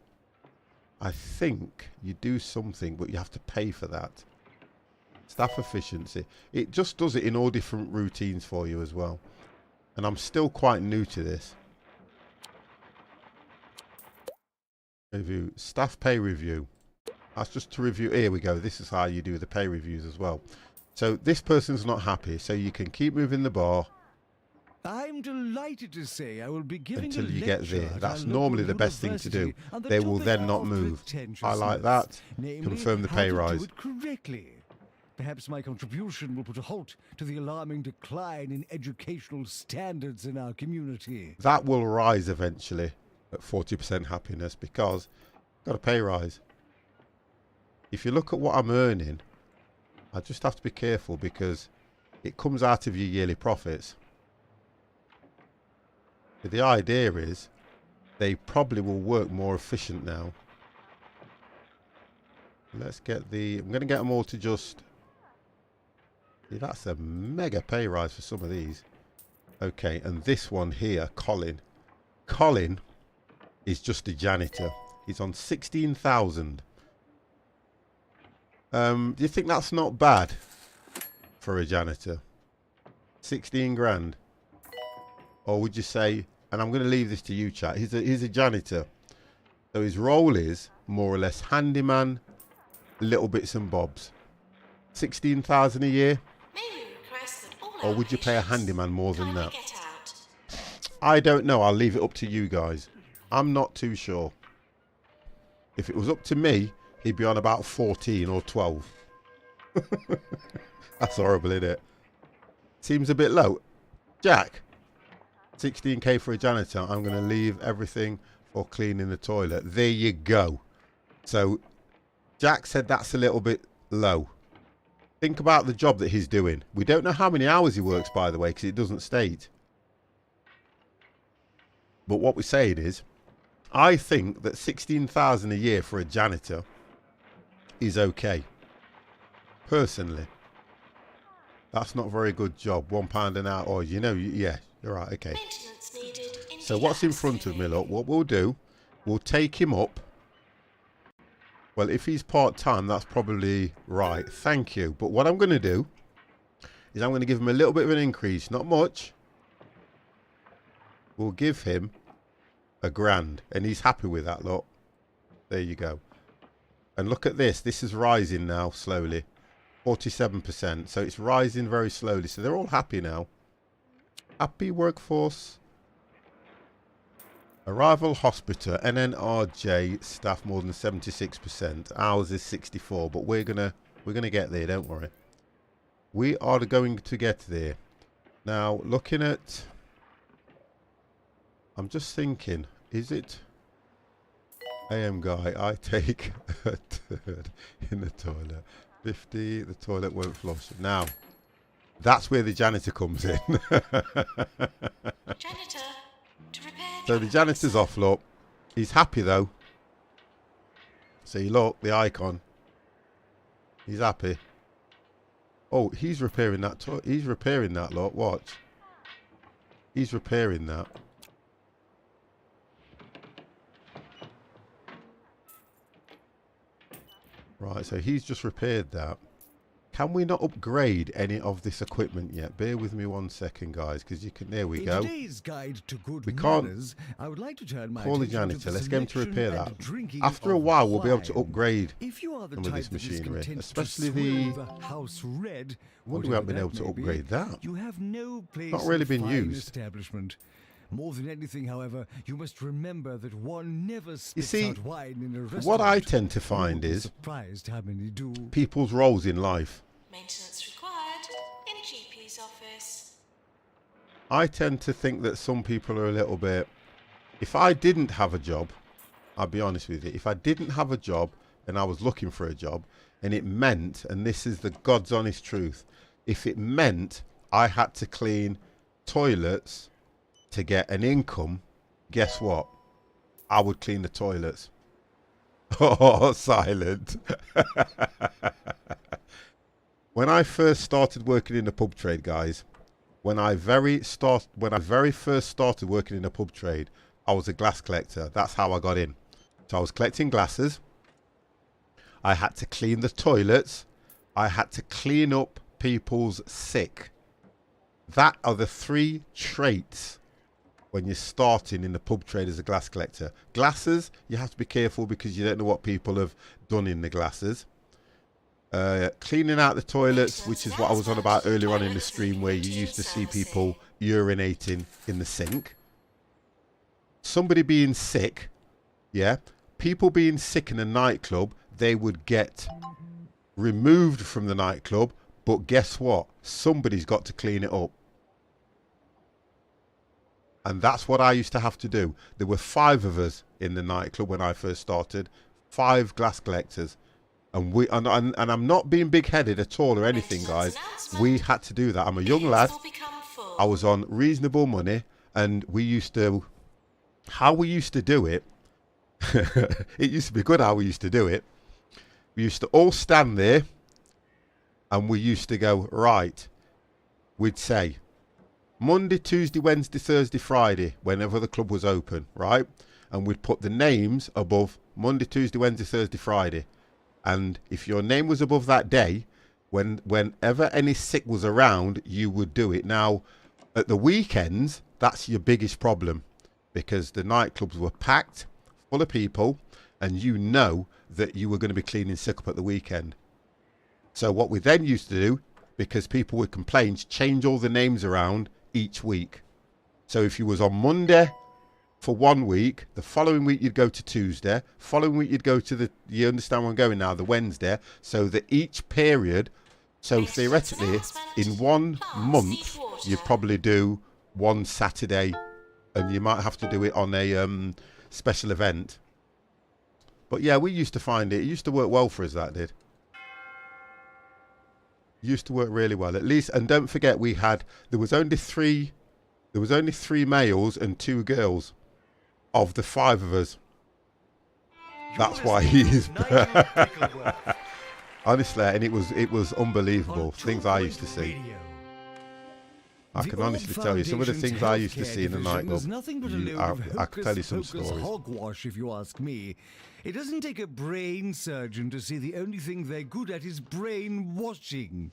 I think you do something, but you have to pay for that. Staff efficiency. It just does it in all different routines for you as well. And I'm still quite new to this. Review. Staff pay review. That's just to review. Here we go. This is how you do the pay reviews as well. So this person's not happy. So you can keep moving the bar
I'm delighted to say I will be giving
until
a
you get
lecture
there.
at
That's
our
normally
local
the best thing to do.
university on the
They will
topic
then not
of
move. I
pretentiousness,
like that.
namely
Confirm the
how
pay
to
rise.
do it correctly. Perhaps my contribution will put a halt to the alarming decline in educational standards in our community.
That will rise eventually at 40% happiness because I've got a pay rise. If you look at what I'm earning, I just have to be careful because it comes out of your yearly profits. But the idea is they probably will work more efficient now. Let's get the... I'm going to get them all to just... See, that's a mega pay rise for some of these. Okay, and this one here, Colin. Colin is just a janitor. He's on 16,000. Do you think that's not bad for a janitor? 16 grand. Or would you say, and I'm going to leave this to you, chat, he's a janitor. So his role is more or less handyman, little bits and bobs. 16,000 a year?
May we request that all
Or would you pay a
applications
handyman more than
kindly
that?
get out.
I don't know. I'll leave it up to you guys. I'm not too sure. If it was up to me, he'd be on about 14 or 12. That's horrible, isn't it? Seems a bit low. Jack, 16k for a janitor. I'm going to leave everything for cleaning the toilet. There you go. So Jack said that's a little bit low. Think about the job that he's doing. We don't know how many hours he works, by the way, because it doesn't state. But what we're saying is, I think that 16,000 a year for a janitor is okay. Personally. That's not a very good job. £1 an hour. Or, you know, yeah, you're right. Okay.
Maintenance needed in
So what's in front of me, look, what we'll do, we'll take him up. Well, if he's part-time, that's probably right. Thank you. But what I'm going to do is I'm going to give him a little bit of an increase. Not much. We'll give him £1,000. And he's happy with that, look. There you go. And look at this. This is rising now, slowly. 47%. So it's rising very slowly. So they're all happy now. Happy workforce. Arrival hospital, NNRJ staff more than 76%. Ours is 64, but we're gonna get there, don't worry. We are going to get there. Now, looking at, I'm just thinking, is it AM guy? I take a turd in the toilet. 50, the toilet won't flush. Now, that's where the janitor comes in.
Janitor, to repair
So the janitor's off, look. He's happy though. See, look, the icon. He's happy. Oh, he's repairing that. He's repairing that, look. Watch. He's repairing that. Right, so he's just repaired that. Can we not upgrade any of this equipment yet? Bear with me 1 second, guys, because you can... There we go.
In today's guide to good
We can't
manners, I would like to turn my
call the
attention
janitor.
to
Let's get him to repair
selection
that.
and drinking
After a
of
while, we'll be able to
wine.
upgrade
If you are the
some of
type
this
that is
machinery,
content
especially
to
the...
swirl house red,
I wonder we haven't been
whatever
able
that
to
may be,
upgrade that.
You have no place
Not really
in a
been
fine
used.
establishment. More than anything, however, you must remember that one never spits
see,
out wine in a restaurant.
what I tend to find
You'll be
is
surprised how many do.
people's roles in life.
Maintenance required in GP's office.
I tend to think that some people are a little bit... If I didn't have a job, I'll be honest with you, if I didn't have a job and I was looking for a job, and it meant, and this is the God's honest truth, if it meant I had to clean toilets to get an income, guess what? I would clean the toilets. Oh, silent. When I first started working in the pub trade, guys, when I very first started working in the pub trade, I was a glass collector. That's how I got in. So I was collecting glasses. I had to clean the toilets, I had to clean up people's sick. That are the 3 traits when you're starting in the pub trade as a glass collector. Glasses, you have to be careful because you don't know what people have done in the glasses. Cleaning out the toilets, which is what I was on about earlier on in the stream, where you used to see people urinating in the sink. Somebody being sick, yeah, people being sick in a nightclub, they would get removed from the nightclub, but guess what? Somebody's got to clean it up. And that's what I used to have to do. There were 5 of us in the nightclub when I first started, 5 glass collectors. And I'm not being big-headed at all or anything, guys. We had to do that. I'm a young lad. I was on reasonable money, and we used to, how we used to do it, it used to be good how we used to do it. We used to all stand there, and we used to go, right, we'd say, Monday, Tuesday, Wednesday, Thursday, Friday, whenever the club was open, right? And we'd put the names above Monday, Tuesday, Wednesday, Thursday, Friday. And if your name was above that day, whenever any sick was around, you would do it. Now, at the weekends, that's your biggest problem because the nightclubs were packed, full of people, and you know that you were going to be cleaning sick up at the weekend. So what we then used to do, because people would complain, change all the names around each week. So if you was on Monday for 1 week, the following week you'd go to Tuesday, following week you'd go to the, you understand where I'm going now, the Wednesday, so that each period, so theoretically in 1 month you'd probably do 1 Saturday, and you might have to do it on a special event. But yeah, we used to find it used to work well for us, that did. Used to work really well, at least. And don't forget, there was only three males and 2 girls of the 5 of us. That's why he is honestly, and it was unbelievable things I used to see. I can honestly tell you some of the things I used to see in the nightclub. I could tell you some stories.
Hogwash, if you ask me. It doesn't take a brain surgeon to see the only thing they're good at is brainwashing.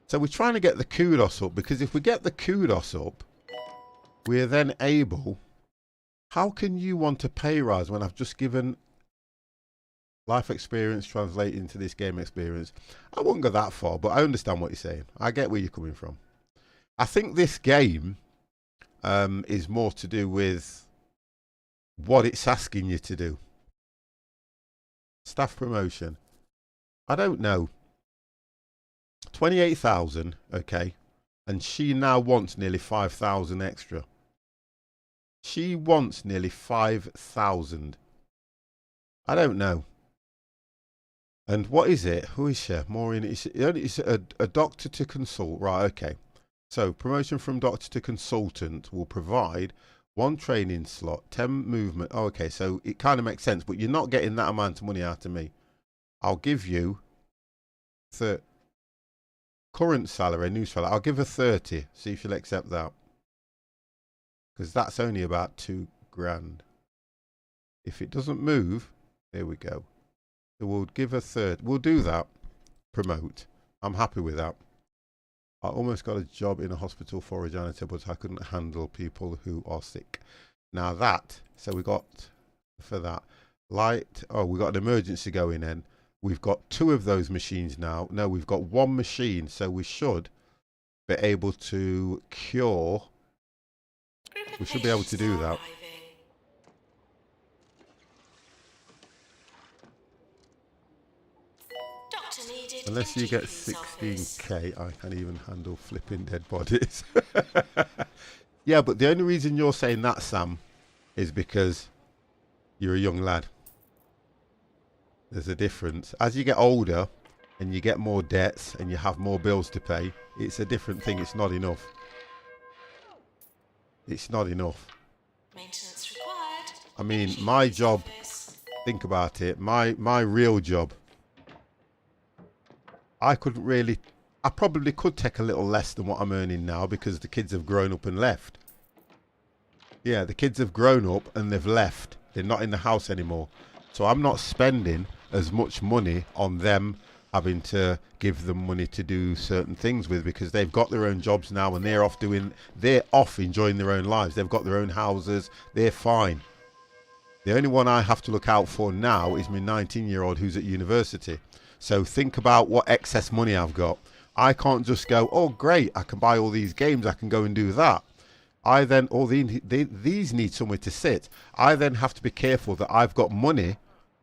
So we're trying to get the kudos up, because if we get the kudos up, we're then able. How can you want a pay rise when I've just given life experience translate into this game experience? I wouldn't go that far, but I understand what you're saying. I get where you're coming from. I think this game is more to do with what it's asking you to do. Staff promotion. I don't know. 28,000, okay. And she now wants nearly 5,000 extra. She wants nearly 5,000. I don't know. And what is it? Who is she? Maureen. It's a doctor to consult. Right, okay. So promotion from doctor to consultant will provide 1 training slot, 10 movement. Oh, okay, so it kind of makes sense, but you're not getting that amount of money out of me. I'll give you the current salary, new salary. I'll give her 30. See if she'll accept that. Because that's only about 2 grand. If it doesn't move, there we go. So we'll give her 30. We'll do that. Promote. I'm happy with that. I almost got a job in a hospital for a janitor, but I couldn't handle people who are sick. Now that, so we got for that light. Oh, we got an emergency going in. We've got 2 of those machines now. No, we've got 1 machine, so we should be able to cure. We should be able to do that. Unless you get 16k, I can't even handle flipping dead bodies. Yeah, but the only reason you're saying that, Sam, is because you're a young lad. There's a difference. As you get older and you get more debts and you have more bills to pay, it's a different thing. It's not enough. It's not enough.
Maintenance required.
I mean, my job, think about it, my real job, I probably could take a little less than what I'm earning now because the kids have grown up and left. Yeah, the kids have grown up and they've left. They're not in the house anymore. So I'm not spending as much money on them having to give them money to do certain things with, because they've got their own jobs now and they're off enjoying their own lives. They've got their own houses. They're fine. The only one I have to look out for now is my 19-year-old who's at university. So think about what excess money I've got. I can't just go, oh great, I can buy all these games, I can go and do that. I then, these need somewhere to sit. I then have to be careful that I've got money,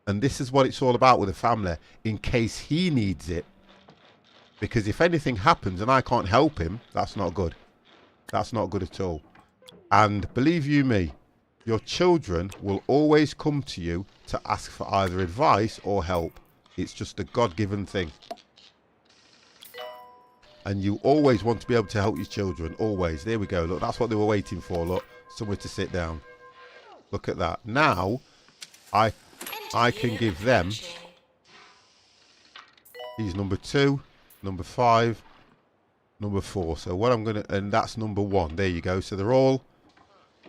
and this is what it's all about with a family, in case he needs it. Because if anything happens and I can't help him, that's not good. That's not good at all. And believe you me, your children will always come to you to ask for either advice or help. It's just a God-given thing. And you always want to be able to help your children. Always. There we go. Look, that's what they were waiting for. Look, somewhere to sit down. Look at that. Now, I can give them. He's number 2, number 5, number 4. So what I'm going to, and that's number 1. There you go. So they're all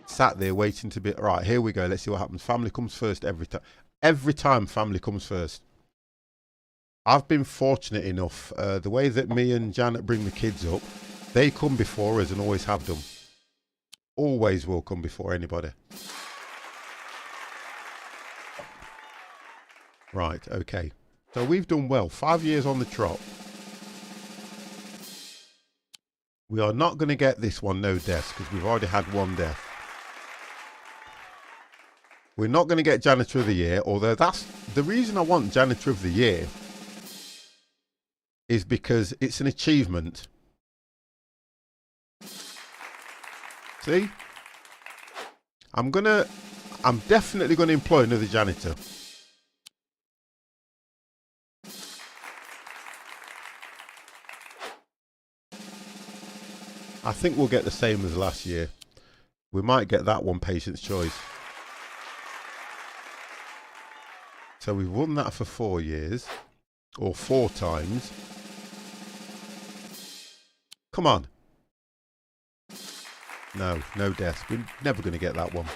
sat there waiting to be, right, here we go. Let's see what happens. Family comes first every time. Every time family comes first. I've been fortunate enough, the way that me and Janet bring the kids up, they come before us and always have done. Always will come before anybody. Right, okay. So we've done well. 5 years on the trot. We are not going to get this one no deaths because we've already had 1 death. We're not going to get Janitor of the Year, although that's the reason I want Janitor of the Year. Is because it's an achievement. See? I'm definitely gonna employ another janitor. I think we'll get the same as last year. We might get that one, Patient's Choice. So we've won that for 4 years. Or 4 times. Come on. No deaths. We're never going to get that one.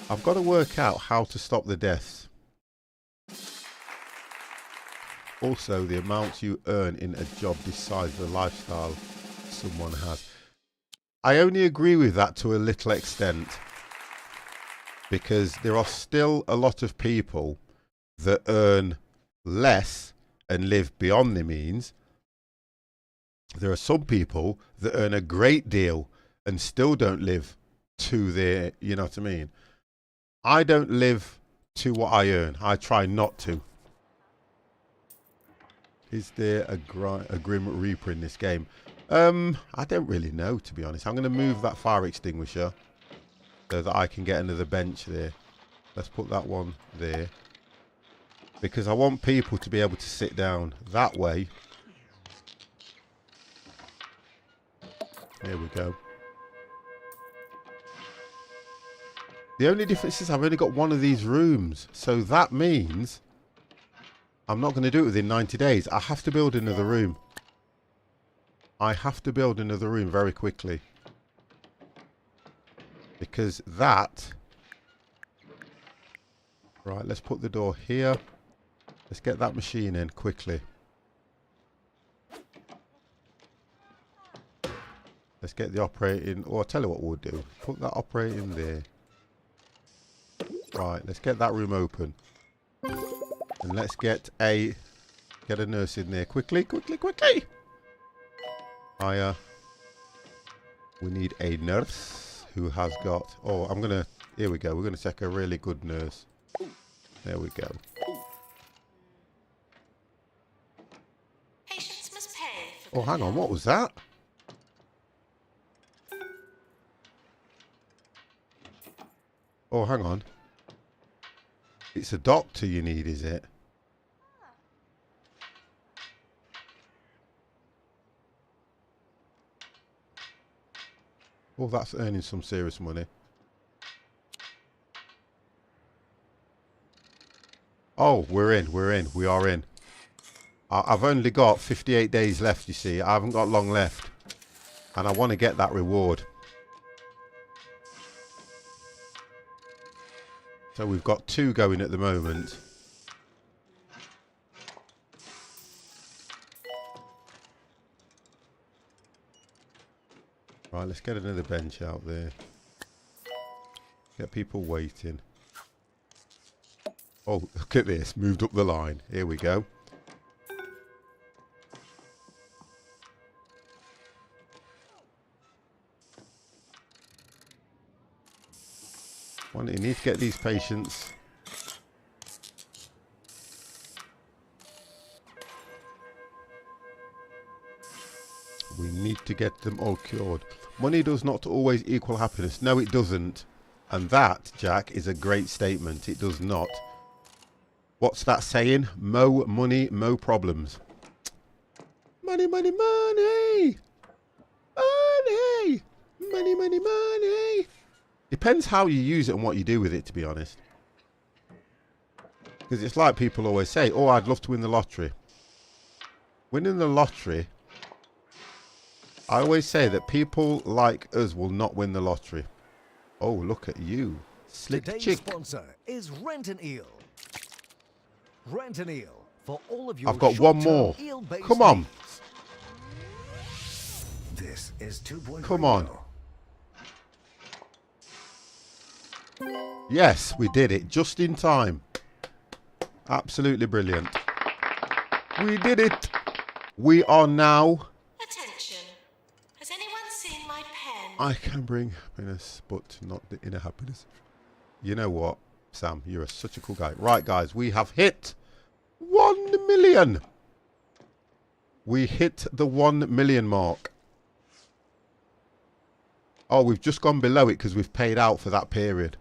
I've got to work out how to stop the deaths. Also, the amount you earn in a job decides the lifestyle someone has. I only agree with that to a little extent. Because there are still a lot of people that earn less and live beyond their means. There are some people that earn a great deal and still don't live to their, you know what I mean? I don't live to what I earn. I try not to. Is there a Grim Reaper in this game? I don't really know, to be honest. I'm going to move that fire extinguisher so that I can get another bench there. Let's put that one there. Because I want people to be able to sit down that way. There we go. The only difference is I've only got one of these rooms. So that means I'm not going to do it within 90 days. I have to build another room. I have to build another room very quickly. Because that... Right, let's put the door here. Let's get that machine in quickly. Let's get the operating... Or I'll tell you what we'll do. Put that operating there. Right, let's get that room open. And let's get a nurse in there. Quickly. We need a nurse who has got... Oh, I'm going to... Here we go. We're going to take a really good nurse. There we go.
Patients must pay for
Oh, hang on. What was that? Oh, hang on. It's a doctor you need, is it? Oh, that's earning some serious money. Oh, we are in. We are in. I've only got 58 days left, you see. I haven't got long left. And I want to get that reward. So we've got 2 going at the moment. Right, let's get another bench out there. Get people waiting. Oh, look at this. Moved up the line. Here we go. Well, you need to get these patients. We need to get them all cured. Money does not always equal happiness. No, it doesn't. And that, Jack, is a great statement. It does not. What's that saying? Mo money, mo problems. Money, money, money. Money. Money, money, money. Depends how you use it and what you do with it, to be honest. Because it's like people always say, oh, I'd love to win the lottery. Winning the lottery, I always say that people like us will not win the lottery. Oh, look at you. Slick
Today's
chick.
sponsor is Rent an Eel. Rent an Eel for all of your
I've got one more.
eel-based
Come on.
needs. This is 2.0.
Come on. Yes, we did it just in time. Absolutely brilliant. We did it. We are now...
Attention. Has anyone seen my pen?
I can bring happiness, but not the inner happiness. You know what, Sam? You're such a cool guy. Right, guys, we have hit 1 million. We hit the 1 million mark. Oh, we've just gone below it because we've paid out for that period.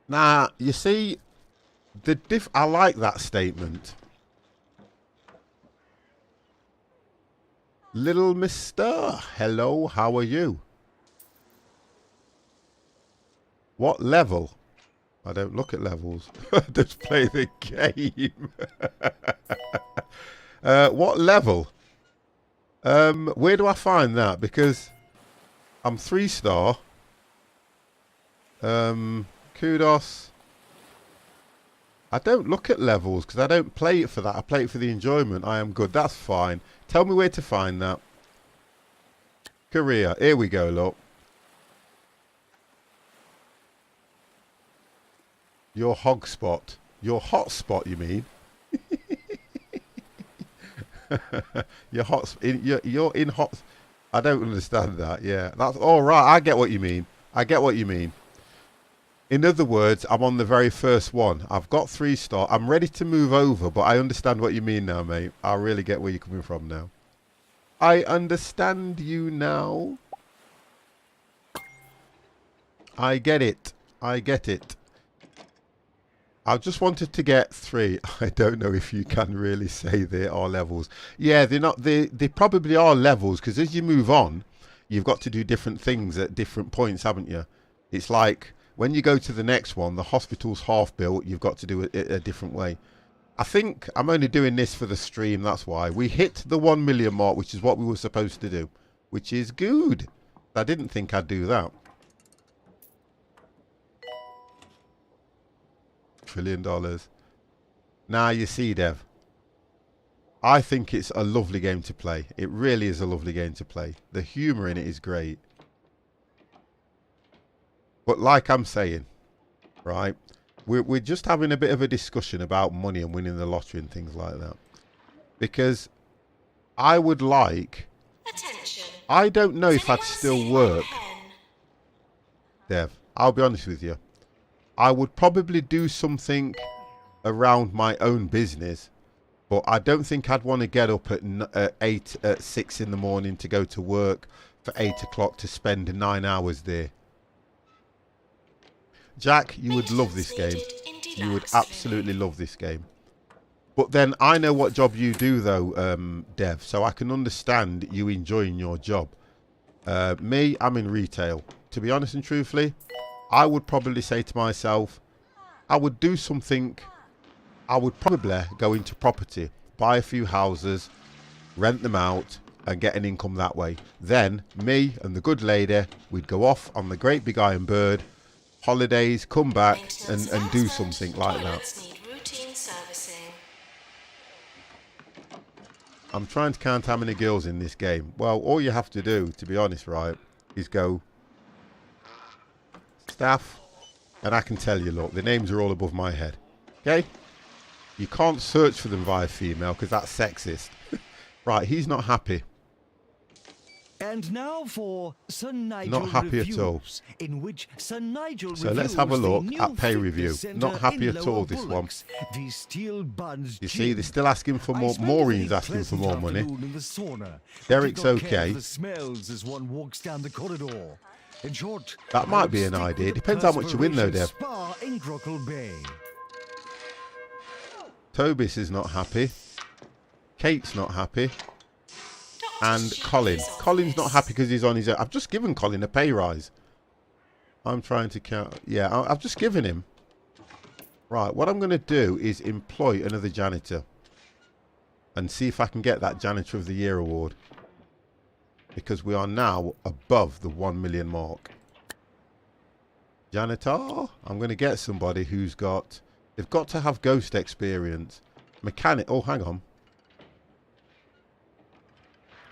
Now, you see, I like that statement. Little mister, hello, how are you? What level? I don't look at levels. Just play the game. What level? Where do I find that? Because I'm 3-star. Kudos. I don't look at levels because I don't play it for that. I play it for the enjoyment. I am good. That's fine. Tell me where to find that. Career. Here we go, look. Your hog spot. Your hot spot, you mean? You're hot. You're in hot. I don't understand that. Yeah, that's all right. I get what you mean. I get what you mean. In other words, I'm on the very first one. I've got 3-star. I'm ready to move over, but I understand what you mean now, mate. I really get where you're coming from now. I understand you now. I get it. I get it. I just wanted to get 3. I don't know if you can really say there are levels. Yeah, they're not. They probably are levels because as you move on, you've got to do different things at different points, haven't you? It's like when you go to the next one, the hospital's half built. You've got to do it a different way. I think I'm only doing this for the stream. That's why we hit the 1 million mark, which is what we were supposed to do, which is good. I didn't think I'd do that. $1 trillion. Now you see, Dev, I think it's a lovely game to play. It really is a lovely game to play. The humour in it is great. But like I'm saying, right, we're just having a bit of a discussion about money and winning the lottery and things like that. Because I would like...
Attention.
I don't know
Has
if I'd
anyone
still
seen my
work,
pen?
Dev. I'll be honest with you. I would probably do something around my own business, but I don't think I'd want to get up at 6 in the morning to go to work for 8 o'clock to spend 9 hours there. Jack, you would love this game. You would absolutely love this game. But then I know what job you do though, Dev, so I can understand you enjoying your job. Me, I'm in retail. To be honest and truthfully, I would probably say to myself, I would do something. I would probably go into property, buy a few houses, rent them out and get an income that way. Then me and the good lady, we'd go off on the great big iron bird, holidays, come back and do something like that.
Toilets need routine servicing.
I'm trying to count how many girls in this game. Well, all you have to do, to be honest, right, is go staff, and I can tell you, look, the names are all above my head. Okay? You can't search for them via female because that's sexist. Right, he's not happy.
And now for Sir Nigel
Not happy at all.
Reviews, in which Sir Nigel
So let's have a
reviews the
look
new
at pay
fitness
review.
centre
Not happy
in
at all,
Lower
this one.
Bullocks, the Steel Buns
You see,
Gym.
they're still asking for
I
more.
spent a
Maureen's
very
asking for
pleasant
more money.
afternoon in the sauna.
Derek's
Did not care
okay.
for the smells as one walks down the corridor. In short,
That
I
might
would
be an
stick
idea.
with the
Depends how much you win though, Dev.
Spa in Grockle Bay.
Tobis is not happy. Kate's not happy. And Colin. Colin's not happy because he's on his own. I've just given Colin a pay rise. I'm trying to count. Yeah, I've just given him. Right, what I'm going to do is employ another janitor. And see if I can get that Janitor of the Year award. Because we are now above the 1 million mark. Janitor. I'm going to get somebody who's got... They've got to have ghost experience. Mechanic. Oh, hang on.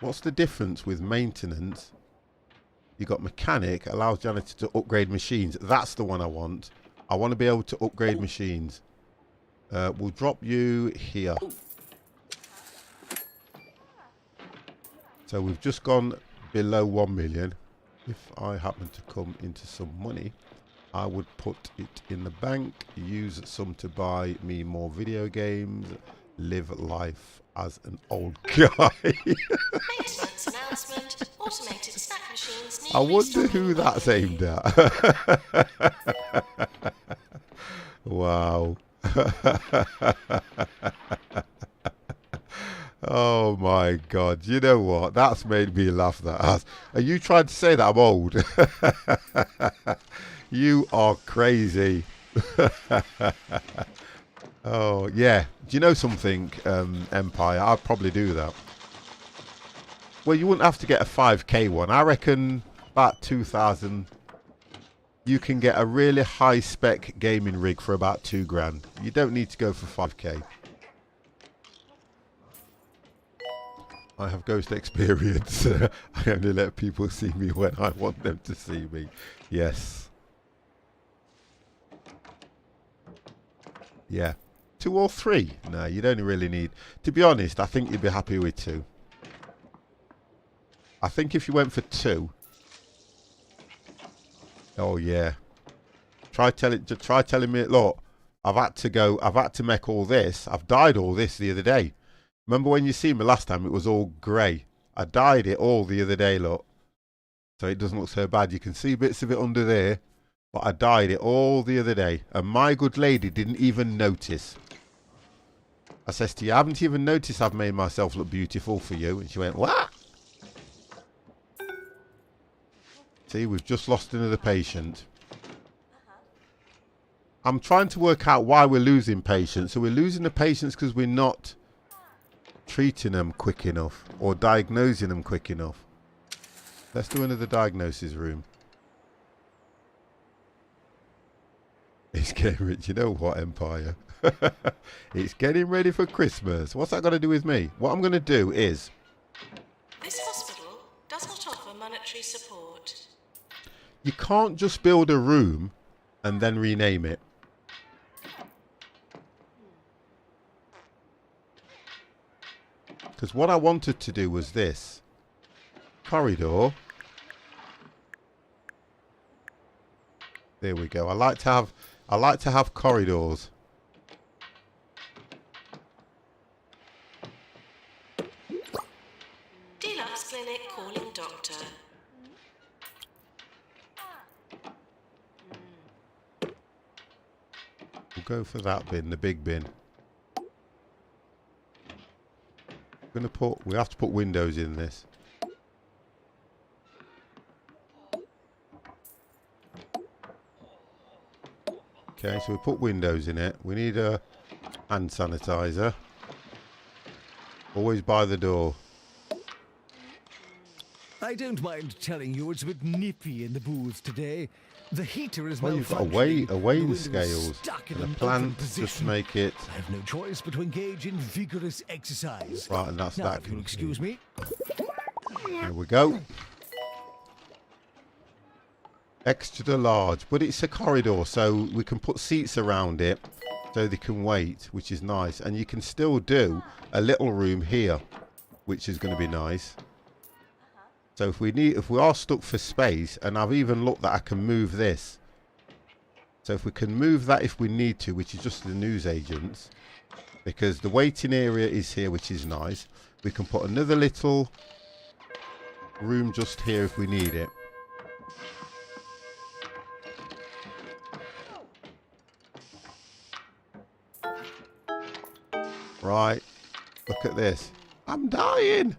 What's the difference with maintenance? You got mechanic, allows janitor to upgrade machines. That's the one I want. I want to be able to upgrade machines. We'll drop you here. So we've just gone below 1 million. If I happen to come into some money, I would put it in the bank, use some to buy me more video games, live life as an old guy.
Maintenance announcement. Automated snack machines need
I wonder
restocking
who that's aimed at. Wow. Oh my God. You know what? That's made me laugh, that ass. Are you trying to say that I'm old? You are crazy. Oh, yeah. Do you know something, Empire? I'd probably do that. Well, you wouldn't have to get a 5k one. I reckon about 2,000. You can get a really high spec gaming rig for about 2 grand. You don't need to go for 5k. I have ghost experience. I only let people see me when I want them to see me. Yes. Yeah. 2 or 3? No, you don't really need... To be honest, I think you'd be happy with 2. I think if you went for 2... Oh, yeah. Try telling me, look, I've had to make all this. I've dyed all this the other day. Remember when you see me last time, it was all grey. I dyed it all the other day, look. So it doesn't look so bad. You can see bits of it under there. But I dyed it all the other day. And my good lady didn't even notice. I says to you, I haven't even noticed I've made myself look beautiful for you. And she went, what? See, we've just lost another patient. I'm trying to work out why we're losing patients. So we're losing the patients because we're not treating them quick enough or diagnosing them quick enough. Let's do another diagnosis room. It's getting rich. You know what, Empire? It's getting ready for Christmas. What's that got to do with me? What I'm going to do is...
This hospital does not offer monetary support.
You can't just build a room and then rename it. Because what I wanted to do was this. Corridor. There we go. I like to have corridors.
Deluxe clinic calling doctor.
We'll go for that bin, the big bin. We have to put windows in this. Okay, so we put windows in it. We need a hand sanitizer. Always by the door.
I don't mind telling you it's a bit nippy in the booth today. The heater is
Well, you've got
malfunctioning.
a weighing
The window is
scales
stuck in
and a
an
plant
open
just to
position.
make it
I have no choice but to engage in vigorous exercise.
right, and that's
Now,
that.
if you'll excuse me.
There we go. Extra large, but it's a corridor, so we can put seats around it so they can wait, which is nice. And you can still do a little room here, which is going to be nice. So if we are stuck for space, and I've even looked that I can move this. So if we can move that if we need to, which is just the newsagents, because the waiting area is here, which is nice. We can put another little room just here if we need it. Right, look at this. I'm dying.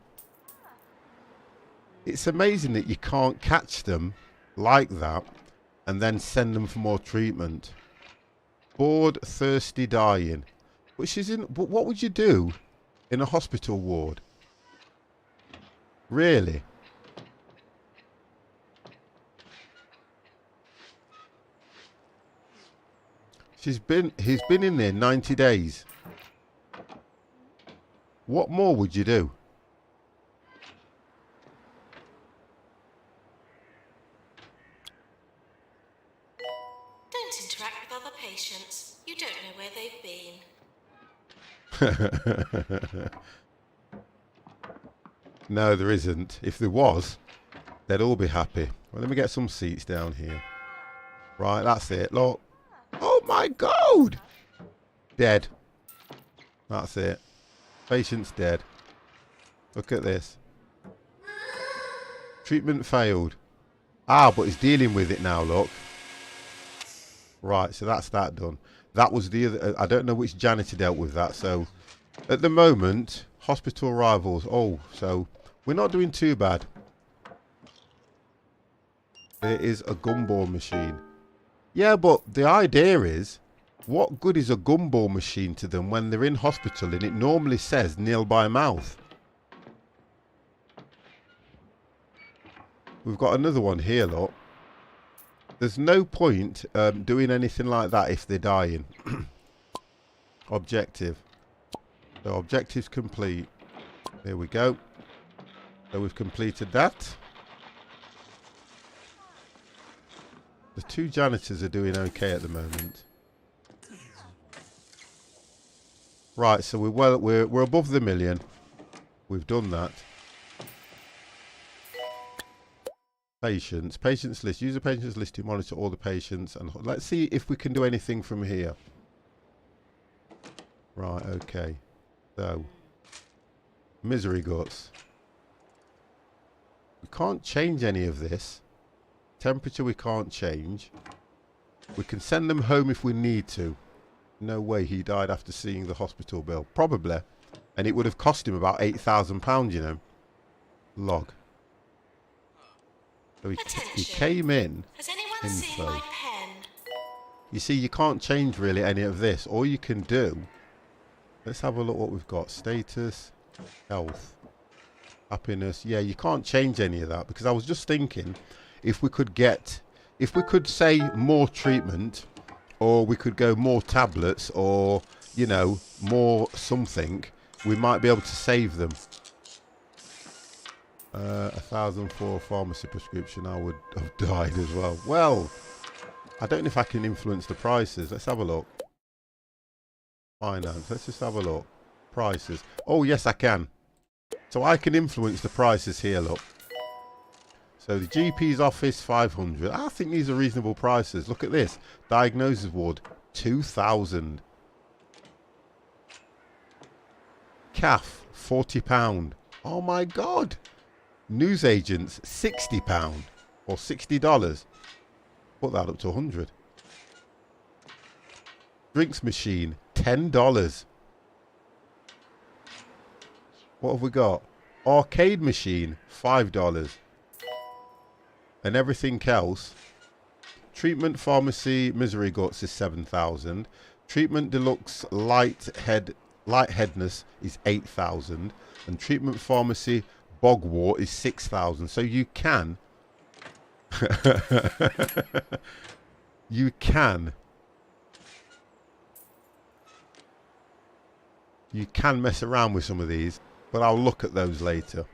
It's amazing that you can't catch them like that and then send them for more treatment. Bored, thirsty, dying. Which isn't, but what would you do in a hospital ward? Really? He's been in there 90 days. What more would you do?
Don't interact with other patients. You don't know where they've been.
No, there isn't. If there was, they'd all be happy. Well, let me get some seats down here. Right, that's it. Look. Oh my God! Dead. That's it. Patient's dead. Look at this. Treatment failed. Ah, but he's dealing with it now, look. Right, so that's that done. That was the other... I don't know which janitor dealt with that, so... At the moment, hospital arrivals. Oh, so we're not doing too bad. There is a gumball machine. Yeah, but the idea is, what good is a gumball machine to them when they're in hospital and it normally says nil by mouth? We've got another one here, look. There's no point doing anything like that if they're dying. Objective. So objective's complete. There we go. So we've completed that. The two janitors are doing okay at the moment. Right, so we're above the million. We've done that. Patients list. Use a patients list to monitor all the patients, and let's see if we can do anything from here. Right, okay. So, misery guts. We can't change any of this. Temperature we can't change. We can send them home if we need to. No way he died after seeing the hospital bill. Probably. And it would have cost him about £8,000, you know. Log. So he came in.
Has anyone seen my pen?
You see, you can't change really any of this. All you can do... Let's have a look what we've got. Status, health, happiness. Yeah, you can't change any of that, because I was just thinking if we could say more treatment, or we could go more tablets, or, you know, more something, we might be able to save them. 1,000 for a pharmacy prescription, I would have died as well. Well, I don't know if I can influence the prices. Let's have a look. Finance. Let's just have a look. Prices. Oh, yes, I can. So I can influence the prices here, look. So the GP's office, 500. I think these are reasonable prices. Look at this. Diagnosis ward, 2,000. CAF, £40. Oh, my God. Newsagents, £60 or $60. Put that up to 100. Drinks machine, $10. What have we got? Arcade machine, $5. And everything else. Treatment pharmacy misery guts is 7,000. Treatment deluxe lightheadedness is 8,000. And treatment pharmacy bogwart is 6,000. So you can You can mess around with some of these, but I'll look at those later.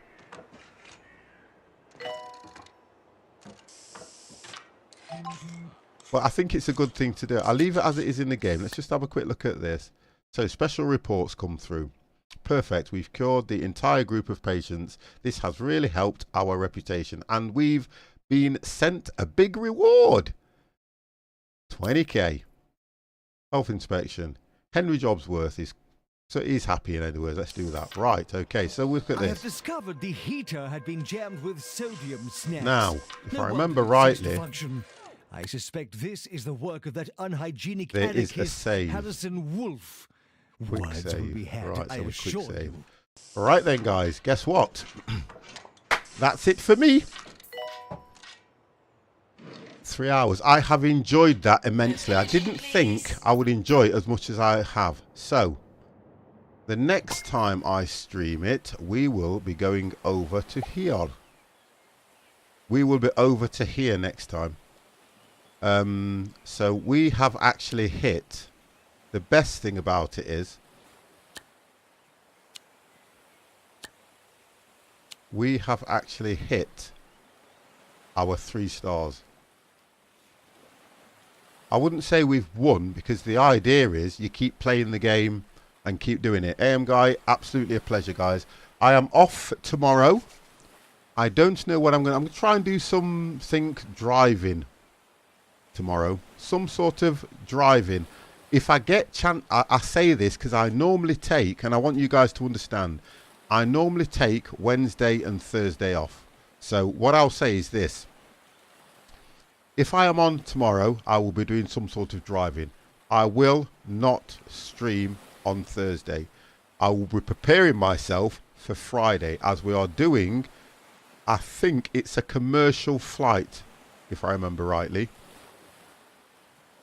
But I think it's a good thing to do. I'll leave it as it is in the game. Let's just have a quick look at this. So special reports come through. Perfect. We've cured the entire group of patients. This has really helped our reputation. And we've been sent a big reward. 20k. Health inspection. Henry Jobsworth is... So he's happy in other words. Let's do that. Right. Okay. So we've got
I have
this.
discovered the heater had been jammed with sodium snags.
Now, if
No
I remember
wonder it ceased to
rightly...
function. I suspect this is the work of that unhygienic
There is a
anarchist,
save.
Harrison Wolf.
Quick
Words will
save.
be had,
Right,
I
so a quick
assure
save.
you.
All right then, guys. Guess what? That's it for me. 3 hours. I have enjoyed that immensely. I didn't think I would enjoy it as much as I have. So, the next time I stream it, we will be going over to here. We will be over to here next time. So we have actually hit... The best thing about it is we have actually hit our 3 stars. I wouldn't say we've won because the idea is you keep playing the game and keep doing it. AM Guy, absolutely a pleasure, guys. I am off tomorrow. I don't know what I'm going to try and do something driving tomorrow. Some sort of driving. If I get chance, I say this because I normally take, and I want you guys to understand, I normally take Wednesday and Thursday off. So what I'll say is this. If I am on tomorrow, I will be doing some sort of driving. I will not stream on Thursday. I will be preparing myself for Friday as we are doing, I think it's a commercial flight, if I remember rightly.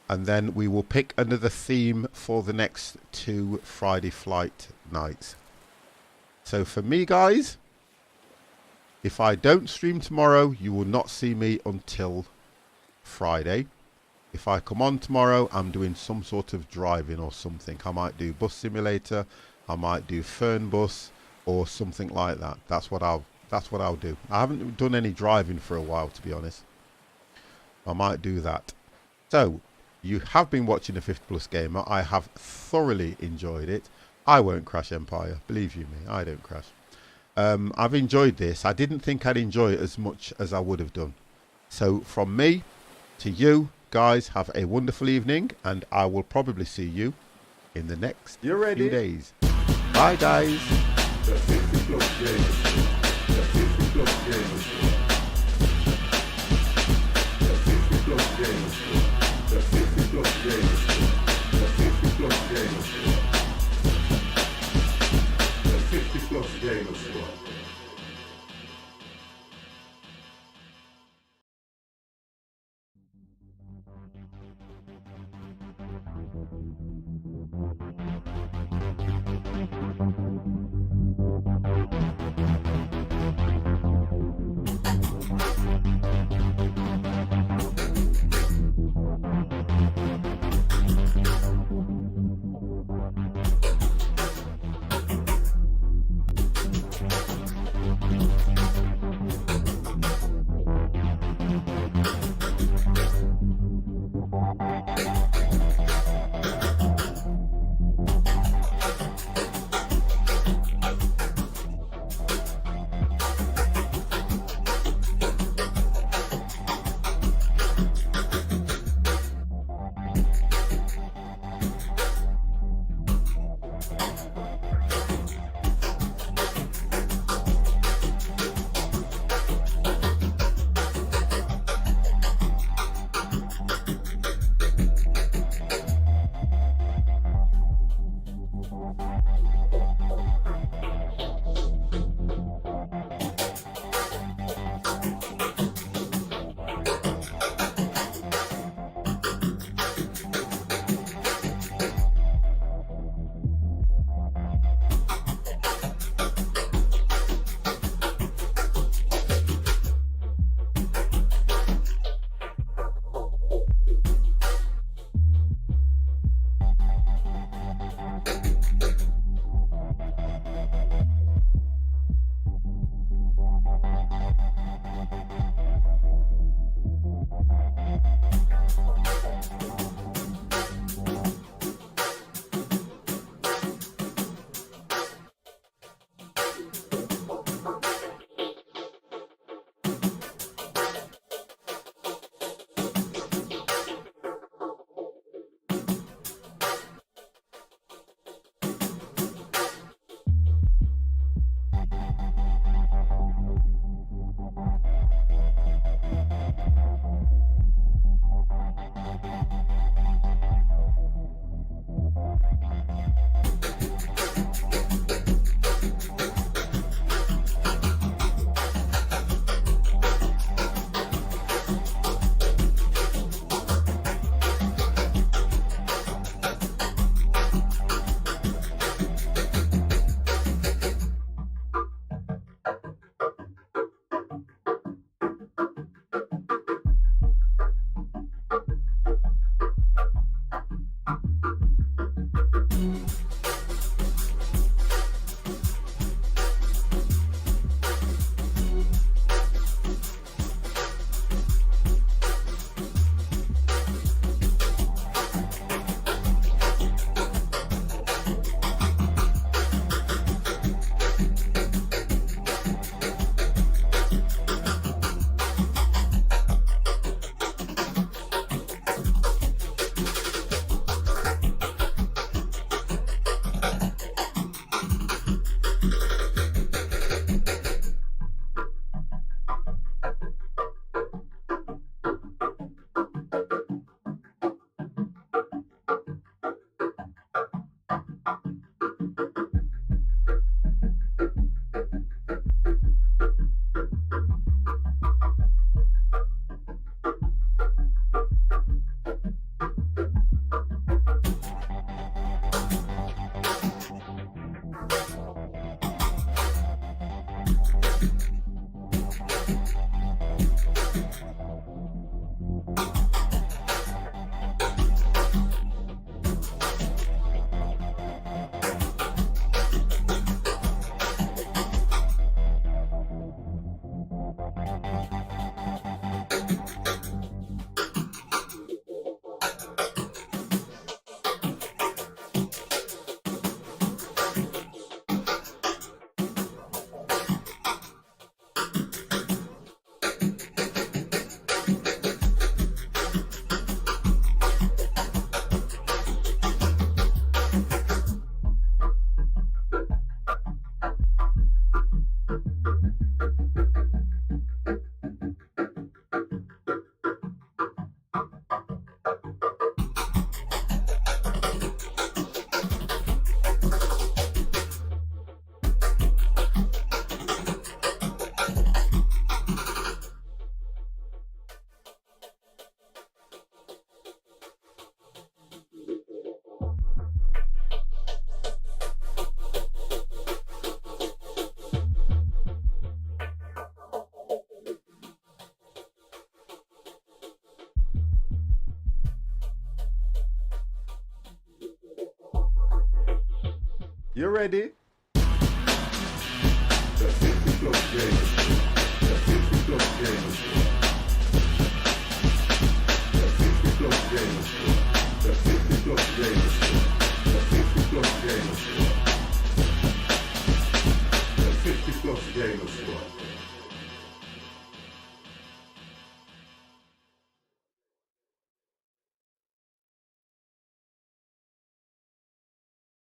And then we will pick another theme for the next 2 Friday flight nights. So for me, guys, if I don't stream tomorrow, you will not see me until Friday. If I come on tomorrow, I'm doing some sort of driving or something. I might do bus simulator, I might do Fern bus or something like that. That's what I'll do. I haven't done any driving for a while, to be honest. I might do that. So you have been watching the 50 Plus Gamer. I have thoroughly enjoyed it. I won't crash Empire. Believe you me, I don't crash. I've enjoyed this. I didn't think I'd enjoy it as much as I would have done. So from me to you guys, have a wonderful evening, and I will probably see you in the next few days. Bye, guys. You ready?